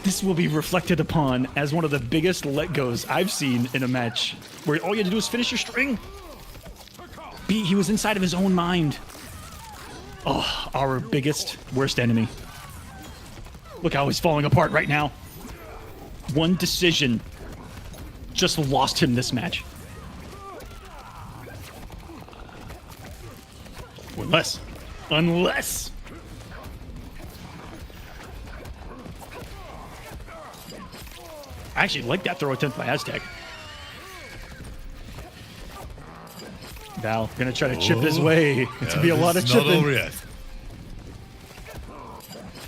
This will be reflected upon as one of the biggest let-goes I've seen in a match, where all you had to do was finish your string. He was inside of his own mind. Oh, our biggest, worst enemy. Look how he's falling apart right now. One decision just lost him this match. Unless. I actually like that throw attempt by Aztec. Val gonna try to chip his way. It's gonna be a lot of chipping. Not over yet.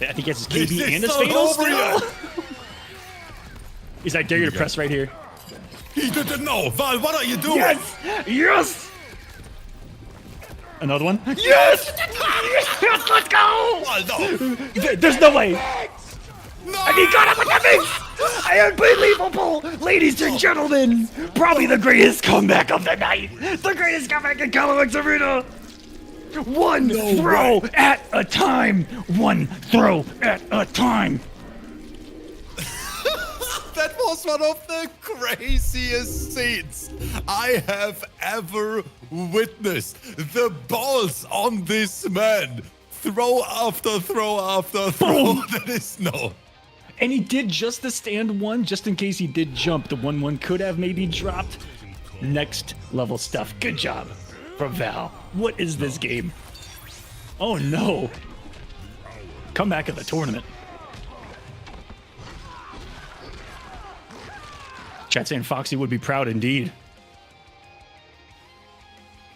I think he gets his KB and his fatal still. He's like, dare you to press right here. He didn't know. Val, what are you doing? Yes! Yes! Another one? Yes! Yes! Let's go! Val, no. There's no way. No! And he got him with the mix! Unbelievable! Ladies and gentlemen, probably the greatest comeback of the night! The greatest comeback in KOLO Arena! One throw at a time! One throw at a time! That was one of the craziest scenes I have ever witnessed. The balls on this man. Throw after throw after throw. That is no. And he did just the stand one, just in case he did jump. The 1-1 could have maybe dropped. Next level stuff. Good job from Val. What is this game? Oh no. Comeback of the tournament. Chat saying Foxy would be proud indeed.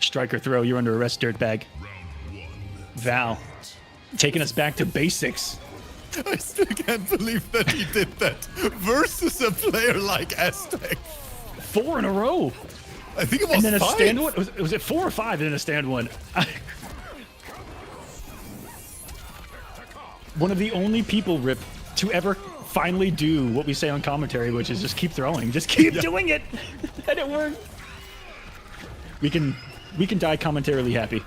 Striker throw, you're under arrest, dirtbag. Val, taking us back to basics. I still can't believe that he did that versus a player like Aztec. 4 in a row. I think it was And then a 5. stand one. Was it 4 or 5 and then a stand one? One of the only people, Rip, to ever finally do what we say on commentary, which is just keep throwing. Just keep doing it. And it worked. We can die commentarily happy.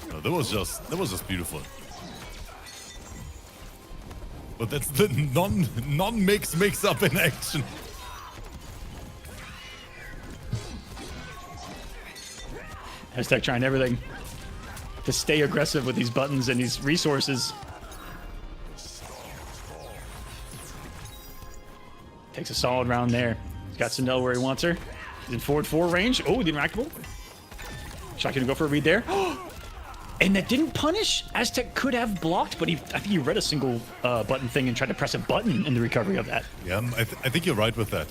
No, that was just beautiful. But that's the non-mix up in action. Aztec trying everything to stay aggressive with these buttons and these resources. Takes a solid round there. He's got Sindel where he wants her. He's in forward 4 range. Oh, the interactable. Shock gonna go for a read there. And that didn't punish. Aztec could have blocked, but I think he read a single button thing and tried to press a button in the recovery of that. Yeah, I think you're right with that.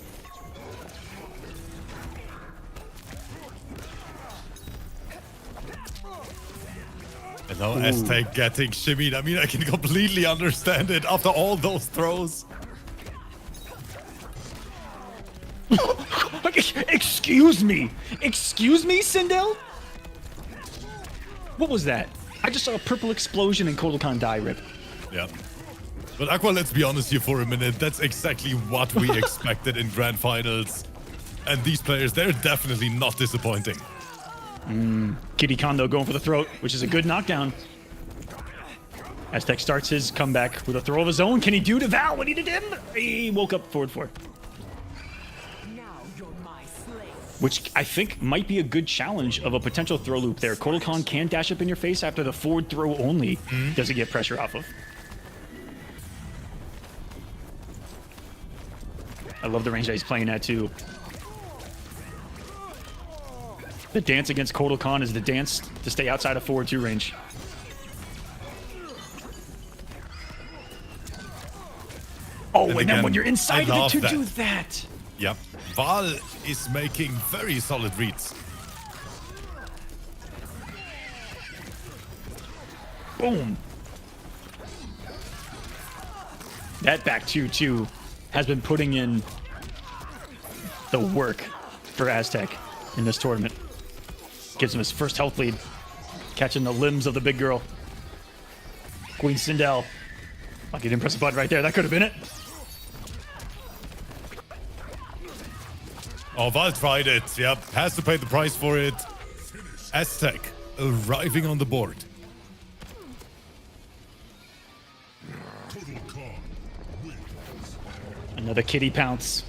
And now Aztec getting shimmied. I mean, I can completely understand it after all those throws. Excuse me. Excuse me, Sindel? What was that? I just saw a purple explosion and Kodokan die, Rip. Yeah. But Aqua, let's be honest here for a minute. That's exactly what we expected in Grand Finals. And these players, they're definitely not disappointing. Kitty Kondo going for the throat, which is a good knockdown. Aztec starts his comeback with a throw of his own. Can he do to Val what he did to him? He woke up forward 4. Now you're my slave. Which I think might be a good challenge of a potential throw loop there. Kodokan can dash up in your face after the forward throw only. Does it get pressure off of? I love the range that he's playing at too. The dance against Kodokan is the dance to stay outside of forward 2 range. Oh, and then when you're inside of it to do that. Yep. Val is making very solid reads. Boom. That back 2-2 has been putting in the work for Aztec in this tournament. Gives him his first health lead. Catching the limbs of the big girl. Queen Sindel. Like he didn't press a button right there. That could have been it. Oh, Val tried it. Yep. Has to pay the price for it. Aztec arriving on the board. Another kitty pounce.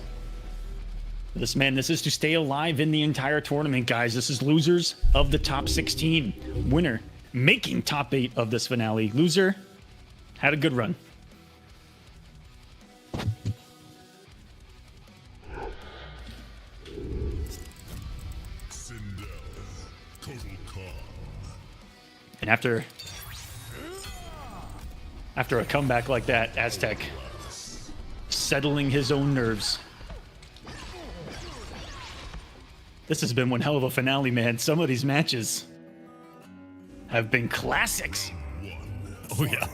This man, this is to stay alive in the entire tournament, guys. This is losers of the top 16. Winner making top 8 of this finale. Loser had a good run. And after a comeback like that, Aztec settling his own nerves. This has been one hell of a finale, man. Some of these matches have been classics. Oh, yeah.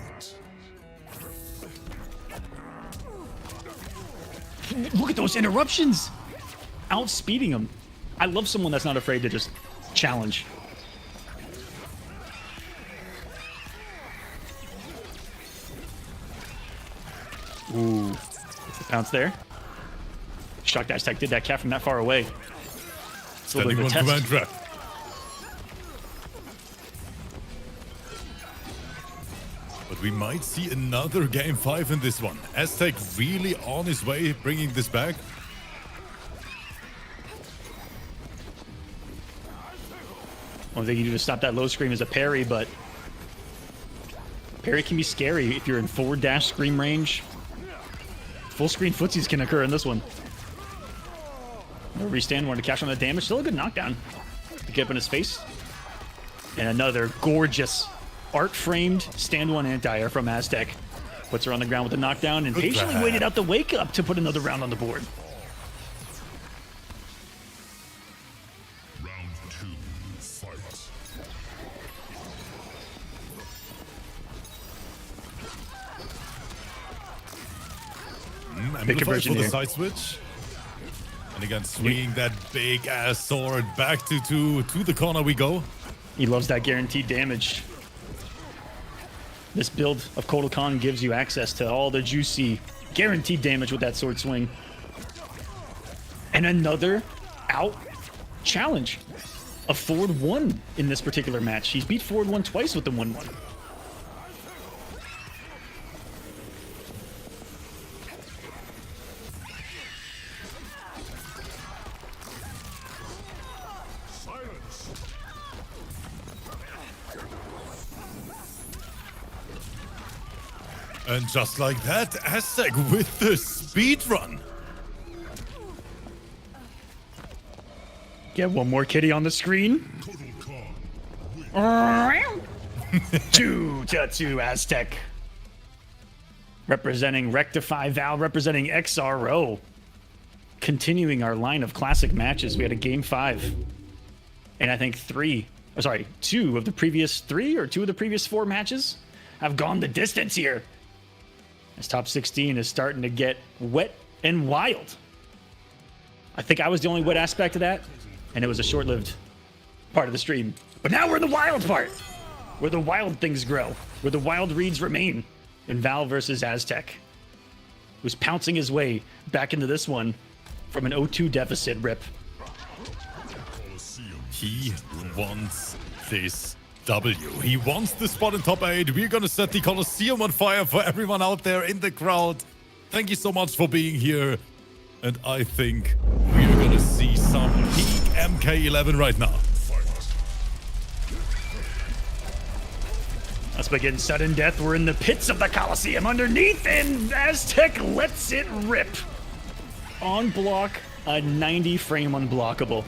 Look at those interruptions. Outspeeding him. I love someone that's not afraid to just challenge. Ooh. Gets the pounce there. Shocked Aztec did that cat from that far away. It's a little bit of a test. Command trap. But we might see another game 5 in this one. Aztec really on his way bringing this back. One thing you do to stop that low scream is a parry, but Parry can be scary if you're in forward dash scream range. Full screen footsies can occur in this one. No restand, wanted to cash on the damage. Still a good knockdown to get up in his face. And another gorgeous art-framed stand-one anti-air from Aztec. Puts her on the ground with a knockdown and patiently waited out the wake-up to put another round on the board. Round 2, fight. Amplified conversion for the here. side switch. And again, swinging that big-ass sword back to the corner we go. He loves that guaranteed damage. This build of KOLO Khan gives you access to all the juicy, guaranteed damage with that sword swing. And another out challenge. A forward 1 in this particular match. He's beat forward 1 twice with the 1-1. And just like that, Aztec with the speed run. Get one more kitty on the screen. Kotal Khan 2-2 Aztec. Representing Rectify Val, representing XRO. Continuing our line of classic matches. We had a game 5. And I think 2 of the previous 3 or 2 of the previous 4 matches have gone the distance here. This top 16 is starting to get wet and wild. I think I was the only wet aspect of that, and it was a short-lived part of the stream. But now we're in the wild part, where the wild things grow, where the wild reads remain in Val versus Aztec, who's pouncing his way back into this one from an 0-2 deficit rip. Kolosseum. He wants this W. He wants the spot in top 8. We're gonna set the Kolosseum on fire for everyone out there in the crowd. Thank you so much for being here. And I think we're gonna see some peak MK11 right now. Let's begin sudden death. We're in the pits of the Kolosseum underneath, and Aztec lets it rip. On block, a 90 frame unblockable.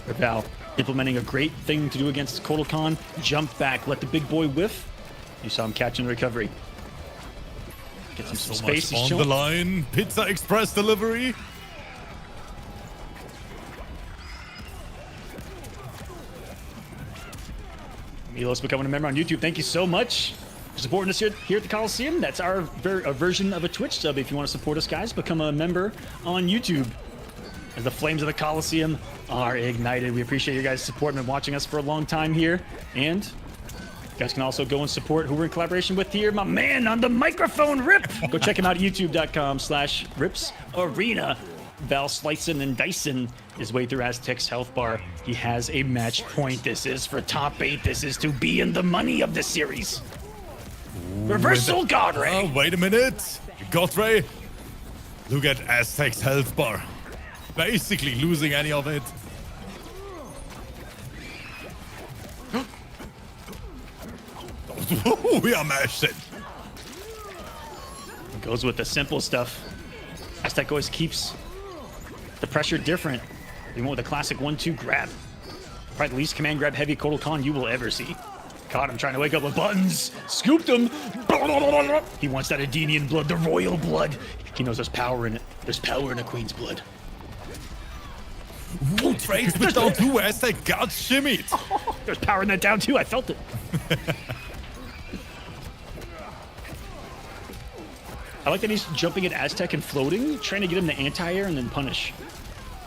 Val implementing a great thing to do against KOLO Khan. Jump back, let the big boy whiff. You saw him catching the recovery. Get some So space. much He's on the chilling. line. Pizza Express delivery. Milos becoming a member on YouTube. Thank you so much for supporting us here at the Kolosseum. That's our a version of a Twitch sub. If you want to support us, guys, become a member on YouTube. As the flames of the Kolosseum are ignited. We appreciate you guys' support and been watching us for a long time here. And you guys can also go and support who we're in collaboration with here. My man on the microphone, Rip. Go check him out at youtube.com/RipsArena. Val slicing and dicing his way through Aztec's health bar. He has a match point. This is for top 8. This is to be in the money of the series. Reversal God Ray. Oh, wait a minute. God Ray. Look at Aztec's health bar. Basically losing any of it. We are mashing. Goes with the simple stuff. Aztec always keeps the pressure different. We went with a classic 1-2 grab. Probably the least command grab heavy KOLO Khan you will ever see. Caught him trying to wake up with buttons. Scooped him. He wants that Adenian blood, the royal blood. He knows there's power in it. There's power in a queen's blood. Ooh, trades with down 2. Aztec got shimmied. There's power in that down too. I felt it. I like that he's jumping at Aztec and floating, trying to get him to anti-air and then punish.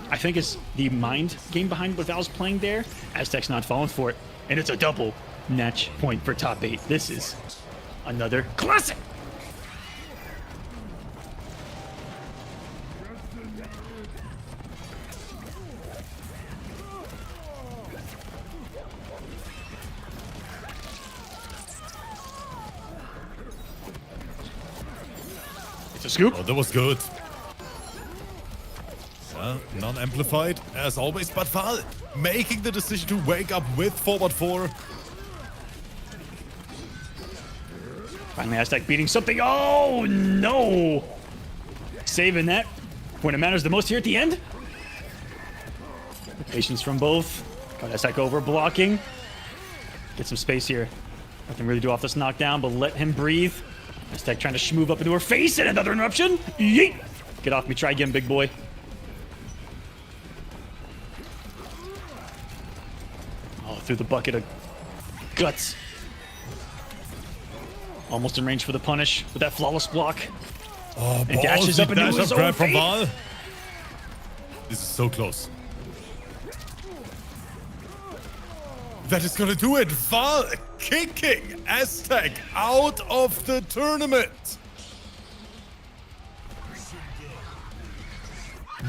I think it's the mind game behind what Val's playing there. Aztec's not falling for it. And it's a double match point for top 8. This is another classic. It's a scoop. Oh, that was good. Non-amplified as always, but Val making the decision to wake up with forward 4. Finally, Aztec beating something. Oh, no. Saving that when it matters the most here at the end. Patience from both. Got Aztec over blocking. Get some space here. Nothing really do off this knockdown, but let him breathe. Aztec trying to schmoove up into her face, and another interruption. Yeet! Get off me. Try again, big boy. Oh, through the bucket of guts. Almost in range for the punish with that flawless block. Oh, And dashes up into his own grab from fate. Val. This is so close. That is gonna do it. Val kicking Aztec out of the tournament.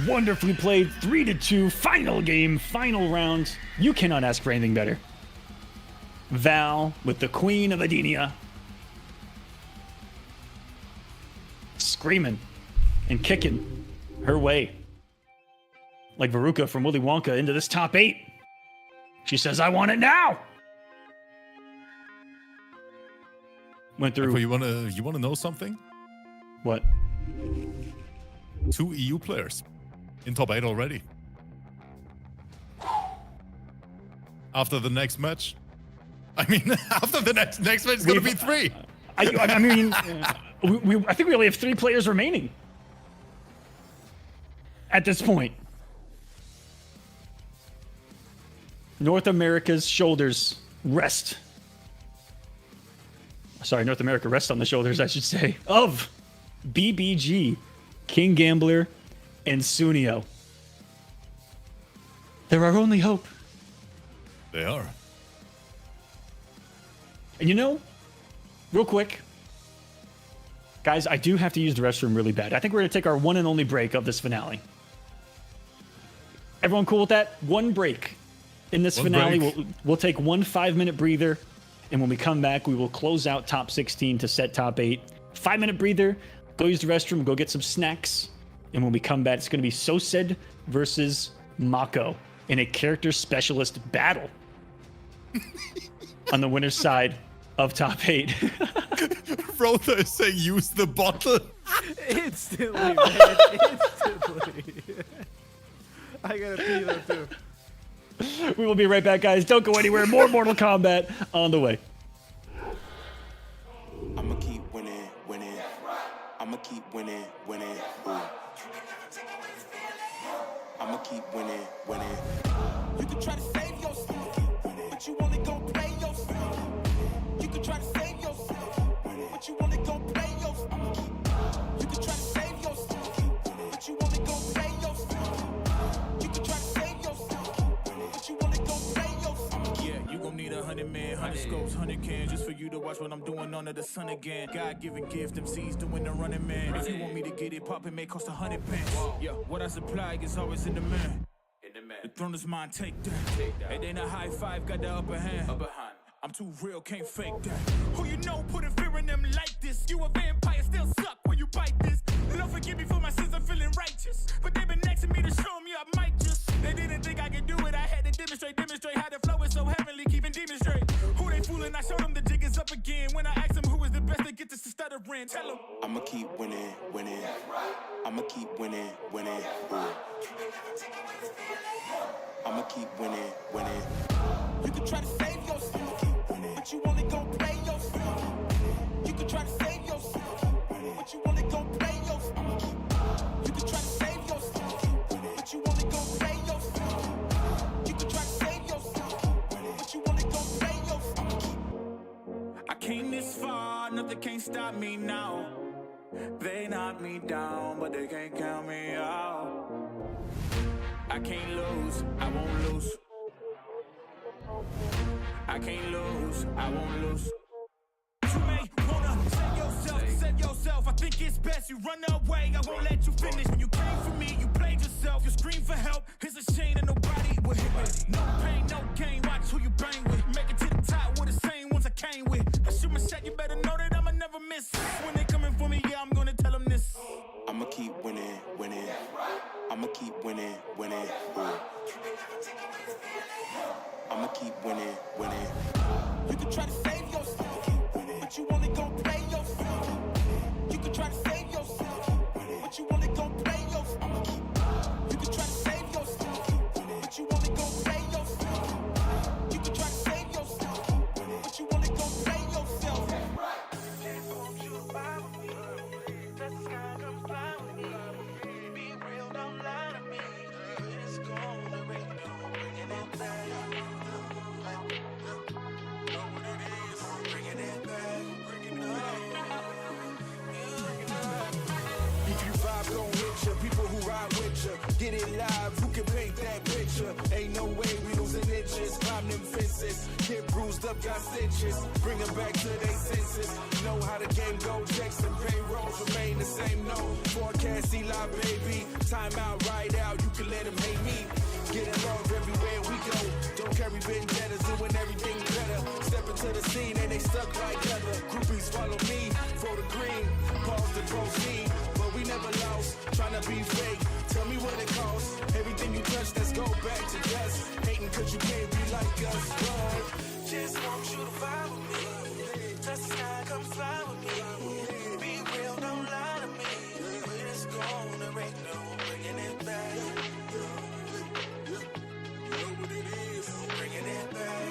Wonderfully played. 3-2. Final game. Final round. You cannot ask for anything better. Val with the Queen of Adenia. Screaming and kicking her way. Like Veruca from Willy Wonka into this top 8. She says, I want it now. Went through. But you wanna know something? What? 2 EU players in top 8 already. After the next match. I mean, after the next match, it's gonna be 3. I mean, I think we only have 3 players remaining at this point. North America's shoulders rest. Sorry, North America rests on the shoulders, I should say, of BBG, King Gambler, and Sunio. They're our only hope. They are. And you know, real quick, guys, I do have to use the restroom really bad. I think we're going to take our one and only break of this finale. Everyone cool with that? One break in this finale. We'll take one 5-minute breather, and when we come back, we will close out top 16 to set top 8. 5-minute breather, go use the restroom, go get some snacks, and when we come back, it's going to be Sosed versus Mako in a character specialist battle on the winner's side of top 8. Rotha is saying use the bottle. Instantly, man. Instantly. I gotta pee though, too. We will be right back, guys. Don't go anywhere. More Mortal Kombat on the way. I'ma keep winning, winning. I'ma keep winning, winning. Ooh. I'ma keep winning, winning. You can try to save yourself, but you only gon' play yourself. You can try to save yourself, but you only gon' play yourself. You can try to save yourself, but you only gon' play yourself. You can try to save yourself, but you only gon' play yourself. Yeah, you gon' need 100 men, 100 scopes, 100 cans, just for you to watch what I'm doing under the sun again. God-given gift, MCs doing the running man. If you want me to get it poppin', may cost 100 pence. Yeah, what I supply is always in demand. The throne is mine, take that. It ain't a high five, got the upper hand. I'm too real, can't fake that. Who you know putting fear in them like this? You a vampire, still suck when you bite this. Lord forgive me for my sins, I'm feeling righteous. But they been asking me to show me I might just. They didn't think I could do it, I had to demonstrate how the flow is so heavenly, keeping demons straight. Who they fooling? I showed them the jig is up again. When I asked them who is the best, they get this to stuttering. Tell them I'ma keep winning, winning. I'ma keep winning, winning. Ooh. I'ma keep winning, winning. You can try to save yourself, but you only gon' play yourself. You can try to save yourself, but you only gon' play yourself. You can try to save yourself, but you only gon' play yourself. You can try to save yourself, but you only gon' play yourself. I came this far, nothing can't stop me now. They knock me down, but they can't count me out. I can't lose, I won't lose. I can't lose, I won't lose. You may wanna save yourself. I think it's best you run away. I won't let you finish. When you came for me, you played yourself. You scream for help. It's a shame that nobody will hit me. No pain, no gain. Watch who you bang with. Make it to the top with the same ones I came with. I shoot my shot, you better know that I'ma never miss. When they coming for me, yeah, I'm gonna tell them this. I'ma keep winning, winning. I'ma keep winning, winning. Ooh. I'ma keep winning, winning. You can try to save yourself, but you only gon' play yourself. ya. People who ride with ya, get it live. Who can paint that picture? Ain't no way we losing inches. Climb them fences, get bruised up, got stitches. Bring them back to their senses. Know how the game go. Checks and payrolls remain the same. No forecast, Eli, baby. Time out, ride out. You can let them hate me. Get along everywhere we go. Don't carry vendettas, doing everything better. Step into the scene and they stuck like leather. Groupies follow me for the green. Pause to proceed, but we never lost. Tryna be fake. Tell me what it costs. Everything you touch, let's go back to dust. Hating cause you can't be like us. But just want you to vibe with me. Touch the sky, come fly with me. Be real, don't lie to me. When it's gone, there ain't no bringing it back. Bringing it back,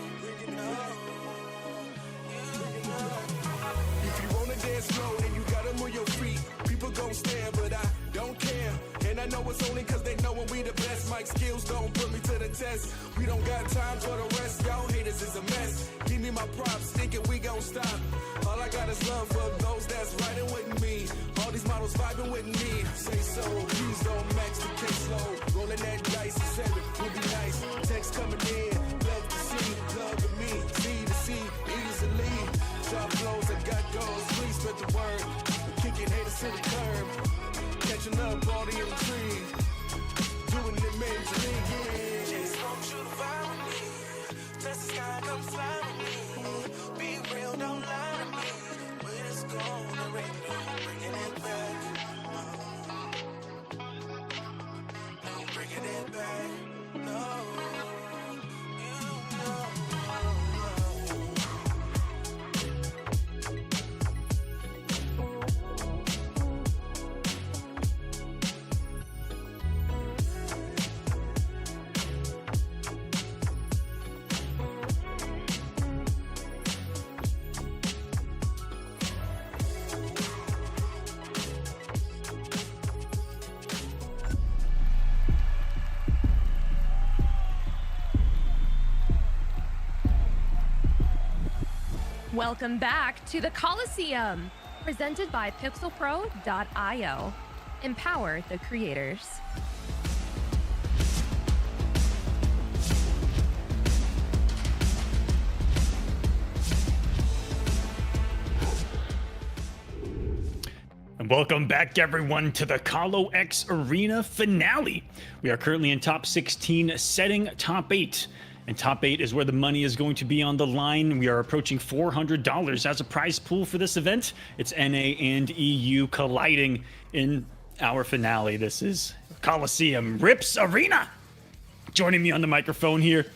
if you wanna dance slow, then you gotta move your feet. People gon' stare, but I don't care. And I know it's only cause they know when we the best. Mic skills don't put me to the test. We don't got time for the rest. Y'all haters is a mess. Give me my props, thinking we gon' stop. All I got is love for those that's riding with me. All these models vibing with me. Say so, please don't max the case low. Rolling that dice, 7 would be nice. Text coming in, love to see, love to me. See to see, easily. Drop flows, I got goals, please spread the word. Kicking haters to the curb. Catching up all the intrigue. Doing it major league, yeah. Just want you to vibe with me. Touch the sky, come fly with me. Be real, don't lie to me. When it's gone, there ain't no bringing it back. No bringing it back. No. Welcome back to the Kolosseum, presented by pixelpro.io. Empower the creators. And welcome back, everyone, to the KOLO X Arena finale. We are currently in top 16, setting top 8. And top 8 is where the money is going to be on the line. We are approaching $400 as a prize pool for this event. It's NA and EU colliding in our finale. This is Kolosseum Rips Arena. Joining me on the microphone here.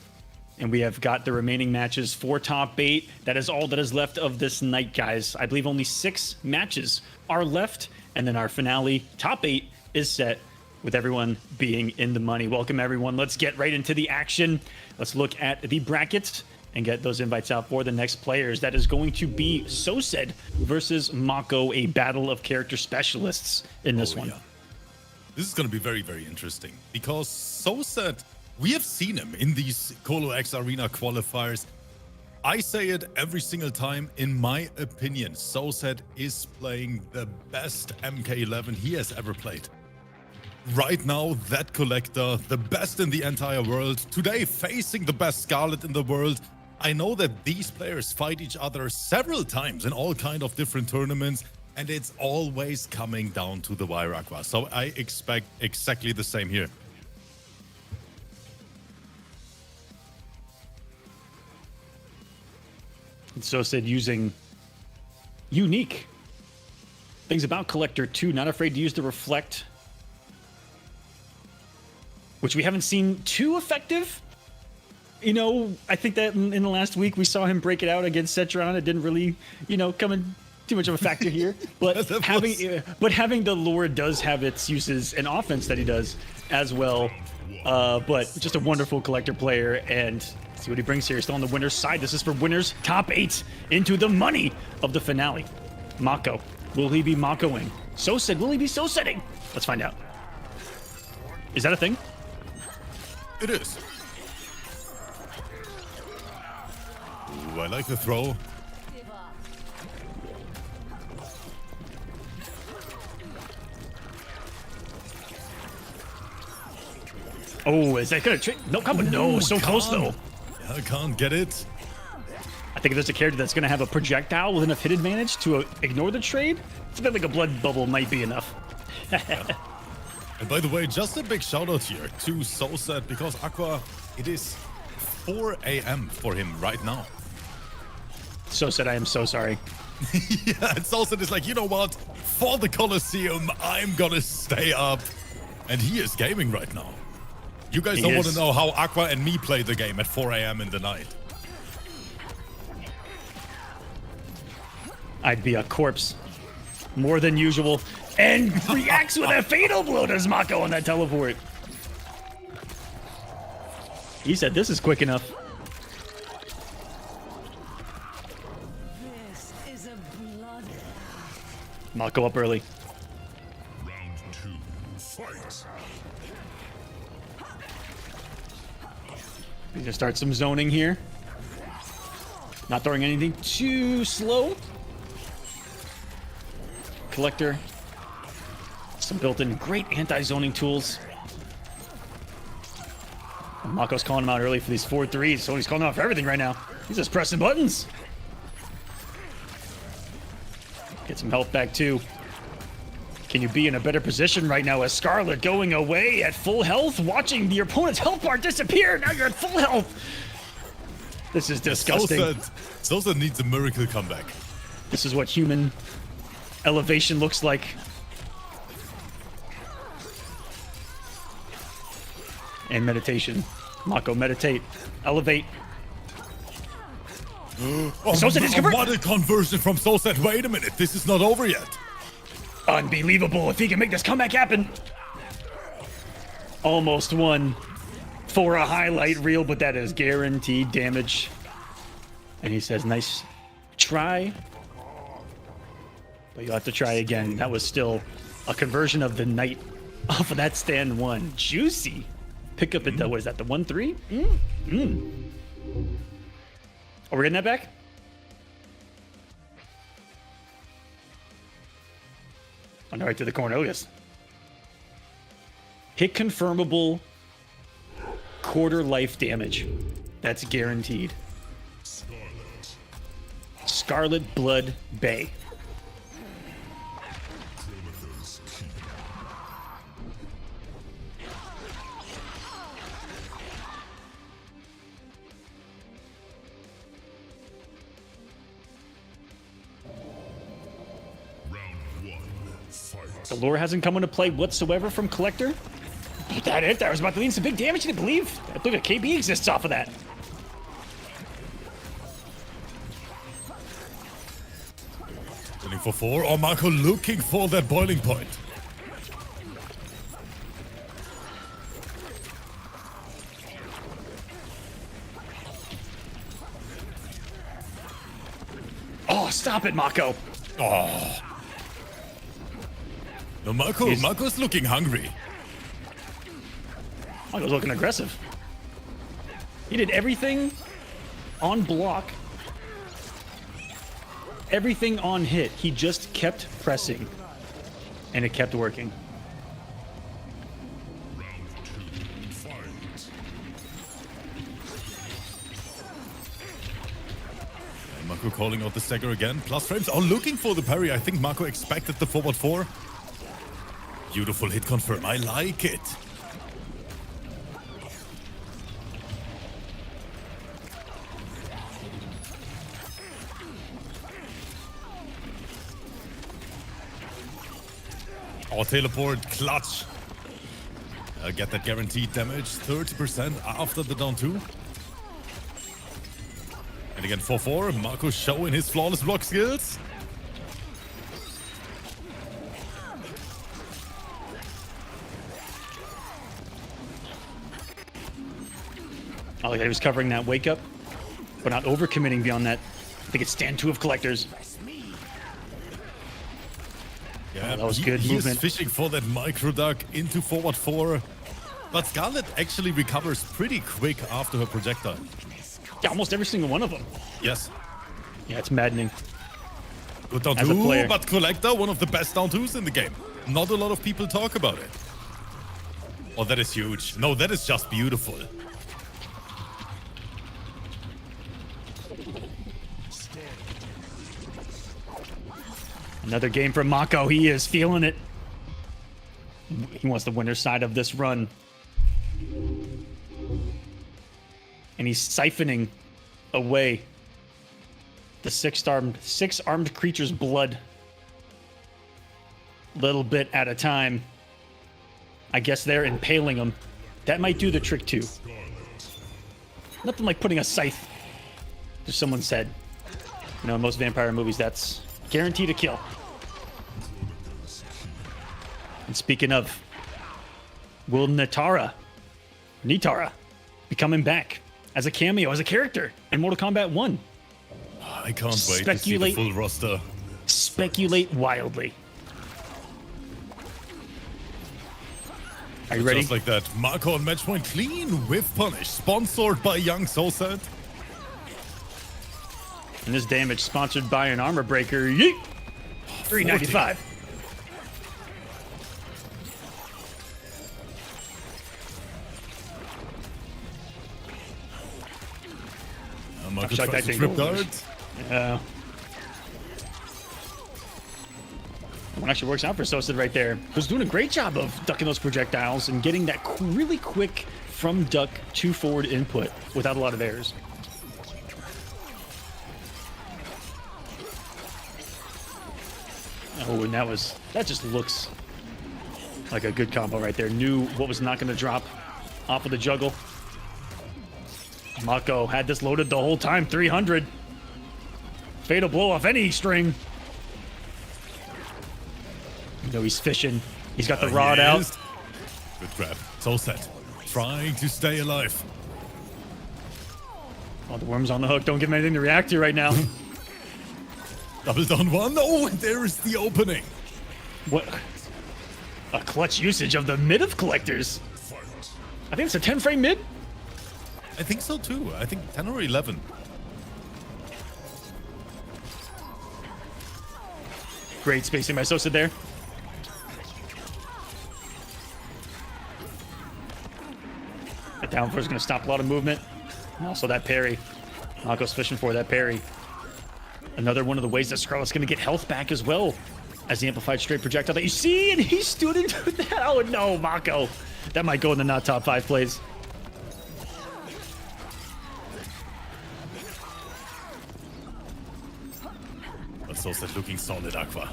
And we have got the remaining matches for top 8. That is all that is left of this night, guys. I believe only 6 matches are left. And then our finale, top 8, is set with everyone being in the money. Welcome, everyone. Let's get right into the action. Let's look at the brackets and get those invites out for the next players. That is going to be Sosed versus Mako, a battle of character specialists in this one. Yeah. This is going to be very, very interesting because Sosed, we have seen him in these KOLO X Arena qualifiers. I say it every single time. In my opinion, Sosed is playing the best MK11 he has ever played. Right now, that collector, the best in the entire world, today facing the best Scarlet in the world. I know that these players fight each other several times in all kind of different tournaments, and it's always coming down to the wire, Aqua. So I expect exactly the same here. Sosed using unique things about Collector too, not afraid to use the Reflect, which we haven't seen too effective. You know, I think that in the last week we saw him break it out against Cetron. It didn't really, come in too much of a factor here. But having the lure does have its uses and offense that he does as well. But just a wonderful Collector player, and see what he brings here. Still on the winner's side. This is for winners top 8 into the money of the finale. Mako, will he be Makoing? Sosed, will he be Soseding? Let's find out. Is that a thing? It is. Ooh, I like the throw. Oh, is that gonna no combo? No, so close though. Yeah, I can't get it. I think if there's a character that's gonna have a projectile with enough hit advantage to ignore the trade, it's a bit like a blood bubble might be enough. And by the way, just a big shout out here to Soulset, because Aqua, it is 4 a.m. for him right now. So said, I am so sorry. Yeah, and Soulset is like, you know what? For the Kolosseum, I'm gonna stay up. And he is gaming right now. You guys don't want to know how Aqua and me play the game at 4 a.m. in the night. I'd be a corpse more than usual, and reacts with a fatal blow to Mako on that teleport. He said this is quick enough. This is a bloodbath. Mako up early. Round 2, fight. He's gonna start some zoning here. Not throwing anything too slow. Collector. Some built-in great anti-zoning tools. And Mako's calling him out early for these 4-3s, so he's calling him out for everything right now. He's just pressing buttons. Get some health back too. Can you be in a better position right now as Scarlet going away at full health, watching your opponent's health bar disappear? Now you're at full health. This is disgusting. Soulset needs a miracle comeback. This is what human elevation looks like. And meditation. Mako, meditate. Elevate. Soulset is converted. What a conversion from Soulset. Wait a minute, this is not over yet. Unbelievable if he can make this comeback happen. Almost won for a highlight reel, but that is guaranteed damage. And he says, nice try. But you'll have to try again. That was still a conversion of the night off of that stand one. Juicy. Pick up at what is that, the 1-3? Are we getting that back? On the right to the corner. Oh, yes. Hit confirmable quarter life damage. That's guaranteed. Scarlet Blood Bay. The lore hasn't come into play whatsoever from Collector. But that it? That was about to lead some big damage. I believe a KB exists off of that. Looking for 4, or Mako looking for that boiling point. Oh, stop it, Mako. Oh. No, Mako's looking hungry. Mako's looking aggressive. He did everything on block. Everything on hit. He just kept pressing. And it kept working. Mako calling out the stagger again. Plus frames. Oh, looking for the parry. I think Mako expected the forward 4. Beautiful hit confirm. I like it. Oh, teleport. Clutch. Get that guaranteed damage. 30% after the down 2. And again, 4-4. Mako showing his flawless block skills. Oh, yeah, he was covering that wake up, but not overcommitting beyond that. I think it's stand 2 of Collectors. Yeah, that was good he movement. Is fishing for that micro duck into forward 4. But Scarlet actually recovers pretty quick after her projectile. Yeah, almost every single one of them. Yes. Yeah, it's maddening. Good down As a 2, player. but Collector, one of the best down 2s in the game. Not a lot of people talk about it. Oh, that is huge. No, that is just beautiful. Another game for Mako. He is feeling it. He wants the winner's side of this run. And he's siphoning away the six-armed creature's blood. Little bit at a time. I guess they're impaling him. That might do the trick too. Nothing like putting a scythe to someone's head. You know, in most vampire movies, that's guaranteed a kill. And speaking of, will Nitara be coming back as a cameo, as a character in Mortal Kombat 1? I can't wait to see the full roster. Speculate wildly. Are you ready? Just like that, Mako on match point, clean whiff punish, sponsored by Young Soulset. And this damage sponsored by an armor breaker. Yeet! 395. Mako tries to trip guard. Yeah. One actually works out for Sosa right there, who's doing a great job of ducking those projectiles and getting that really quick from duck to forward input without a lot of errors. Oh, and that just looks like a good combo right there. Knew what was not going to drop off of the juggle. Mako had this loaded the whole time. 300. Fatal blow off any string. You know he's fishing. He's got the rod out. Good grab. Soulset trying to stay alive. Oh, the worm's on the hook. Don't give him anything to react to right now. Double down one. Oh, and there is the opening. What? A clutch usage of the mid of collectors. I think it's a 10 frame mid. I think so too. I think 10 or 11. Great spacing by Sosa there. That down four is going to stop a lot of movement. And also that parry. Mako's fishing for that parry. Another one of the ways that Scarlet's going to get health back as well as the amplified straight projectile that you see, and he stood into that. Oh no, Mako. That might go in the not top 5 plays. But Soulset looking solid, Aqua.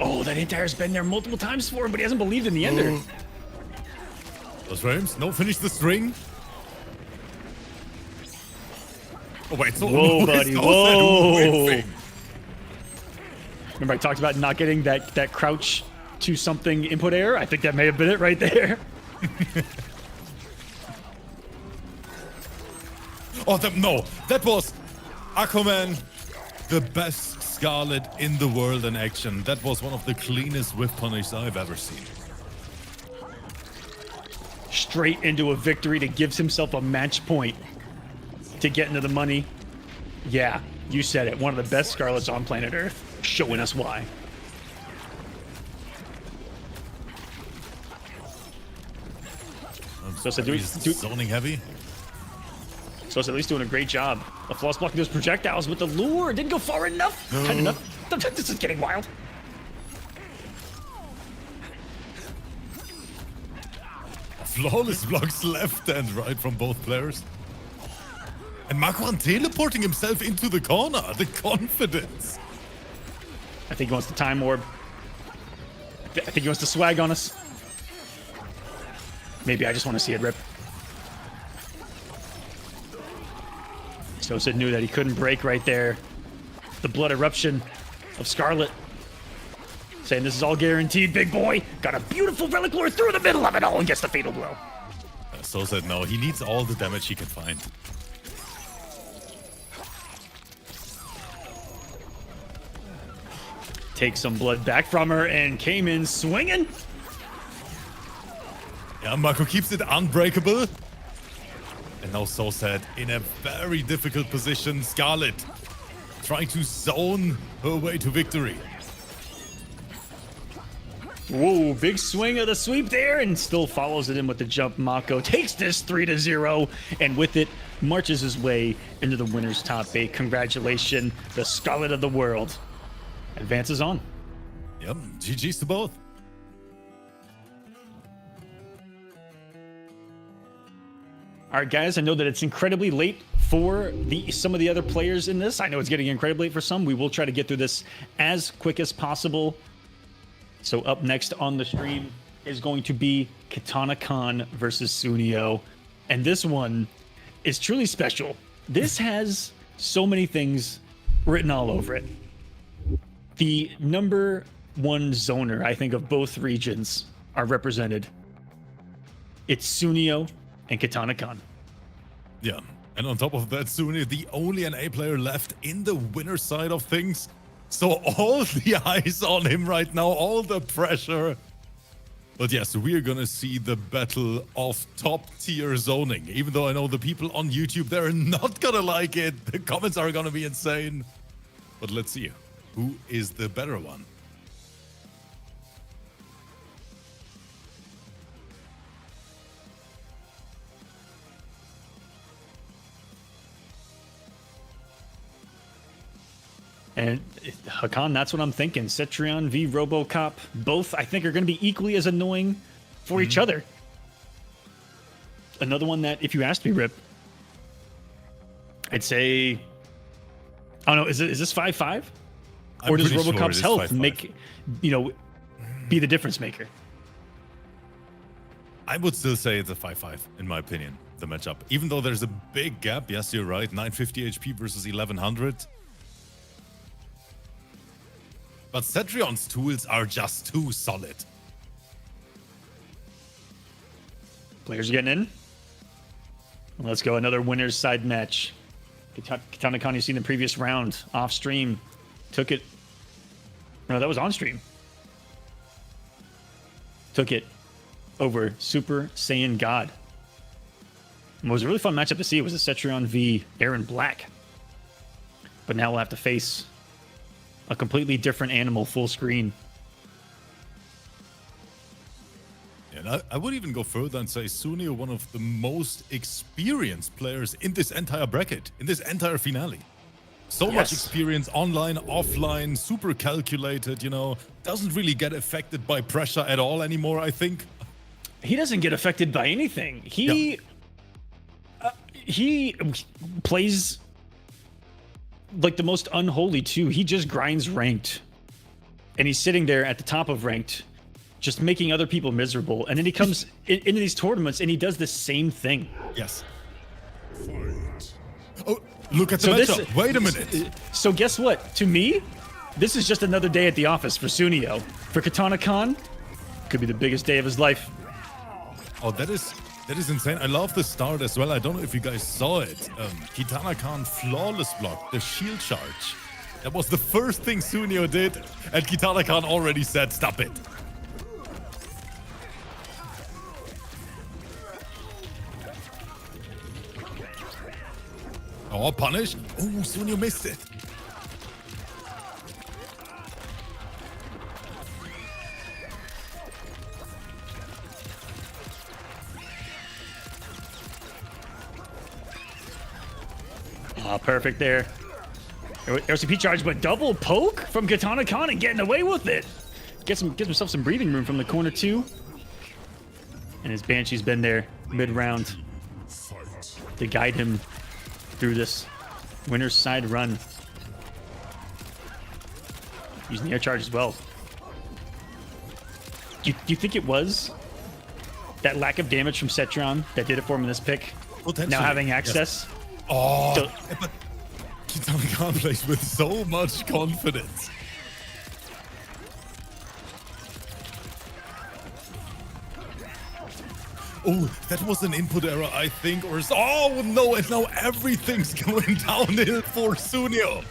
Oh, that Intire's been there multiple times for him, but he hasn't believed in the ender. Those frames. No, finish the string. Oh, wait. So whoa, buddy. Whoa. Remember I talked about not getting that crouch to something input error? I think that may have been it right there. Oh, no. That was Aquaman, the best Scarlet in the world in action. That was one of the cleanest whiff punishes I've ever seen. Straight into a victory to give himself a match point to get into the money. Yeah, you said it. One of the best Scarlets on planet Earth. Showing us why. So zoning heavy. So it's at least doing a great job of floss blocking those projectiles with the lure. Didn't go far enough. Had enough. This is getting wild. Flawless blocks left and right from both players. And Makwan teleporting himself into the corner. The confidence. I think he wants the time orb. I think he wants to swag on us. Maybe I just want to see it rip. Sosa knew that he couldn't break right there. The blood eruption of Scarlet. Saying this is all guaranteed, big boy. Got a beautiful relic lure through the middle of it all and gets the fatal blow. Sosa, no, he needs all the damage he can find. Take some blood back from her and came in swinging. Yeah, Mako keeps it unbreakable. And now Soulset in a very difficult position. Scarlet trying to zone her way to victory. Whoa, big swing of the sweep there, and still follows it in with the jump. Mako takes this 3-0, and with it, marches his way into the winner's top 8. Congratulations, the Scarlet of the World advances on. Yep, GG's to both. All right, guys, I know that it's incredibly late for some of the other players in this. I know it's getting incredibly late for some. We will try to get through this as quick as possible. So up next on the stream is going to be Katana Khan versus Sunio. And this one is truly special. This has so many things written all over it. The #1 zoner, I think, of both regions are represented. It's Sunio and Katana Khan. Yeah, and on top of that, Sunio, the only NA player left in the winner side of things. So all the eyes on him right now, all the pressure. But yes, we're gonna see the battle of top tier zoning. Even though I know the people on YouTube, they're not gonna like it. The comments are gonna be insane. But let's see, who is the better one? And Hakan, that's what I'm thinking. Cetrion v Robocop, both I think are going to be equally as annoying for each other. Another one that, if you asked me, Rip, I'd say, I don't know, is this 5-5? Or does Robocop's health 5-5. make, be the difference maker? I would still say it's a 5-5, in my opinion, the matchup. Even though there's a big gap, yes, you're right, 950 HP versus 1100. But Cetrion's tools are just too solid. Players are getting in. Let's go, another winner's side match. Katana Khan, you seen the previous round off stream. Took it. No, that was on stream. Took it over Super Saiyan God. And what was a really fun matchup to see was a Cetrion v Aaron Black. But now we'll have to face a completely different animal full screen. And I would even go further and say Sunio, one of the most experienced players in this entire bracket, in this entire finale. So much experience online, offline, super calculated, doesn't really get affected by pressure at all anymore, I think. He doesn't get affected by anything. He plays like the most unholy too. He just grinds ranked, and he's sitting there at the top of ranked, just making other people miserable. And then he comes into these tournaments and he does the same thing. Yes. Oh, look at the matchup. Wait a minute. So guess what? To me, this is just another day at the office for Sunio. For Katana Khan, could be the biggest day of his life. Oh, that is insane. I love the start as well. I don't know if you guys saw it. Katana Khan flawless blocked the shield charge. That was the first thing Sunio did, and Katana Khan already said, stop it. Oh, punish. Oh, Sunio missed it. Oh, perfect there. RCP charge, but double poke from Katana Khan and getting away with it. Gives himself some breathing room from the corner too. And his Banshee's been there mid-round to guide him through this winner's side run. Using the air charge as well. Do you think it was that lack of damage from Cetrion that did it for him in this pick? Now having access? Yes. Oh, but Katana Khan plays with so much confidence. Oh, that was an input error, I think, or oh no, and now everything's going downhill for Sunio.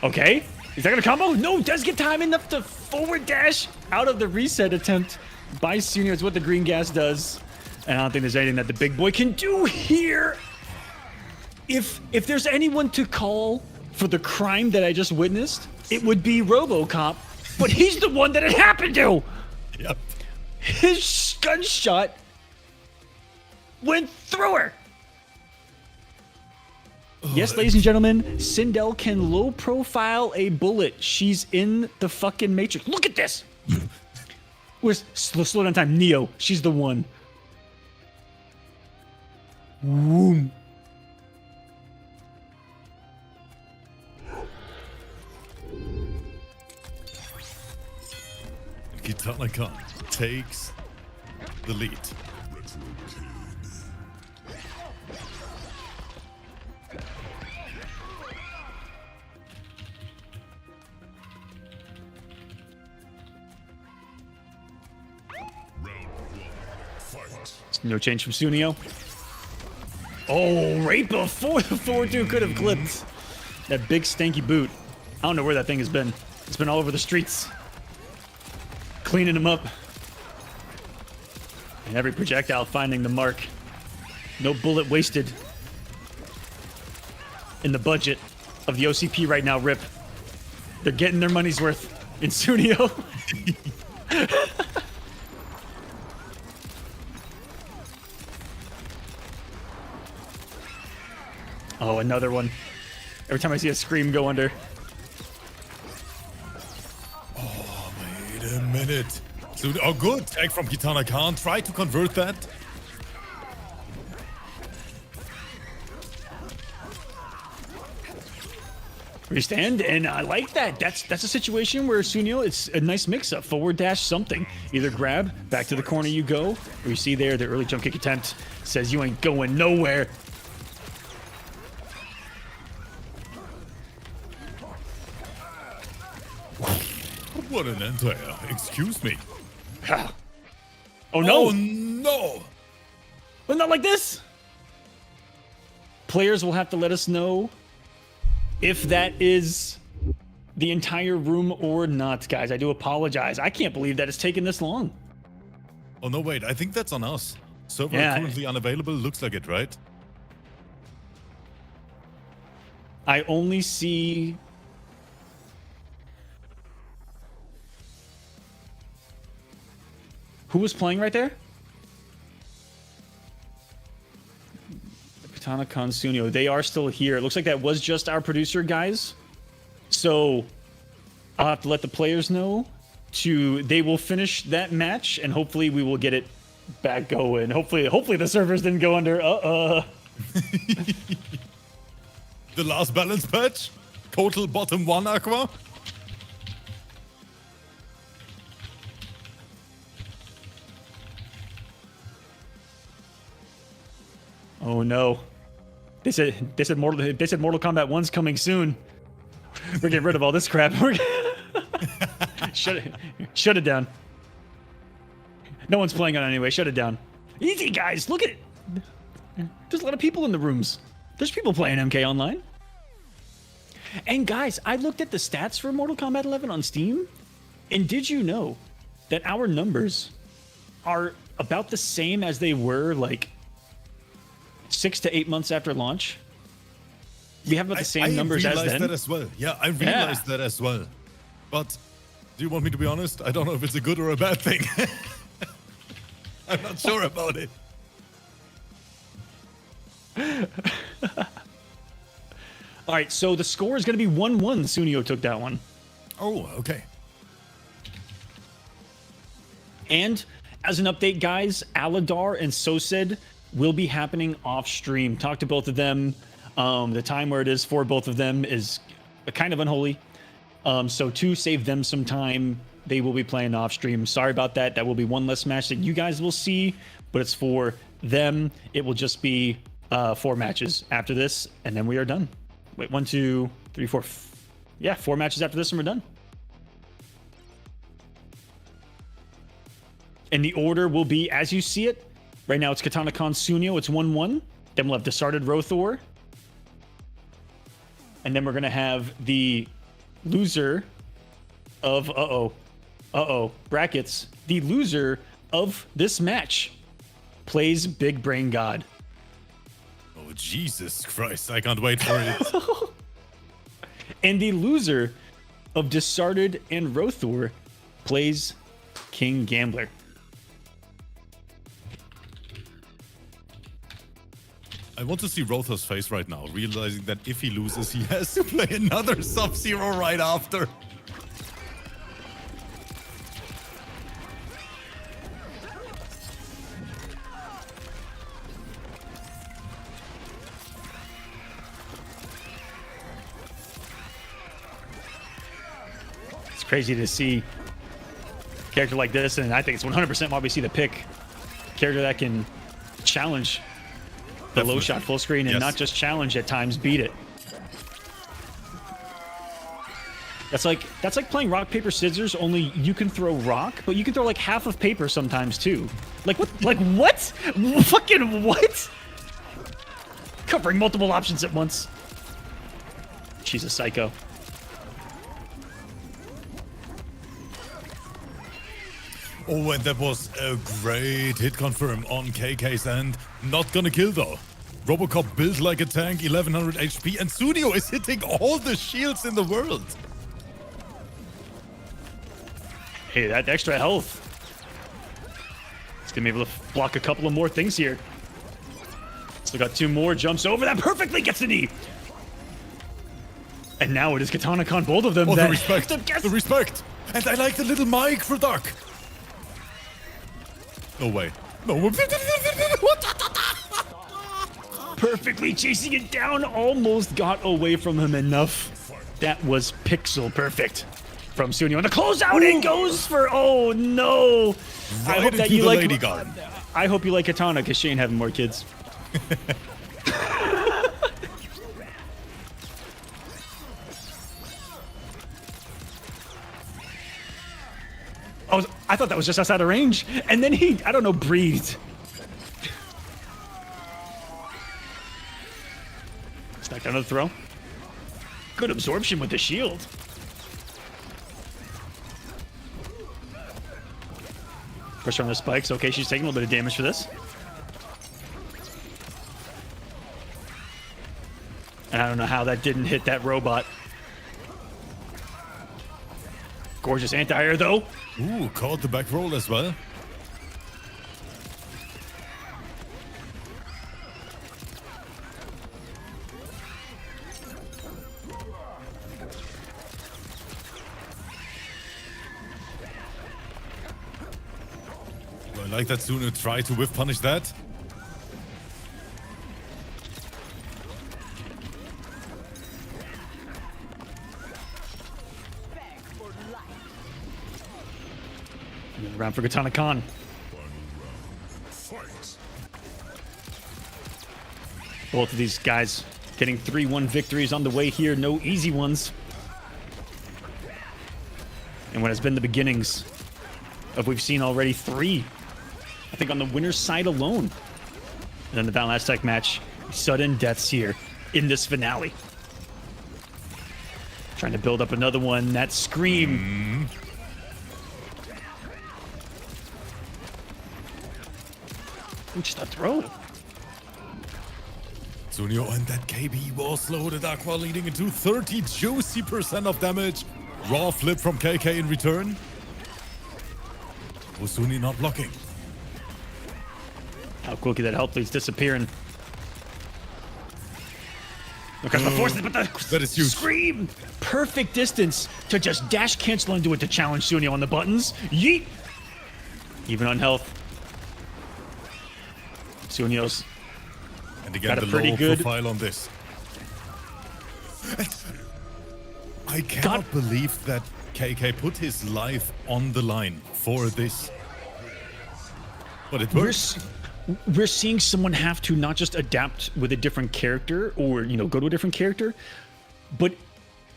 Okay, is that gonna combo? No, does get time enough to forward dash out of the reset attempt by Sunio. It's what the green gas does. And I don't think there's anything that the big boy can do here. If there's anyone to call for the crime that I just witnessed, it would be RoboCop, but he's the one that it happened to. Yep. His gunshot went through her. Yes, ladies and gentlemen, Sindel can low profile a bullet. She's in the fucking Matrix. Look at this. Slow down time. Neo, she's the one. Boom. Kitana Khan takes the lead. No change from Sunio. Oh, right before the 4-2 could have clipped. That big stanky boot. I don't know where that thing has been. It's been all over the streets. Cleaning them up. And every projectile finding the mark. No bullet wasted. In the budget of the OCP right now, Rip. They're getting their money's worth in Sunio. Oh, another one. Every time I see a scream go under. Oh, wait a minute. So, oh, good. Tag from Kitana Khan. Try to convert that. Restand, and I like that. That's a situation where Sunio, it's a nice mix-up. Forward dash something. Either grab, back to the corner you go, or you see there the early jump kick attempt says you ain't going nowhere. What an entire. Excuse me. Oh no! Oh no! But not like this! Players will have to let us know if that is the entire room or not, guys. I do apologize. I can't believe that it's taken this long. Oh no, wait. I think that's on us. Server Yeah. currently unavailable. Looks like it, right? I only see... Who was playing right there? Kitana Khan Sunio. They are still here. It looks like that was just our producer, guys. So I'll have to let the players know they will finish that match, and hopefully we will get it back going. Hopefully the servers didn't go under. The last balance patch? Total bottom 1 Aqua? Oh no. They said Mortal Kombat 1's coming soon. We're getting rid of all this crap. Shut it down. No one's playing on it anyway. Shut it down. Easy, guys. Look at it. There's a lot of people in the rooms. There's people playing MK Online. And guys, I looked at the stats for Mortal Kombat 11 on Steam, and did you know that our numbers are about the same as they were like 6 to 8 months after launch? We have about the same numbers as then. I realized that as well. Yeah, I realized that as well. But do you want me to be honest? I don't know if it's a good or a bad thing. I'm not sure about it. All right, so the score is going to be 1-1. Sunio took that one. Oh, okay. And as an update, guys, Aladar and Sosed will be happening off stream. Talk to both of them. The time where it is for both of them is kind of unholy. So to save them some time, they will be playing off stream. Sorry about that. That will be one less match that you guys will see, but it's for them. It will just be 4 matches after this, and then we are done. Wait, 1, 2, 3, 4. Yeah, 4 matches after this, and we're done. And the order will be as you see it. Right now, it's Kitana Khan Sunio. It's 1-1. Then we'll have Discarded Rothor. And then we're going to have the loser of... brackets. The loser of this match plays Big Brain God. Oh, Jesus Christ, I can't wait for it. And the loser of Discarded and Rothor plays King Gambler. I want to see Rothor's face right now, realizing that if he loses, he has to play another Sub-Zero right after. It's crazy to see a character like this, and I think it's 100% why we see the pick. Character that can challenge the low shot full screen, and not just challenge at times, beat it. That's like playing rock paper scissors, only you can throw rock, but you can throw like half of paper sometimes too. Like what? Like what? Fucking what? Covering multiple options at once. She's a psycho. Oh, and that was a great hit confirm on KK's end. Not gonna kill though. Robocop built like a tank, 1100 HP, and Sunio is hitting all the shields in the world. Hey, that extra health. It's gonna be able to block a couple of more things here. Still got 2 more, jumps over that perfectly, gets the knee. And now it is Katana-Con, both of them. Oh, the respect, the respect. And I like the little mic for Duck. No way. No. Perfectly chasing it down, almost got away from him enough. That was pixel perfect from Sunio. And the closeout, it goes for, oh no. Right I hope that into you the like, lady gun. I hope you like Katana, because she ain't having more kids. Oh, I thought that was just outside of range. And then he, I don't know, breathed. Stack down to the throw. Good absorption with the shield. Pressure on the spikes. Okay, she's taking a little bit of damage for this. And I don't know how that didn't hit that robot. Gorgeous anti-air though. Ooh, caught the back roll as well. I like that Sunio tried to whiff punish that. Round for Katana-Con. Both of these guys getting 3-1 victories on the way here. No easy ones. And what has been the beginnings of, we've seen already 3, I think, on the winner's side alone. And then the Battle Aztec match. Sudden deaths here in this finale. Trying to build up another one. That scream. Just a throw. Sunio and that KB was loaded Aqua, leading into 30 juicy% of damage. Raw flip from KK in return. Usuni not blocking. How quickly that help leads disappearing. Look at the forces, but that is huge. Scream! Perfect distance to just dash cancel into it to challenge Sunio on the buttons. Yeet! Even on health. Sunio's and again, got a the pretty low good profile on this. I cannot believe that KK put his life on the line for this. But it works. We're seeing someone have to not just adapt with a different character or, you know, go to a different character, but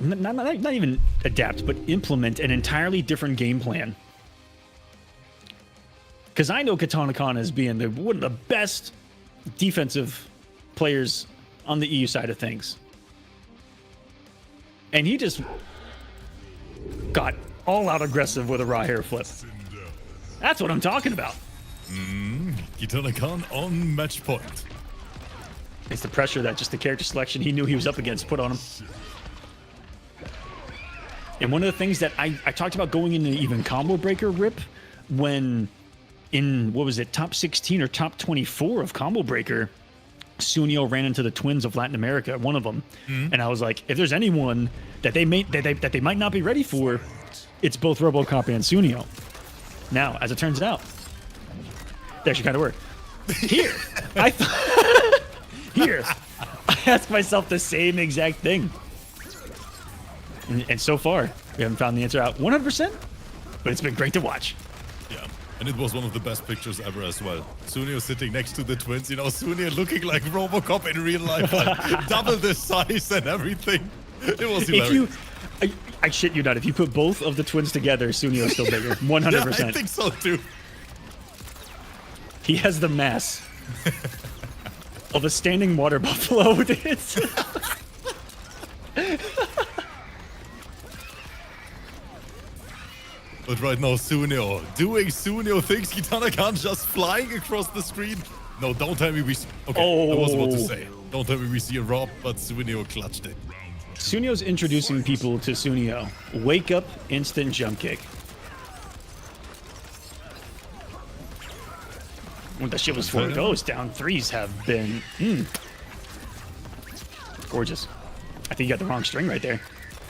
not even adapt, but implement an entirely different game plan. Because I know Katana-Con as being one of the best defensive players on the EU side of things. And he just got all out aggressive with a raw hair flip. That's what I'm talking about. Katana-Con on match point. It's the pressure that just the character selection he knew he was up against put on him. And one of the things that I talked about going into even combo breaker rip when in, what was it, top 16 or top 24 of combo breaker, Sunio ran into the twins of Latin America, one of them. And I was like, if there's anyone that they might not be ready for, it's both RoboCop and Sunio. Now, as it turns out, that actually kind of worked. Here, I asked myself the same exact thing. And so far, we haven't found the answer out 100%, but it's been great to watch. Yeah, and it was one of the best pictures ever as well. Sunio sitting next to the twins, you know, Sunio looking like RoboCop in real life, like double the size and everything. It was hilarious. I shit you not, if you put both of the twins together, Sunio's still bigger, 100%. Yeah, I think so too. He has the mass of a standing water buffalo. But right now, Sunio doing Sunio things. Kitana-kan just flying across the screen. No, don't tell me we... Okay, I was about to say. Don't tell me we see a rob, but Sunio clutched it. Sunio's introducing people to Sunio. Wake up, instant jump kick. When the shit was 4 goes, down threes have been... gorgeous. I think you got the wrong string right there.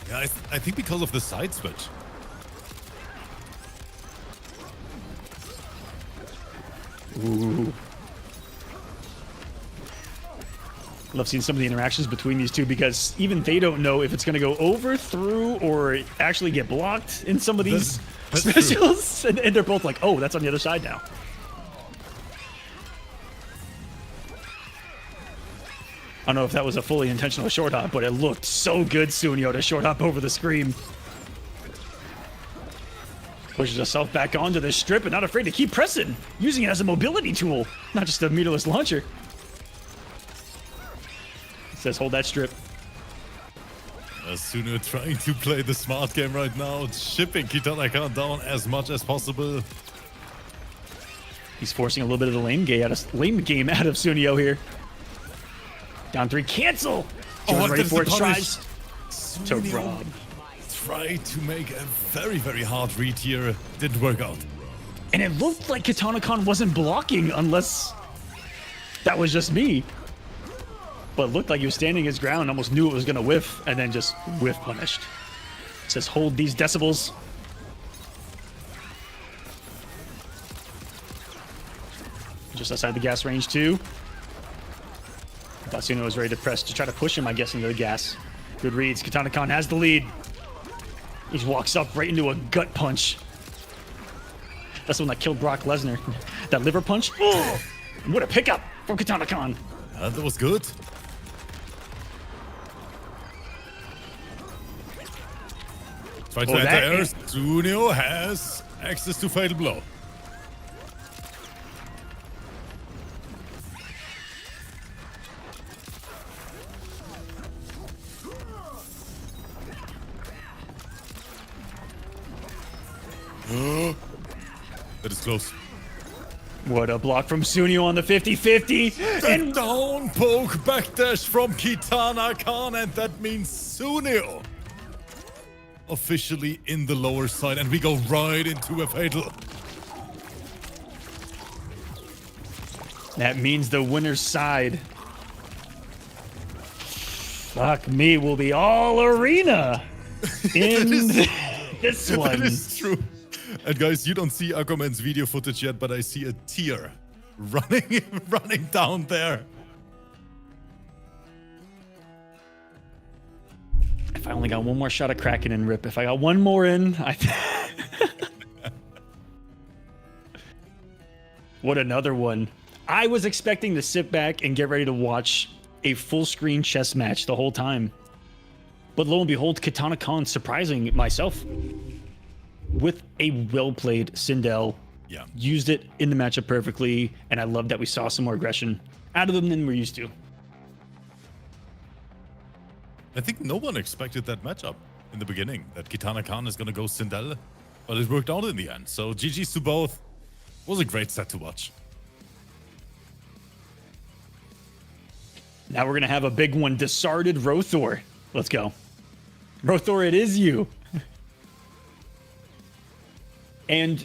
Yeah, I think because of the side switch. Ooh. Love seeing some of the interactions between these two because even they don't know if it's going to go over, through, or actually get blocked in some of these specials. And they're both like, oh, that's on the other side now. I don't know if that was a fully intentional short hop, but it looked so good, Sunio, to short hop over the screen. Pushes herself back onto the strip and not afraid to keep pressing, using it as a mobility tool, not just a meterless launcher. It says hold that strip. Sunio trying to play the smart game right now, shipping Kitana-kan down as much as possible. He's forcing a little bit of the lame game out of Sunio here. Down three, cancel! Jones ready for it, tries to rob. Tried to make a very, very hard read here. Didn't work out. And it looked like Kitana-kan wasn't blocking unless that was just me. But it looked like he was standing his ground, almost knew it was going to whiff, and then just whiff punished. It says hold these decibels. Just outside the gas range too. Sunio was ready to press to try to push him, I guess, into the gas. Good reads. Kitana-kan has the lead. He walks up right into a gut punch. That's the one that killed Brock Lesnar. That liver punch. Oh, what a pickup from Kitana-kan. That was good. Try to enter air. Sunio has access to fatal blow. That is close. What a block from Sunio on the 50-50. And down poke backdash from Kitana-kan, and that means Sunio officially in the lower side, and we go right into a fatal. That means the winner's side. Fuck me, will be all arena in this one. That is true. And guys, you don't see Aquaman's video footage yet, but I see a tear running down there. If I only got one more shot of Kraken and Rip, if I got one more in, What another one. I was expecting to sit back and get ready to watch a full screen chess match the whole time. But lo and behold, Kitana-kan surprising myself with a well-played Sindel. Yeah. Used it in the matchup perfectly, and I love that we saw some more aggression out of them than we're used to. I think no one expected that matchup in the beginning, that Kitana-kan is going to go Sindel, but it worked out in the end. So GG's to both. Was a great set to watch. Now we're going to have a big one. Discarded Rothor. Let's go. Rothor, it is you. And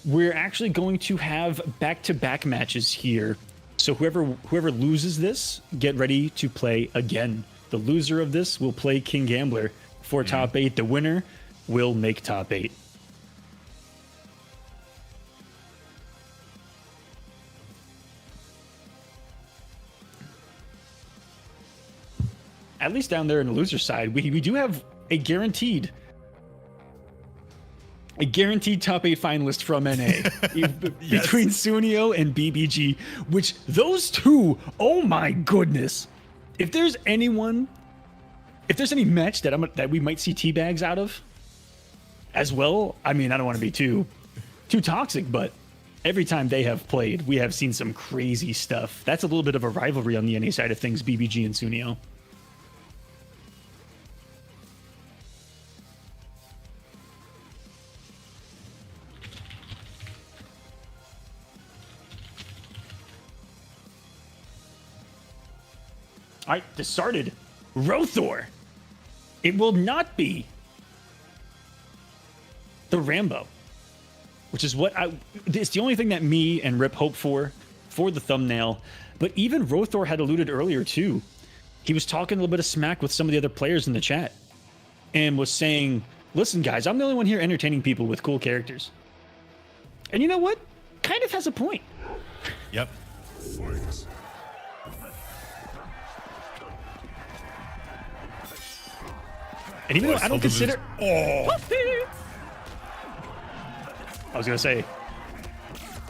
we're actually going to have back-to-back matches here. So whoever loses this, get ready to play again. The loser of this will play King Gambler for top 8. The winner will make top 8. At least down there in the loser side, we do have a guaranteed top 8 finalist from NA between Sunio and BBG, which those two, oh my goodness. If there's any match that we might see teabags out of as well, I mean, I don't want to be too toxic, but every time they have played, we have seen some crazy stuff. That's a little bit of a rivalry on the NA side of things, BBG and Sunio. All right, discarded Rothor. It will not be the Rambo, which is what it's the only thing that me and Rip hope for the thumbnail. But even Rothor had alluded earlier too. He was talking a little bit of smack with some of the other players in the chat and was saying, listen guys, I'm the only one here entertaining people with cool characters. And you know what? Kind of has a point. Yep. Fight. And even though I don't consider... Oh! I was going to say,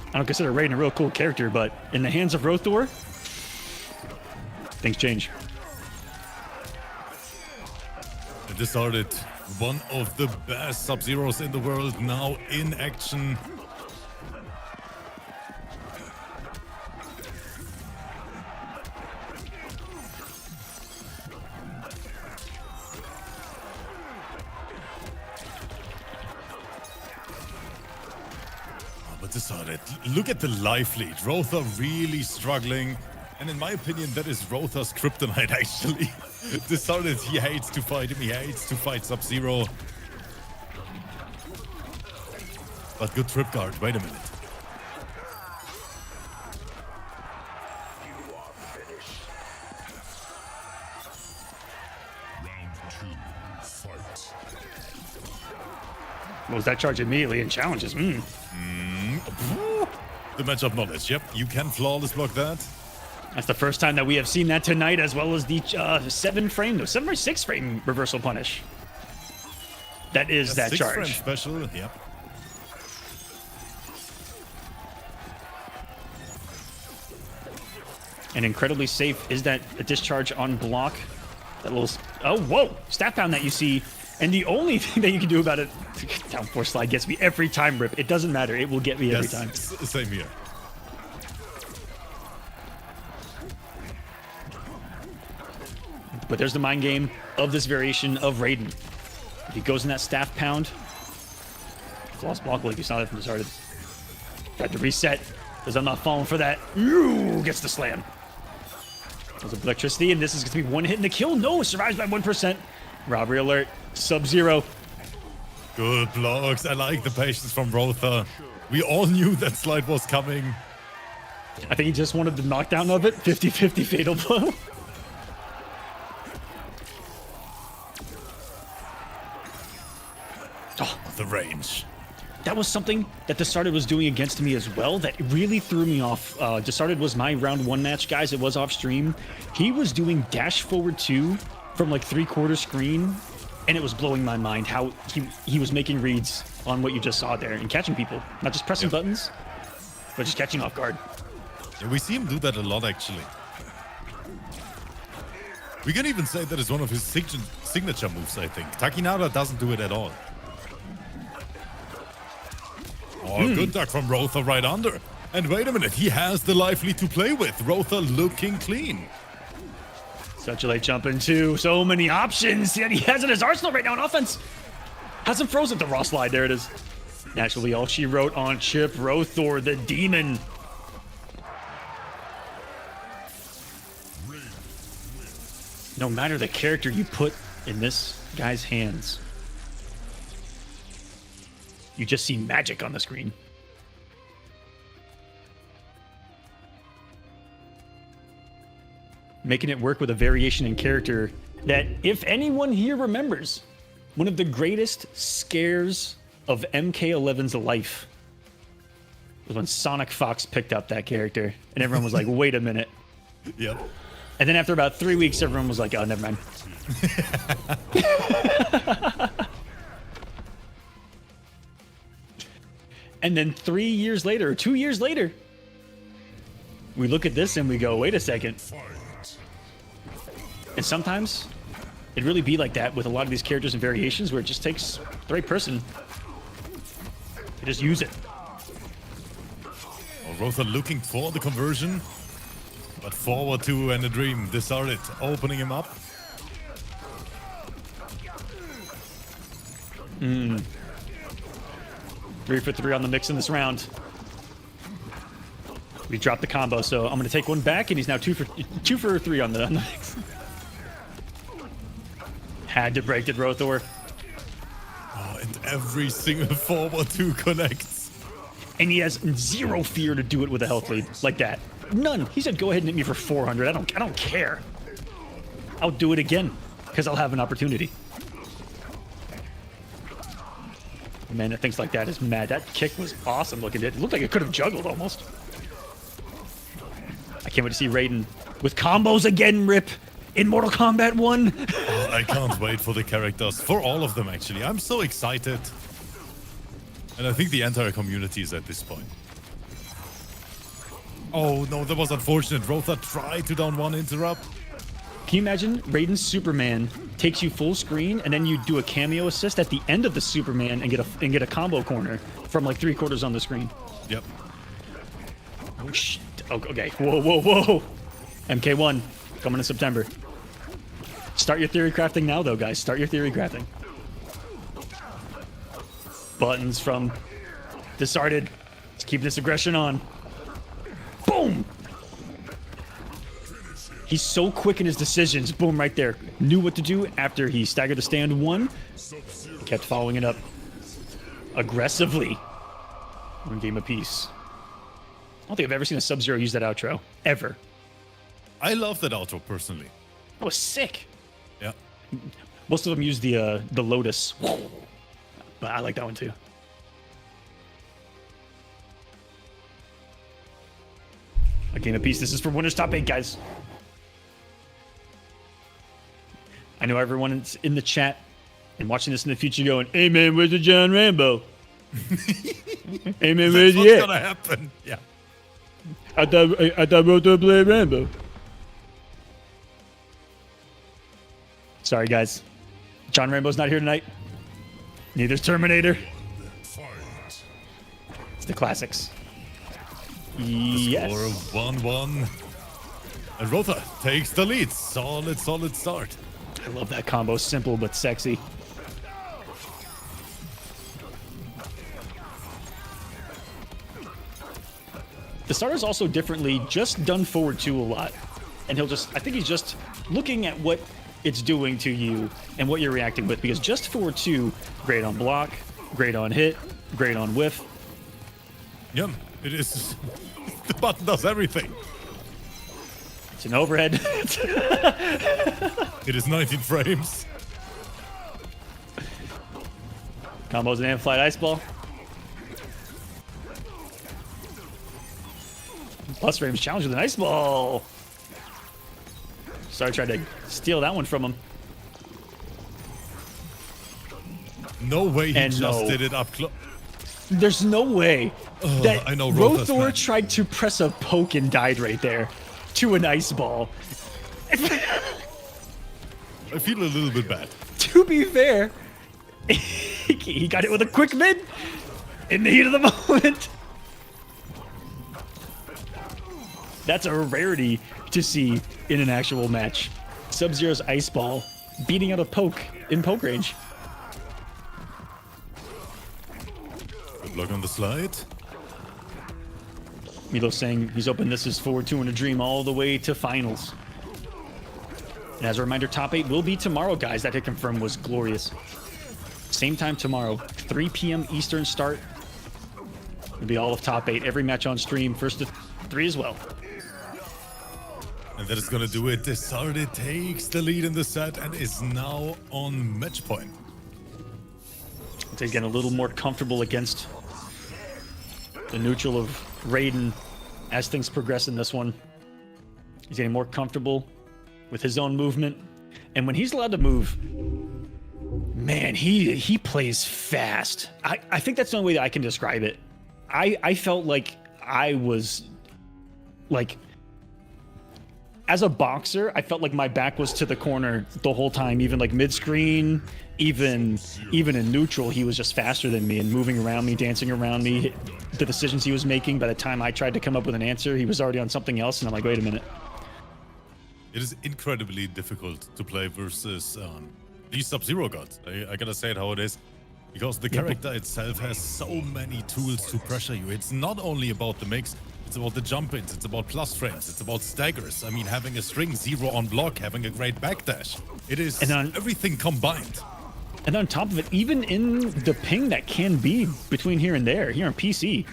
I don't consider Raiden a real cool character, but in the hands of Rothor, things change. This started one of the best Sub-Zeros in the world now in action. Decided. Look at the life lead. Rothor really struggling. And in my opinion, that is Rothor's kryptonite, actually. Decided he hates to fight him. He hates to fight Sub-Zero. But good trip guard. Wait a minute. Round 2, fight. What was that charge immediately and challenges? The matchup knowledge. Yep, you can flawless block that. That's the first time that we have seen that tonight, as well as the 7 or 6 frame reversal punish. That is that 6 charge. frame special. Yep. And incredibly safe is that a discharge on block. That little, oh, whoa, staff pound that you see. And the only thing that you can do about it, down 4 slide gets me every time, Rip. It doesn't matter. It will get me every time. Same here. But there's the mind game of this variation of Raiden. If he goes in that staff pound, flawless block like you saw that from the start. Tried to reset, because I'm not falling for that. Ooh, gets the slam. There's electricity, and this is going to be one hit and the kill. No, survives by 1%. Robbery alert. Sub-Zero. Good blocks. I like the patience from Rothor. We all knew that slide was coming. I think he just wanted the knockdown of it. 50-50 fatal blow. Oh, the range. That was something that Desarted was doing against me as well that really threw me off. Desarted was my round 1 match, guys. It was off stream. He was doing dash forward 2 from like 3/4 screen, and it was blowing my mind how he was making reads on what you just saw there and catching people. Not just pressing buttons, but just catching off guard. Yeah, we see him do that a lot, actually. We can even say that is one of his signature moves, I think. Takinara doesn't do it at all. Oh, good duck from Rothor right under. And wait a minute, he has the life lead to play with. Rothor looking clean. Such a late jump into so many options that he has in his arsenal right now on offense. Has him frozen. The raw slide, there it is. Naturally, all she wrote on chip. Rothor, the demon. No matter the character you put in this guy's hands, you just see magic on the screen. Making it work with a variation in character that, if anyone here remembers, one of the greatest scares of MK11's life was when Sonic Fox picked up that character, and everyone was like, wait a minute. Yep. And then after about 3 weeks, everyone was like, oh, never mind. And then 3 years later, or 2 years later, we look at this and we go, wait a second. And sometimes it'd really be like that with a lot of these characters and variations, where it just takes the right person to just use it. Oh, Rotha looking for the conversion, but forward 2 and a dream. This are it, opening him up. 3 for 3 on the mix in this round. We dropped the combo, so I'm going to take one back, and he's now 2 for 3 on the mix. Had to break it, Rothor. Oh, and every single forward 2 connects. And he has zero fear to do it with a health lead like that. None. He said, "Go ahead and hit me for 400. I don't care. I'll do it again because I'll have an opportunity." Man, that things like that is mad. That kick was awesome looking. It looked like it could have juggled almost. I can't wait to see Raiden with combos again, Rip, in Mortal Kombat 1. Oh, I can't wait for the characters, for all of them actually. I'm so excited. And I think the entire community is at this point. Oh no, that was unfortunate. Rotha tried to down 1 interrupt. Can you imagine Raiden's Superman takes you full screen, and then you do a cameo assist at the end of the Superman and get a combo corner from like 3/4 on the screen? Yep. Oh shit. Oh, okay. Whoa. MK1 coming in September. Start your theory crafting now, though, guys. Start your theory crafting. Buttons from Discarded. Let's keep this aggression on. Boom! He's so quick in his decisions. Boom, right there. Knew what to do after he staggered the stand 1. Kept following it up aggressively. 1 game apiece. I don't think I've ever seen a Sub-Zero use that outro. Ever. I love that outro personally. That was sick. Yeah. Most of them use the Lotus. But I like that one too. A game apiece. This is for winner's top 8, guys. I know everyone's in the chat and watching this in the future going, "Hey man, where's the John Rambo? Hey man, where's he What's at? gonna happen?" Yeah. I thought Roto played Rambo." Sorry, guys. John Rambo's not here tonight. Neither's Terminator. It's the classics. Yes. Score 1-1. And Rotha takes the lead. Solid start. I love that combo. Simple but sexy. The starter's also differently just done forward 2 a lot. And I think he's just looking at what it's doing to you and what you're reacting with, because just forward 2, great on block, great on hit, great on whiff. Yeah, it is. The button does everything. It's an overhead. It is 19 frames. Combos an Amplified Ice Ball. Plus frames challenge with an Ice Ball. Sorry, I tried to steal that one from him. No way he And just no. did it up close. There's no way that I know Rotha's Rothor mad. tried to press a poke and died right there to an Ice Ball. I feel a little bit bad. To be fair, he got it with a quick mid in the heat of the moment. That's a rarity to see in an actual match. Sub-Zero's Ice Ball beating out a poke in poke range. Good luck on the slide. Milo saying he's hoping this is forward 2 in a dream all the way to finals. And as a reminder, top 8 will be tomorrow, guys. That hit confirm was glorious. Same time tomorrow, 3 p.m. Eastern start. It'll be all of top 8. Every match on stream, first to 3 as well. And that is going to do it. Desarde takes the lead in the set and is now on match point. He's getting a little more comfortable against the neutral of Raiden as things progress in this one. He's getting more comfortable with his own movement. And when he's allowed to move, man, he plays fast. I think that's the only way that I can describe it. I felt like I was like, as a boxer, I felt like my back was to the corner the whole time, even like mid-screen, even in neutral, he was just faster than me and moving around me, dancing around me. The decisions he was making, by the time I tried to come up with an answer, he was already on something else, and I'm like, wait a minute. It is incredibly difficult to play versus these Sub-Zero gods. I gotta say it how it is. Because the character itself has so many tools to pressure you. It's not only about the mix, it's about the jump ins, it's about plus frames, it's about staggers. I mean, having a string 0 on block, having a great backdash. It is everything combined. And on top of it, even in the ping that can be between here and there, here on PC,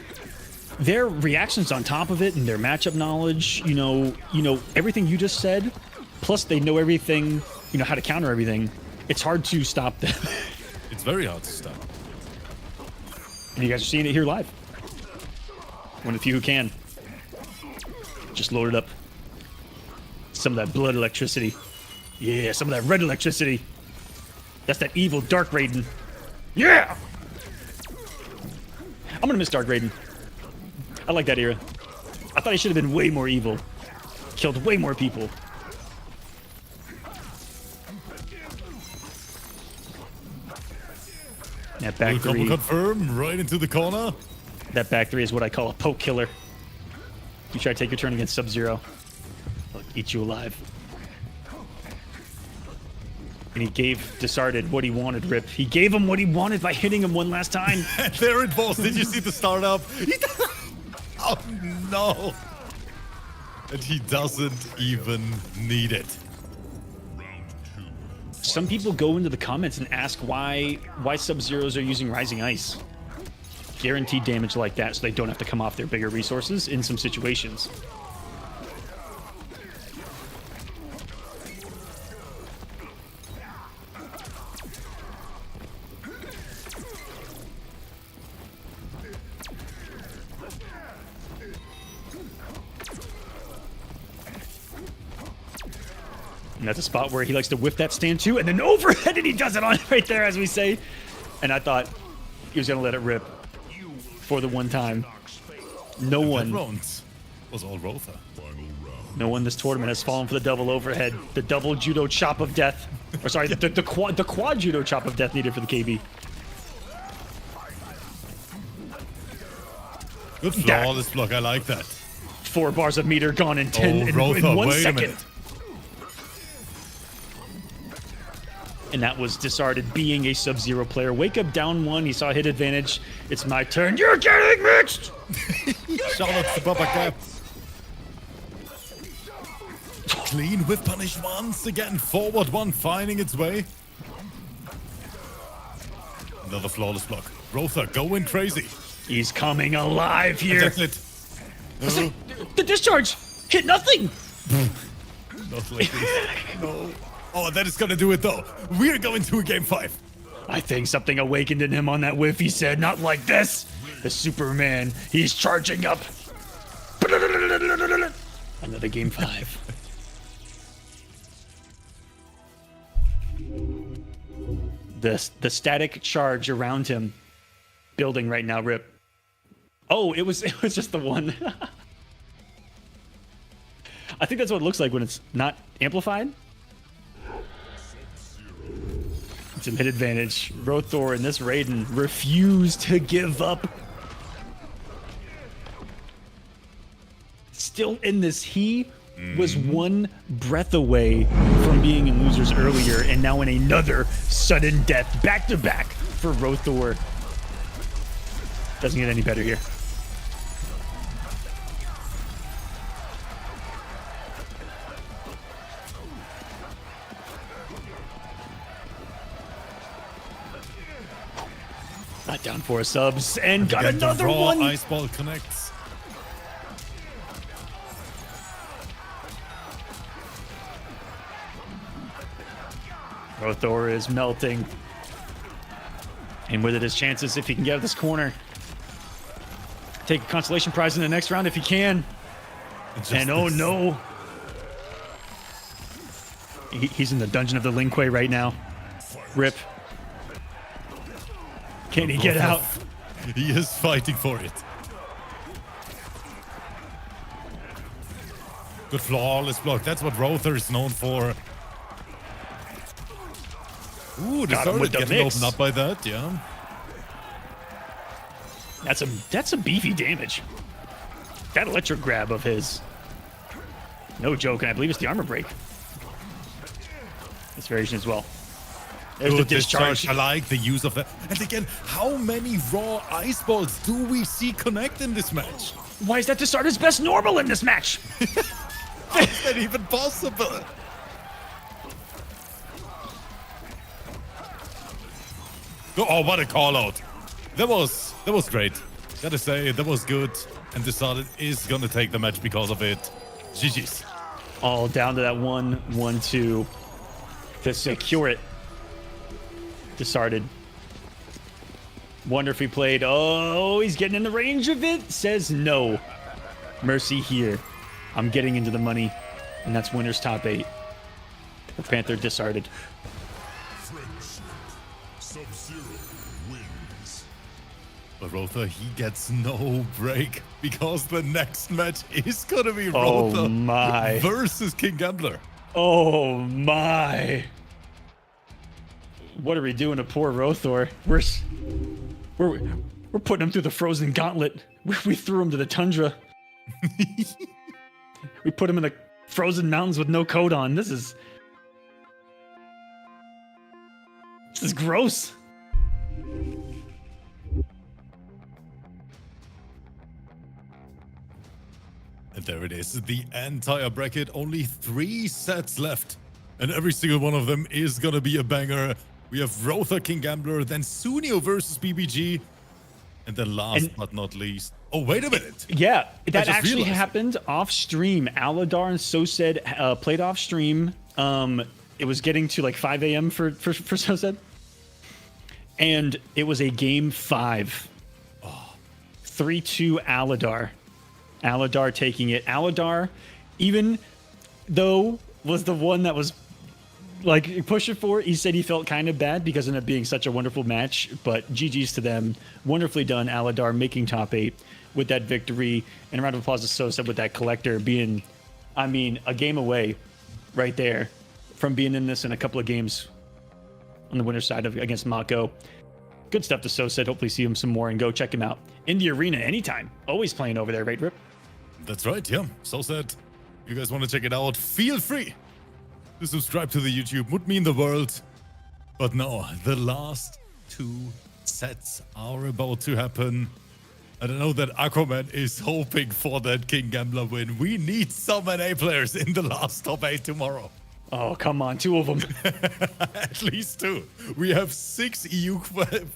their reactions on top of it and their matchup knowledge, you know, everything you just said, plus they know everything, you know, how to counter everything. It's hard to stop them. It's very hard to stop. And you guys are seeing it here live. One of the few who can. Just loaded up some of that blood electricity. Yeah, some of that red electricity. That's that evil Dark Raiden. Yeah! I'm gonna miss Dark Raiden. I like that era. I thought he should have been way more evil. Killed way more people. That back three. Confirm right into the corner. That back three is what I call a poke killer. You try to take your turn against Sub-Zero, I'll eat you alive. And he gave Desarted what he wanted, Rip. He gave him what he wanted by hitting him one last time. There it was. Did you see the startup? Oh no. And he doesn't even need it. Some people go into the comments and ask why Sub-Zeros are using Rising Ice. Guaranteed damage like that so they don't have to come off their bigger resources in some situations. And that's a spot where he likes to whiff that stand too, and then overhead, and he does it on right there, as we say. And I thought he was gonna let it rip for the one time. No one was all Rotha. No one this tournament has fallen for the double overhead, the double judo chop of death. Or sorry, the quad judo chop of death needed for the KB. Good flawless block. I like that. 4 bars of meter gone in 10 in 1 second. And that was Desarted being a Sub-Zero player. Wake up down 1. He saw a hit advantage. It's my turn. You're getting mixed! Shout out to Baba Cap. Clean with punish once again. Forward 1 finding its way. Another flawless block. Rotha going crazy. He's coming alive here. And that's it. The discharge hit nothing. Not like this. No. Oh, that is gonna do it though. We're going to a game 5. I think something awakened in him on that whiff. He said, not like this. The Superman, he's charging up. Another game 5. The static charge around him building right now, Rip. Oh, it was just the one. I think that's what it looks like when it's not amplified. It's a mid advantage. Rothor and this Raiden refuse to give up. Still in this, he was 1 breath away from being in losers earlier, and now in another sudden death back to back for Rothor. Doesn't get any better here. Down 4 subs and got Again, the another raw one. ice ball connects. Rothor is melting. And with it, his chances if he can get out of this corner. Take a consolation prize in the next round if he can. And oh no. He's in the dungeon of the Lin Kuei right now. Rip. Can he get out? He is fighting for it. Good flawless block. That's what Rothor is known for. Ooh, they started getting opened up by that, yeah. That's a beefy damage. That electric grab of his. No joke, and I believe it's the armor break. This variation as well. There's Good the discharge. I like the use of that. And again, how many raw ice balls do we see connect in this match? Why is that to start his best normal in this match? How is that even possible? Oh, what a call out. That was great. Gotta say, that was good. And Decided is gonna take the match because of it. GG's. All down to that 1-1-2 to secure it. Decided. Wonderfully played. Oh, he's getting in the range of it. Says no. Mercy here. I'm getting into the money. And that's winner's top 8. The Panther discarded. Sub-Zero wins. But Rothor, he gets no break because the next match is gonna be Oh Rothor my. versus King Gambler. Oh my. What are we doing to poor Rothor? We're putting him through the frozen gauntlet. We threw him to the tundra. We put him in the frozen mountains with no coat on. This is gross. And there it is, the entire bracket. Only 3 sets left. And every single one of them is gonna be a banger. We have Rothor, King Gambler, then Sunio versus BBG. And then last but not least... Oh, wait a minute. Yeah, that actually realized. happened off stream. Aladar and Sosed played off stream. It was getting to like 5 a.m. for Sosed. And it was a game 5. 3-2 Aladar. Aladar taking it. Aladar, even though was the one that was like pushing for it, he said he felt kind of bad because it ended up being such a wonderful match. But GG's to them. Wonderfully done, Aladar making top 8 with that victory. And a round of applause to Sosa with that collector being, I mean, a game away right there from being in this in a couple of games on the winner's side of against Mako. Good stuff to Sosa. Hopefully see him some more and go check him out in the arena anytime. Always playing over there, right, Rip? That's right, yeah. So said. If you guys want to check it out, feel free to subscribe to the YouTube. Would mean the world. But no, the last 2 sets are about to happen. And I know that Aquaman is hoping for that King Gambler win. We need some NA players in the last top 8 tomorrow. Oh, come on. 2 of them. At least 2. We have 6 EU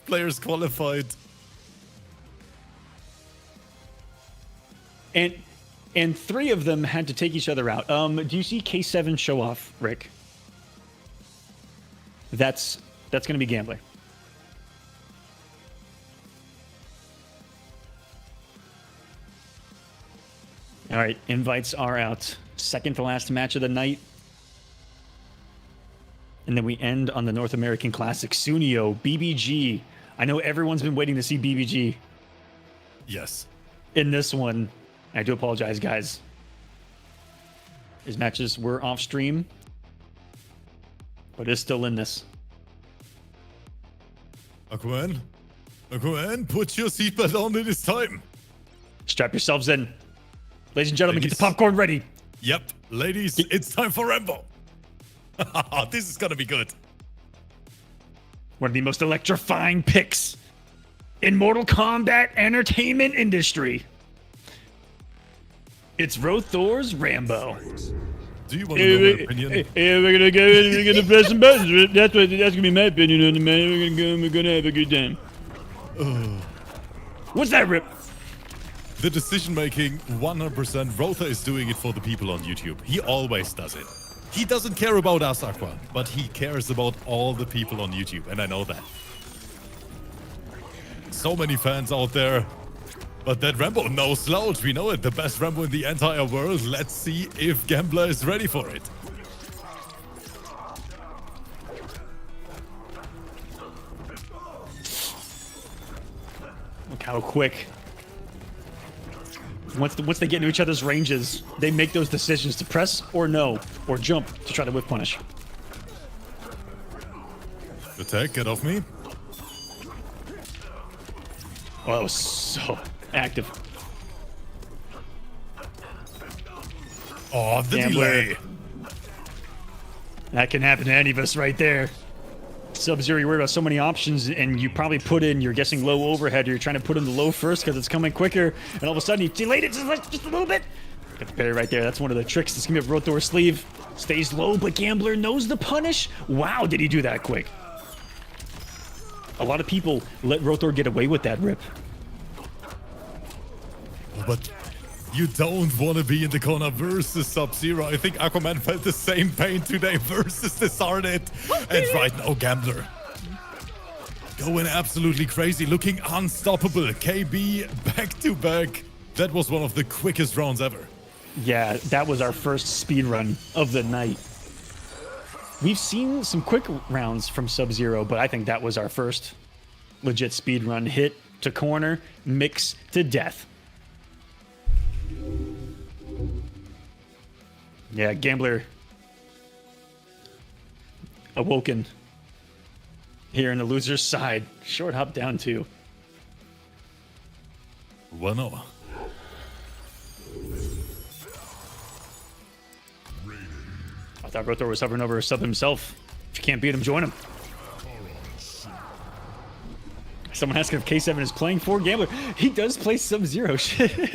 players qualified. And 3 of them had to take each other out. Do you see K7 show off, Rick? That's going to be Gambler. All right, invites are out. Second to last match of the night. And then we end on the North American Classic. Sunio, BBG. I know everyone's been waiting to see BBG. Yes. In this one. I do apologize, guys. His matches were off stream, but is still in this. Aquaman, put your seatbelt on. It is time. Strap yourselves in. Ladies and gentlemen, get the popcorn ready. Yep, ladies, it's time for Rambo. This is gonna be good. One of the most electrifying picks in Mortal Kombat entertainment industry. It's Rothor's Rambo. Do you want to know my opinion? We're gonna press some buttons. That's gonna be my opinion on the man. We're gonna have a good time. What's that, Rip? The decision making, 100%. Rotha is doing it for the people on YouTube. He always does it. He doesn't care about us, Aqua, but he cares about all the people on YouTube, and I know that. So many fans out there. But that Rambo, no slouch. We know it. The best Rambo in the entire world. Let's see if Gambler is ready for it. Look how quick. Once they get into each other's ranges, they make those decisions to press or no, or jump to try to whiff punish. Attack, get off me. Oh, that was so active. Oh, the Gambler. delay. That can happen to any of us right there. Sub-Zero, you're worried about so many options, and you probably put in, you're guessing low overhead, or you're trying to put in the low first because it's coming quicker, and all of a sudden you delayed it just a little bit. Got the parry right there. That's one of the tricks that's going to be up Rothor's sleeve. Stays low, but Gambler knows the punish. Wow, did he do that quick? A lot of people let Rothor get away with that, Rip. But you don't want to be in the corner versus Sub-Zero. I think Aquaman felt the same pain today versus the Sarnet. And right now, Gambler going absolutely crazy, looking unstoppable. KB back to back. That was one of the quickest rounds ever. Yeah, that was our first speed run of the night. We've seen some quick rounds from Sub-Zero, but I think that was our first legit speed run. Hit to corner, mix to death. Yeah, Gambler awoken here in the loser's side. Short hop down two. Bueno. I thought Rothor was hovering over a sub himself. If you can't beat him, join him. Someone asking if K7 is playing for Gambler. He does play Sub-Zero. Shit.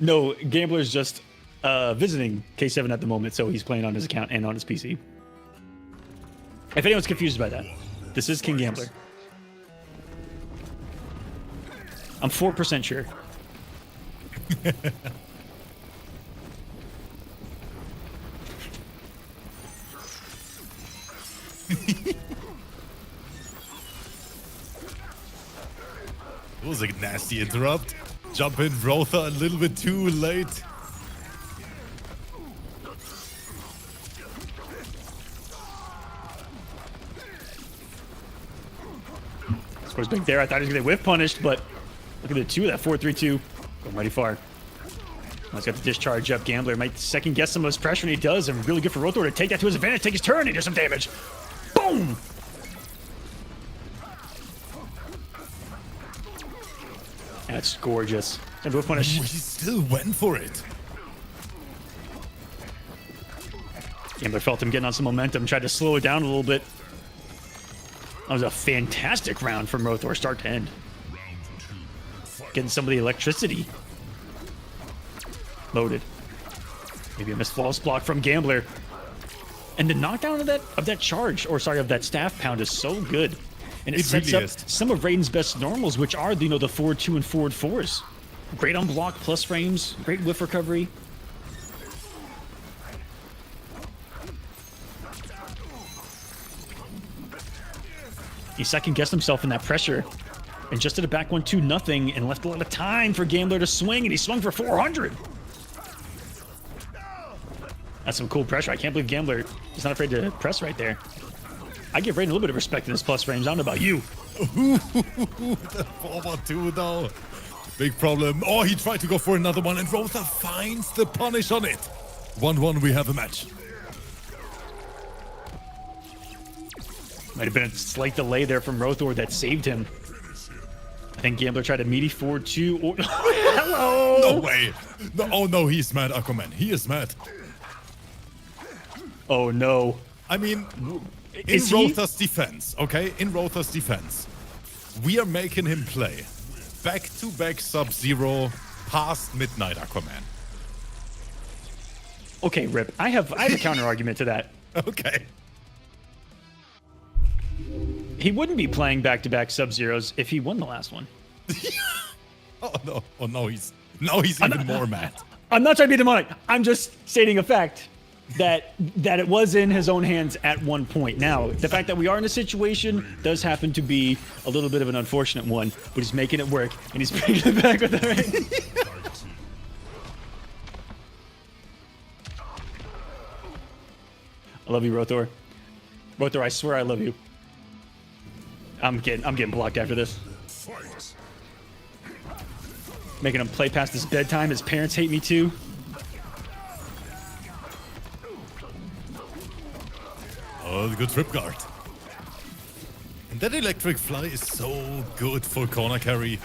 No, Gambler's just visiting K7 at the moment, so he's playing on his account and on his PC. If anyone's confused by that, this is King Gambler. I'm 4% sure. It was a nasty interrupt. Jump in Rotha a little bit too late. Scores big there. I thought he was going to get whiff punished, but look at the two of that 4-3-2. Going mighty far. He's got the discharge up. Gambler might second guess some of his pressure, and he does. And really good for Rothor to take that to his advantage, take his turn, and do some damage. Boom! That's gorgeous. And whiff punish. Ooh, he still went for it. Gambler felt him getting on some momentum, tried to slow it down a little bit. That was a fantastic round from Rothor, start to end. Getting some of the electricity loaded. Maybe a missed false block from Gambler. And the knockdown of that charge, or sorry, of that staff pound is so good. And it sets really up is. some of Raiden's best normals, which are, you know, the forward 2 and forward 4s. Great on block plus frames, great whiff recovery. He second-guessed himself in that pressure and just did a back 1-2-0 and left a lot of time for Gambler to swing, and he swung for 400. That's some cool pressure. I can't believe Gambler is not afraid to press right there. I give Raiden a little bit of respect in his plus frames. I don't know about you. The forward 2 though. Big problem. Oh, he tried to go for another one, and Rotha finds the punish on it. 1-1, we have a match. Might have been a slight delay there from Rothor that saved him. I think Gambler tried a meaty forward 2. Or hello! No way. No, oh no, he's mad, Aquaman. He is mad. Oh no. I mean, in Is he? Rotha's defense, okay? In Rotha's defense, we are making him play back-to-back Sub-Zero past midnight Aquaman. Okay, Rip. I have a counter argument to that. Okay. He wouldn't be playing back-to-back Sub-Zeros if he won the last one. Oh no, he's even more mad. I'm not trying to be demonic. I'm just stating a fact that it was in his own hands at one point. Now, the fact that we are in a situation does happen to be a little bit of an unfortunate one, but he's making it work, and he's bringing it back with it. I love you, Rothor. Rothor, I swear I love you. I'm getting blocked after this. Fight. Making him play past his bedtime. His parents hate me too. Oh, the good trip guard. And that electric fly is so good for corner carry.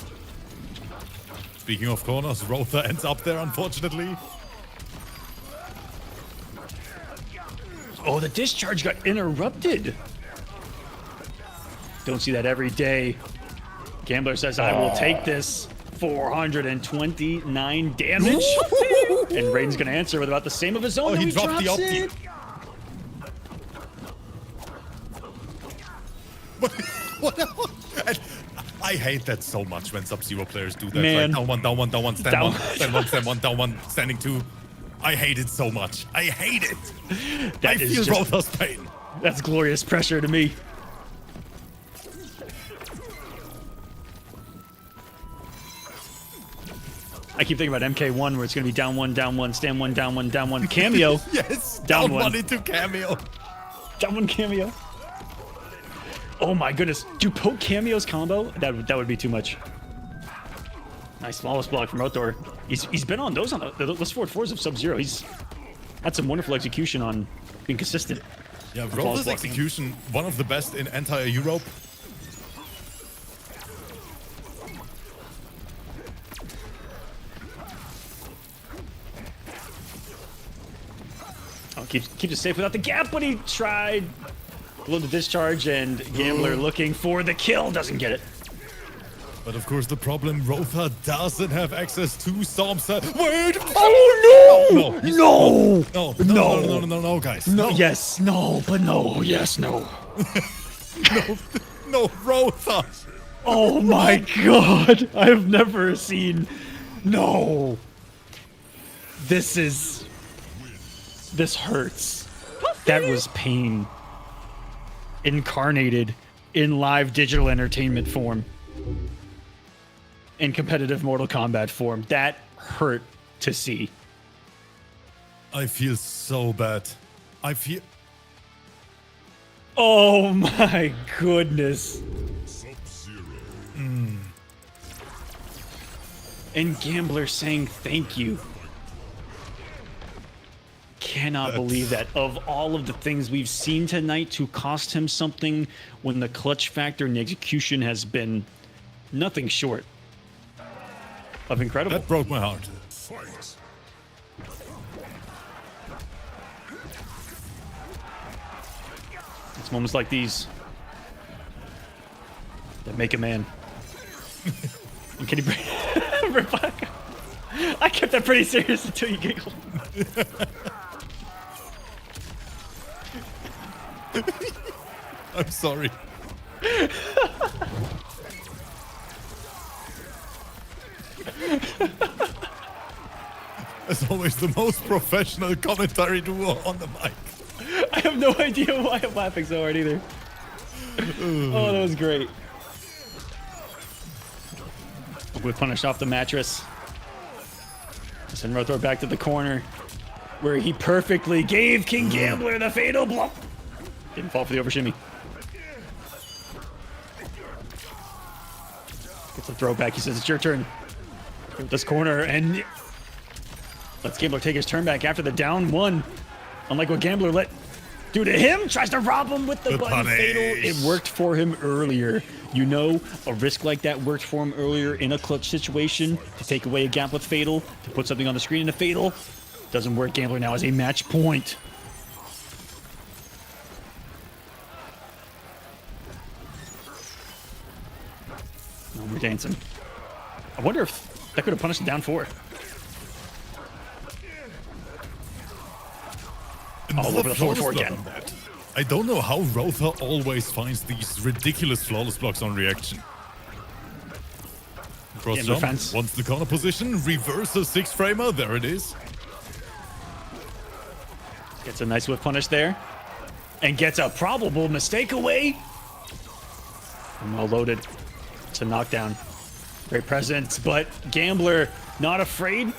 Speaking of corners, Rotha ends up there, unfortunately. Oh, the discharge got interrupted. Don't see that every day. Gambler says, I will take this. 429 damage. And Raiden's going to answer with about the same of his own. Oh, he dropped the ulti. It. What? And I hate that so much when Sub-Zero players do that. Man. Like down one, stand Down. one, stand one, stand one, down one, standing two. I hate it so much. I hate it. I That is feel just- Rotha's pain. That's glorious pressure to me. I keep thinking about MK1 where it's going to be down one, stand one, down one, cameo. Yes, Down down one. one into cameo. Down one cameo. Oh my goodness. Do poke cameos combo? That would be too much. Nice flawless block from Rothor. He's been on those those 4-4s of Sub-Zero. He's had some wonderful execution on being consistent. Yeah, flawless Rotha's blocking. execution, one of the best in entire Europe. Oh, keeps it safe without the gap, but he tried. Below the discharge, and Gambler looking for the kill. Doesn't get it. But of course, the problem, Rotha doesn't have access to Storm Set. Wait! Oh no! No! he's- No! No, guys. No, yes, no, but no, yes, no. No, Rotha! Oh my god! I've never seen. No! This hurts. That was pain. Incarnated in live digital entertainment form. In competitive Mortal Kombat form. That hurt to see. I feel so bad. Oh my goodness. Sub-Zero. And Gambler saying thank you. Cannot believe that. Of all of the things we've seen tonight to cost him something, when the clutch factor and the execution has been nothing short of incredible. That broke my heart. Fight. It's moments like these that make a man. And can he bring back? I kept that pretty serious until you giggled. I'm sorry. As always, the most professional commentary duo on the mic. I have no idea why I'm laughing so hard either. Oh, that was great. We punished off the mattress. Send Rothor back to the corner, where he perfectly gave King Gambler the fatal blow. Didn't fall for the overshimmy. Gets a throwback. He says, it's your turn. This corner, and lets Gambler take his turn back after the down one. Unlike what Gambler let do to him, tries to rob him with the button punish. fatal. It worked for him earlier. You know, a risk like that worked for him earlier in a clutch situation to take away a gap with fatal, to put something on the screen in a fatal. Doesn't work. Gambler now has a match point. Oh, we're dancing. I wonder if that could have punished the down four. All over the 4-4 again. I don't know how Rotha always finds these ridiculous flawless blocks on reaction. Cross jump, defense. wants the corner position, reverses 6-framer, there it is. Gets a nice whip punish there. And gets a probable mistake away. And well loaded. It's a knockdown. Great presence, but Gambler not afraid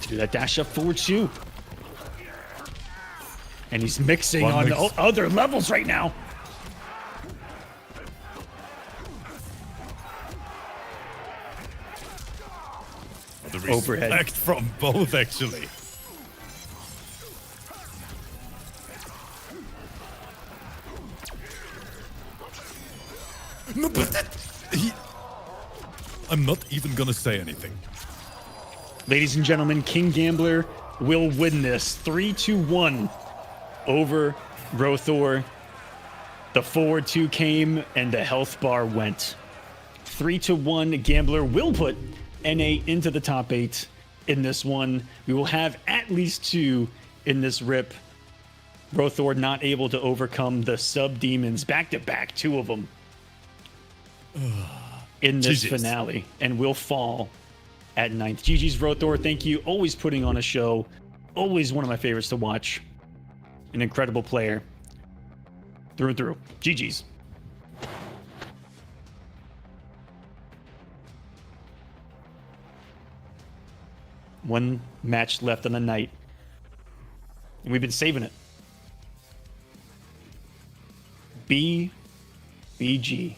to do that dash up forward too. And he's mixing on other levels right now. The Overhead. respect from both, actually. No, but I'm not even gonna say anything. Ladies and gentlemen, King Gambler will win this 3-1 over Rothor. The forward 2 came and the health bar went. 3-1. Gambler will put NA into the top 8 in this one. We will have at least 2 in this rip. Rothor not able to overcome the sub-demons back-to-back, 2 of them in this GG's. finale, and will fall at 9th. GG's Rothor, thank you. Always putting on a show. Always one of my favorites to watch. An incredible player. Through and through. GG's. One match left on the night. And we've been saving it. BG.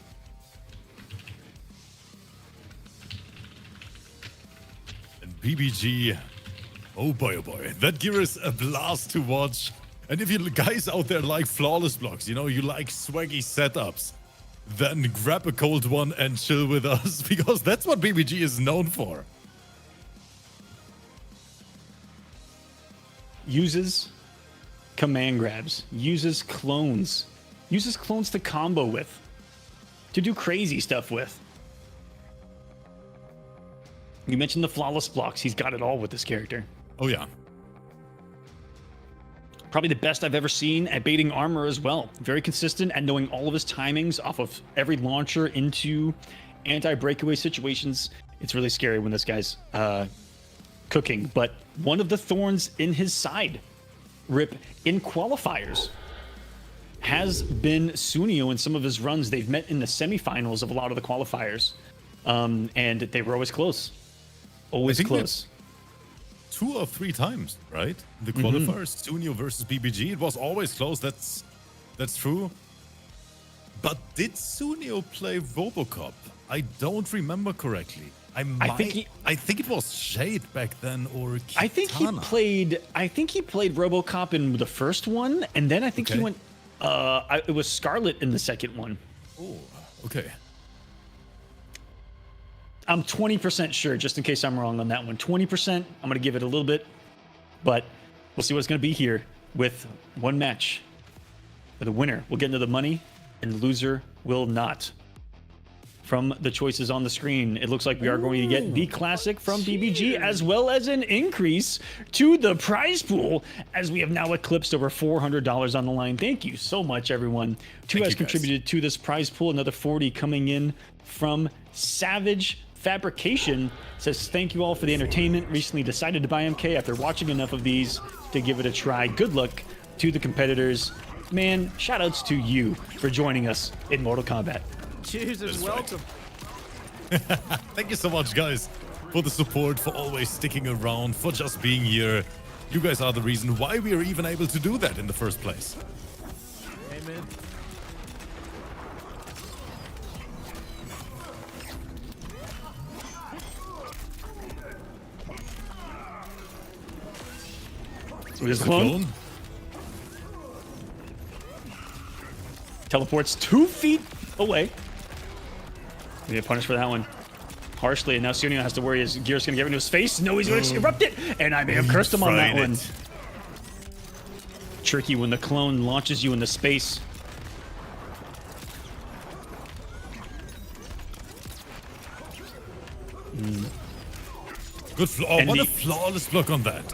And PBG, oh boy, that gear is a blast to watch. And if you guys out there like flawless blocks, you know, you like swaggy setups, then grab a cold one and chill with us, because that's what PBG is known for. Uses command grabs, uses clones to combo with, to do crazy stuff with. You mentioned the flawless blocks. He's got it all with this character. Oh yeah. Probably the best I've ever seen at baiting armor as well. Very consistent at knowing all of his timings off of every launcher into anti-breakaway situations. It's really scary when this guy's cooking. But one of the thorns in his side, Rip, in qualifiers, has been Sunio in some of his runs. They've met in the semifinals of a lot of the qualifiers. And they were always close. Always close. 2 or 3 times, right? The qualifiers, Sunio versus PBG. It was always close. That's true. But did Sunio play Robocop? I don't remember correctly. I think it was Shade back then, or Kitana. I think he played RoboCop in the first one, and then I think he went. It was Scarlet in the second one. Oh, okay. I'm 20% sure, just in case I'm wrong on that one. 20%. I'm going to give it a little bit, but we'll see what's going to be here with one match. The winner will get into the money, and the loser will not. From the choices on the screen, it looks like we are going to get the classic from PBG, as well as an increase to the prize pool, as we have now eclipsed over $400 on the line. Thank you so much, everyone, who has contributed to this prize pool. Another 40 coming in from Savage Fabrication. Says, thank you all for the entertainment. Recently decided to buy MK after watching enough of these to give it a try. Good luck to the competitors. Man, shout outs to you for joining us in Mortal Kombat. Cheers and welcome. Thank you so much, guys, for the support, for always sticking around, for just being here. You guys are the reason why we are even able to do that in the first place. Amen. There's the clone. Teleports 2 feet away. We get punished for that one harshly, and now Sunio has to worry his gear's gonna get into his face. No, he's gonna erupt it, and I may have cursed him on that one. Tricky when the clone launches you into space. Good what a flawless block on that.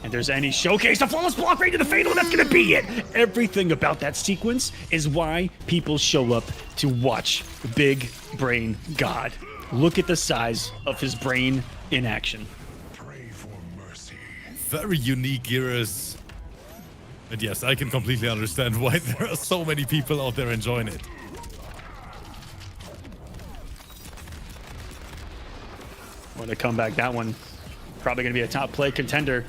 And there's any showcase, a flawless block right to the fatal, that's gonna be it. Everything about that sequence is why people show up to watch Big Brain God. Look at the size of his brain in action. Pray for mercy. Very unique Gears. And yes, I can completely understand why there are so many people out there enjoying it. What a comeback that one. Probably gonna be a top play contender.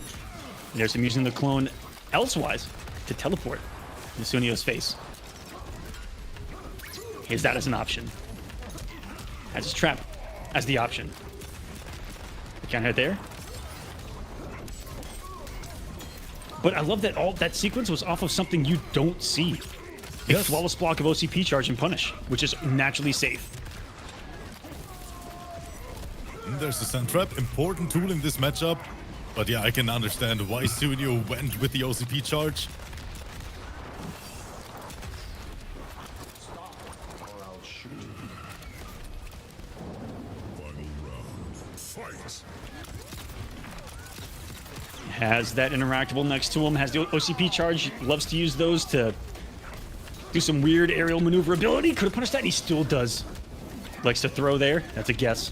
And there's him using the clone elsewise to teleport in Sunio's face. He has that as an option. Has his trap as the option. The counter hit there. But I love that all that sequence was off of something you don't see. A Yes. flawless block of OCP charge and punish, which is naturally safe. And there's the sand trap, important tool in this matchup. But yeah, I can understand why Sunio went with the OCP charge. Final round. Fight. Has that interactable next to him, has the OCP charge, loves to use those to do some weird aerial maneuverability. Could have punished that, he still does. Likes to throw there, that's a guess.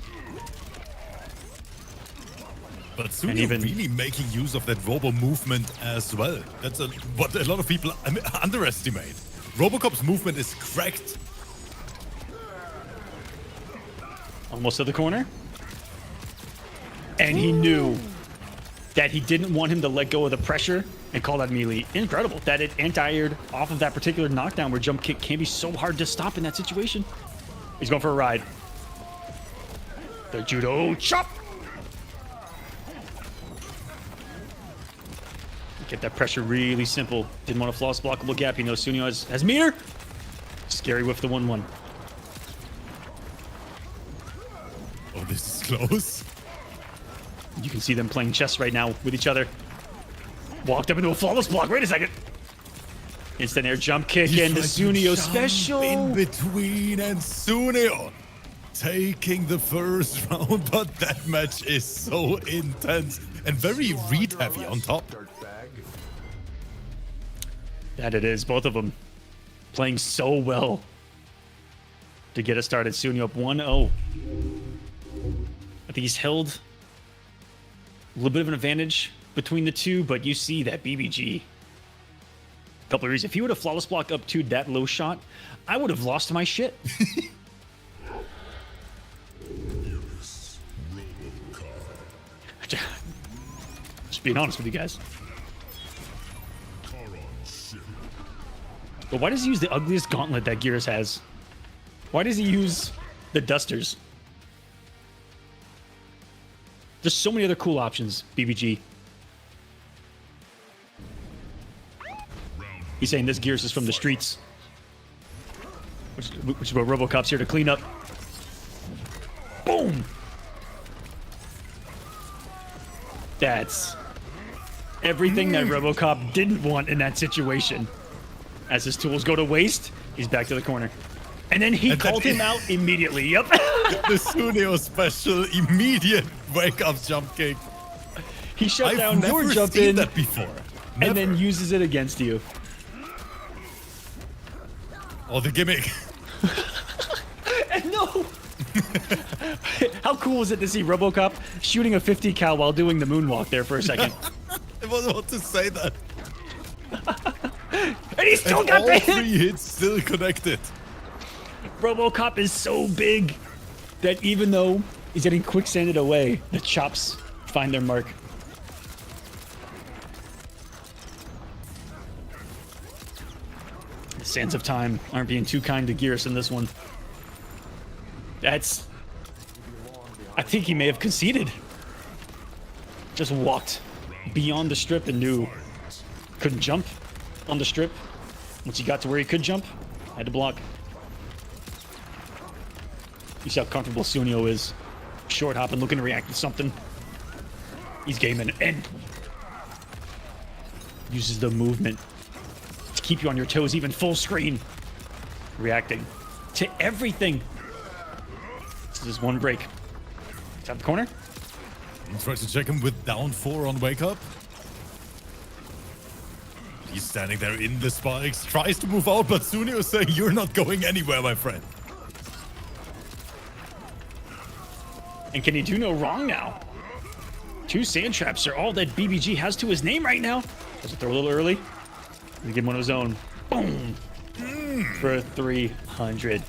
But Sunio even- really making use of that robo movement as well. That's what a lot of people underestimate. Robocop's movement is cracked. Almost to the corner. And he knew that he didn't want him to let go of the pressure and call that melee. Incredible that it anti-aired off of that particular knockdown where jump kick can be so hard to stop in that situation. He's going for a ride. The judo chop. Get that pressure really simple. Didn't want a flawless blockable gap. He knows Sunio has meter. Scary whiff the 1-1. Oh, this is close. You can see them playing chess right now with each other. Walked up into a flawless block. Wait a second. Instant air jump kick He and the tried to Sunio jump special. in between, and Sunio taking the first round. But that match is so intense and very read heavy on top. That it is. Both of them playing so well to get us started. Sunio up 1-0. I think he's held a little bit of an advantage between the two, but you see that BBG. Couple of reasons. If he would have flawless block up to that low shot, I would have lost my shit. Just being honest with you guys. But why does he use the ugliest gauntlet that Gears has? Why does he use the dusters? There's so many other cool options, BBG. He's saying this Gears is from the streets. Which is what RoboCop's here to clean up. Boom! That's everything that RoboCop didn't want in that situation. As his tools go to waste, he's back to the corner. And then he called him out immediately. Yep. The Sunio special immediate wake-up jump kick. He shut I've down your never jump seen in that before. and then Never. uses it against you. Oh, the gimmick. No! How cool was it to see RoboCop shooting a 50 cal while doing the moonwalk there for a second? I was about to say that. And he still And got all the 3 hit! hits still connected. RoboCop is so big that even though he's getting quicksanded away, the chops find their mark. The sands of time aren't being too kind to Gears in this one. That's... I think he may have conceded. Just walked beyond the strip and knew couldn't jump on the strip. Once he got to where he could jump, had to block. You see how comfortable Sunio is. Short hopping, looking to react to something. He's gaming and uses the movement to keep you on your toes, even full screen. Reacting to everything. This is one break. It's out the corner. Try to check him with down 4 on wake up. He's standing there in the spikes, tries to move out, but Sunio is saying, you're not going anywhere, my friend. And can he do no wrong now? 2 sand traps are all that BBG has to his name right now. Does it throw a little early? Give him one of his own. Boom. For 300.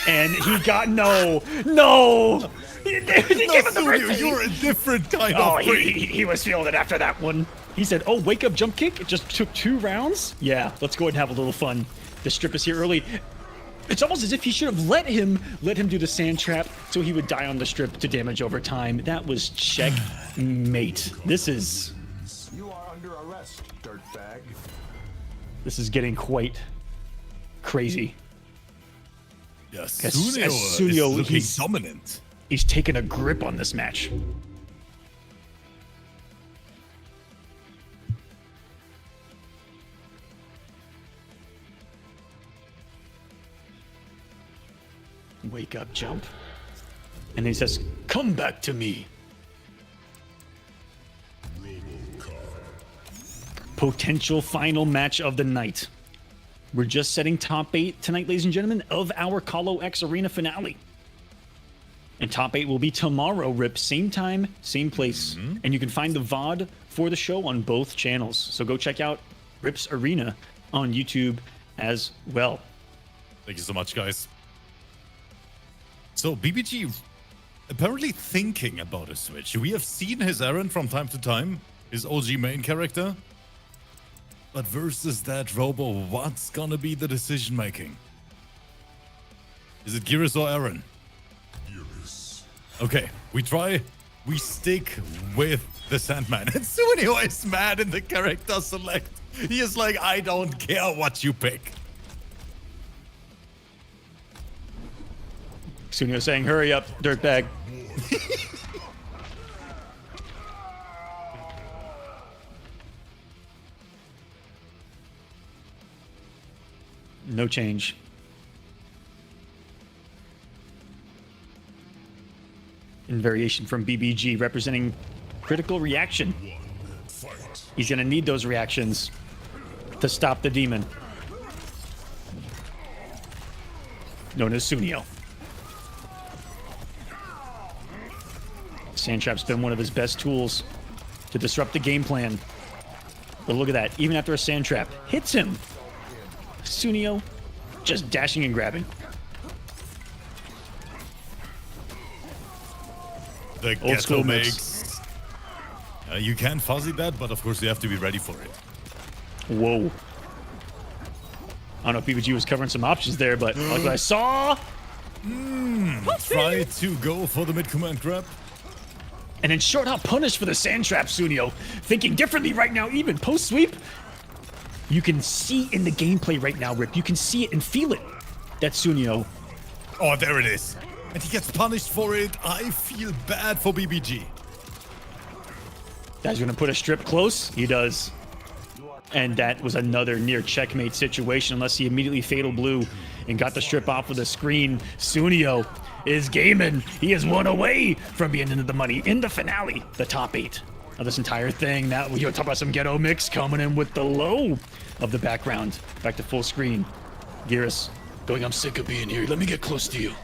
And he got no. He gave him the mercy. You're a different kind Oh, of freak. he was feeling it after that one. He said, oh, wake up jump kick. It just took 2 rounds. Yeah, let's go ahead and have a little fun. The strip is here early. It's almost as if he should have let him do the sand trap so he would die on the strip to damage over time. That was checkmate. This is getting quite crazy. Yes, As Sunio is looking dominant. He's taken a grip on this match. Wake up, jump. And he says, come back to me. Potential final match of the night. We're just setting top 8 tonight, ladies and gentlemen, of our KOLO X Arena finale. And top 8 will be tomorrow, Rip. Same time, same place. And you can find the VOD for the show on both channels. So go check out Rip's Arena on YouTube as well. Thank you so much, guys. So BBG apparently thinking about a switch. We have seen his errand from time to time, his OG main character. But versus that Robo, what's gonna be the decision making? Is it Geras or Aaron? Geras. Okay, we stick with the Sandman. And Sunio is mad in the character select. He is like, I don't care what you pick. Sunio saying, hurry up, dirtbag. No change. In variation from BBG, representing critical reaction. Fight. He's going to need those reactions to stop the demon. Known as Sunio. Sand Trap's been one of his best tools to disrupt the game plan. But look at that. Even after a Sand Trap hits him, Sunio just dashing and grabbing. The Old school ghetto mix. makes. You can fuzzy that, but of course you have to be ready for it. Whoa. I don't know if BBG was covering some options there, but like what I saw. Try to go for the mid-command grab. And then short hop punish for the Sand Trap, Sunio. Thinking differently right now, even post-sweep. You can see in the gameplay right now, Rip. You can see it and feel it. That's Sunio. Oh, there it is. And he gets punished for it. I feel bad for BBG. Guy's gonna put a strip close. He does. And that was another near checkmate situation unless he immediately fatal blue and got the strip off of the screen. Sunio is gaming. He is one away from being into the money in the finale, the top 8 of this entire thing. Now we talk about some ghetto mix coming in with the low of the background. Back to full screen. Geras going, I'm sick of being here. Let me get close to you.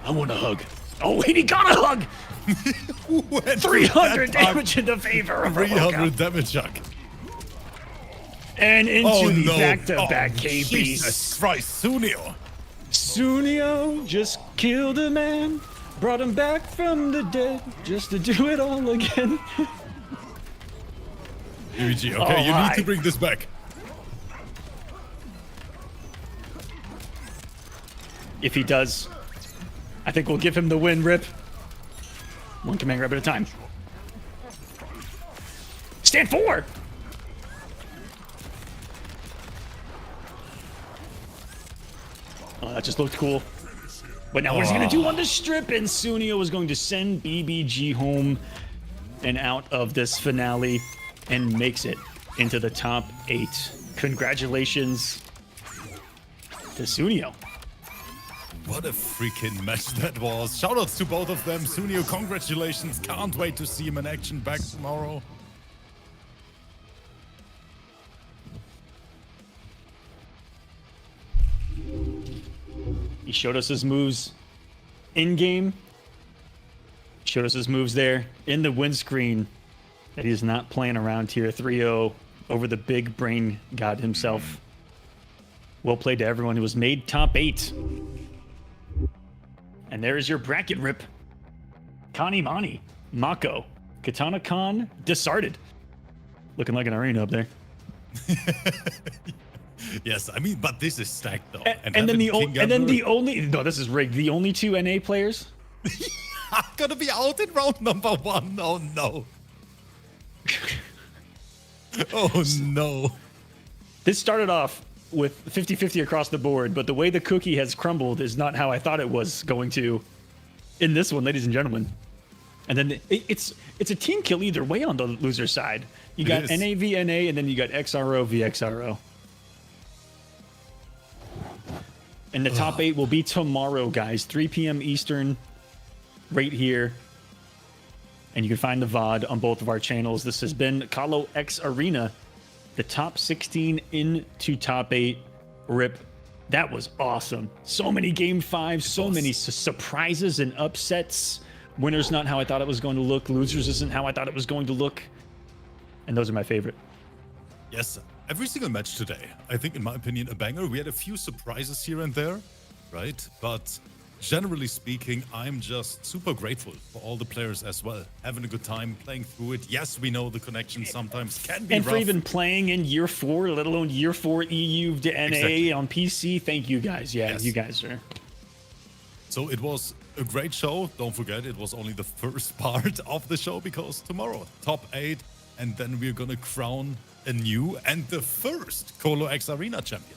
I want a hug. Oh, wait, he got a hug! 300 damage in the favor of 300 damage, Chuck. And into the back-to-back KB. Jesus Christ, Sunio. Sunio just killed a man, brought him back from the dead, just to do it all again. BBG, okay, you need to bring this back. If he does, I think we'll give him the win, Rip. One command grab at a time. Stand 4! Oh, that just looked cool. But now what is he going to do on the strip? And Sunio is going to send BBG home and out of this finale and makes it into the top 8. Congratulations to Sunio. What a freaking match that was. Shoutouts to both of them. Sunio, congratulations. Can't wait to see him in action back tomorrow. He showed us his moves in-game. Showed us his moves there in the windscreen. That he's not playing around here. 3-0 over the big brain god himself. Well played to everyone who was made top 8. And there's your bracket, Rip. Kani Mani, Mako, Katana Khan, Disarted. Looking like an arena up there. Yes, I mean, but this is stacked though. And then the only no, this is rigged. The only 2 NA players I'm gonna be out in round number 1. Oh no. Oh no. This started off with 50-50 across the board, but the way the cookie has crumbled is not how I thought it was going to in this one, ladies and gentlemen. And then it's a team kill either way on the loser side. You got NA v NA, and then you got XRO v XRO. And the top 8 will be tomorrow, guys. 3 p.m. Eastern, right here. And you can find the VOD on both of our channels. This has been KOLO X Arena, the top 16 into top 8. Rip, that was awesome. So many game 5s, so many surprises and upsets. Winners not how I thought it was going to look. Losers isn't how I thought it was going to look. And those are my favorite. Yes, every single match today, I think, in my opinion, a banger. We had a few surprises here and there, right? But generally speaking, I'm just super grateful for all the players as well. Having a good time playing through it. Yes, we know the connection sometimes can be and rough. for even playing in year 4, let alone year 4 EU to NA Exactly. on PC. Thank you guys. Yeah, Yes. you guys are. So it was a great show. Don't forget, it was only the first part of the show because tomorrow, top 8, and then we're gonna crown a new and the first KOLO X Arena champion.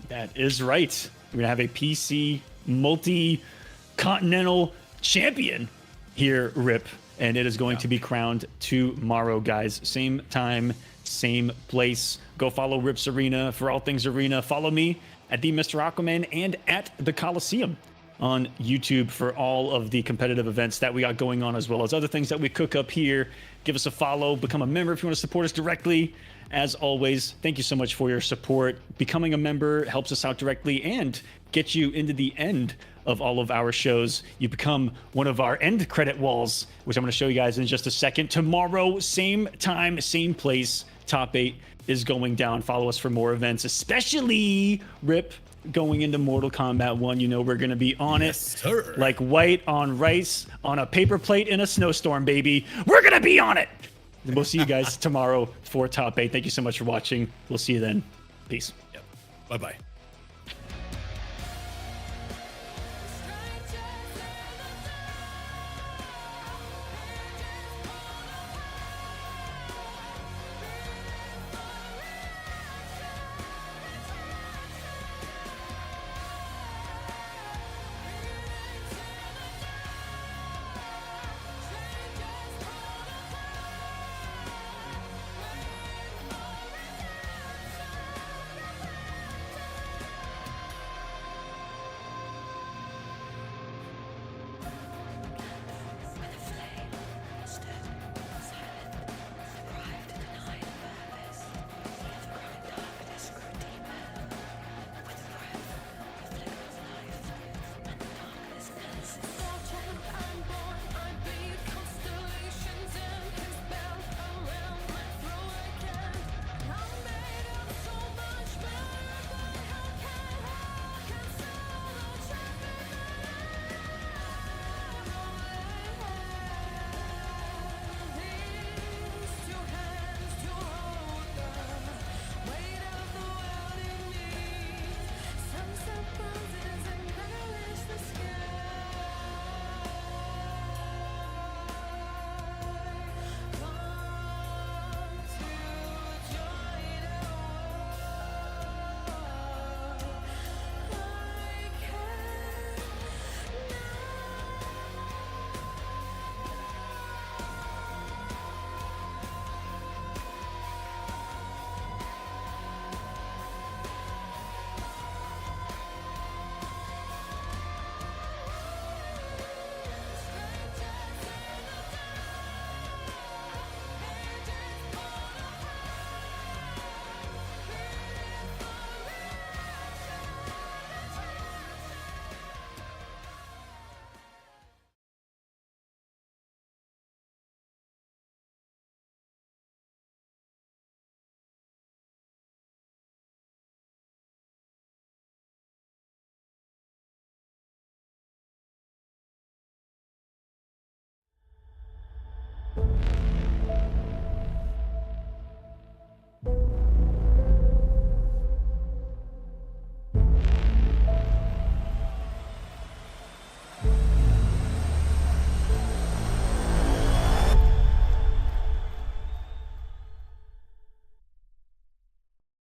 That is right. We're gonna have a PC multi-continental champion here, Rip, and it is going to be crowned tomorrow, guys. Same time, same place. Go follow Rip's Arena for all things Arena. Follow me at the Mr. Aquaman and at the Kolosseum on YouTube for all of the competitive events that we got going on, as well as other things that we cook up here. Give us a follow, become a member if you want to support us directly. As always, thank you so much for your support. Becoming a member helps us out directly and get you into the end of all of our shows. You become one of our end credit walls, which I'm going to show you guys in just a second. Tomorrow, same time, same place, top 8 is going down. Follow us for more events, especially Rip going into Mortal Kombat 1. You know we're going to be on it, sir. Like white on rice on a paper plate in a snowstorm, baby. We're going to be on it. And we'll see you guys tomorrow for top 8. Thank you so much for watching. We'll see you then. Peace. Yep. Bye-bye.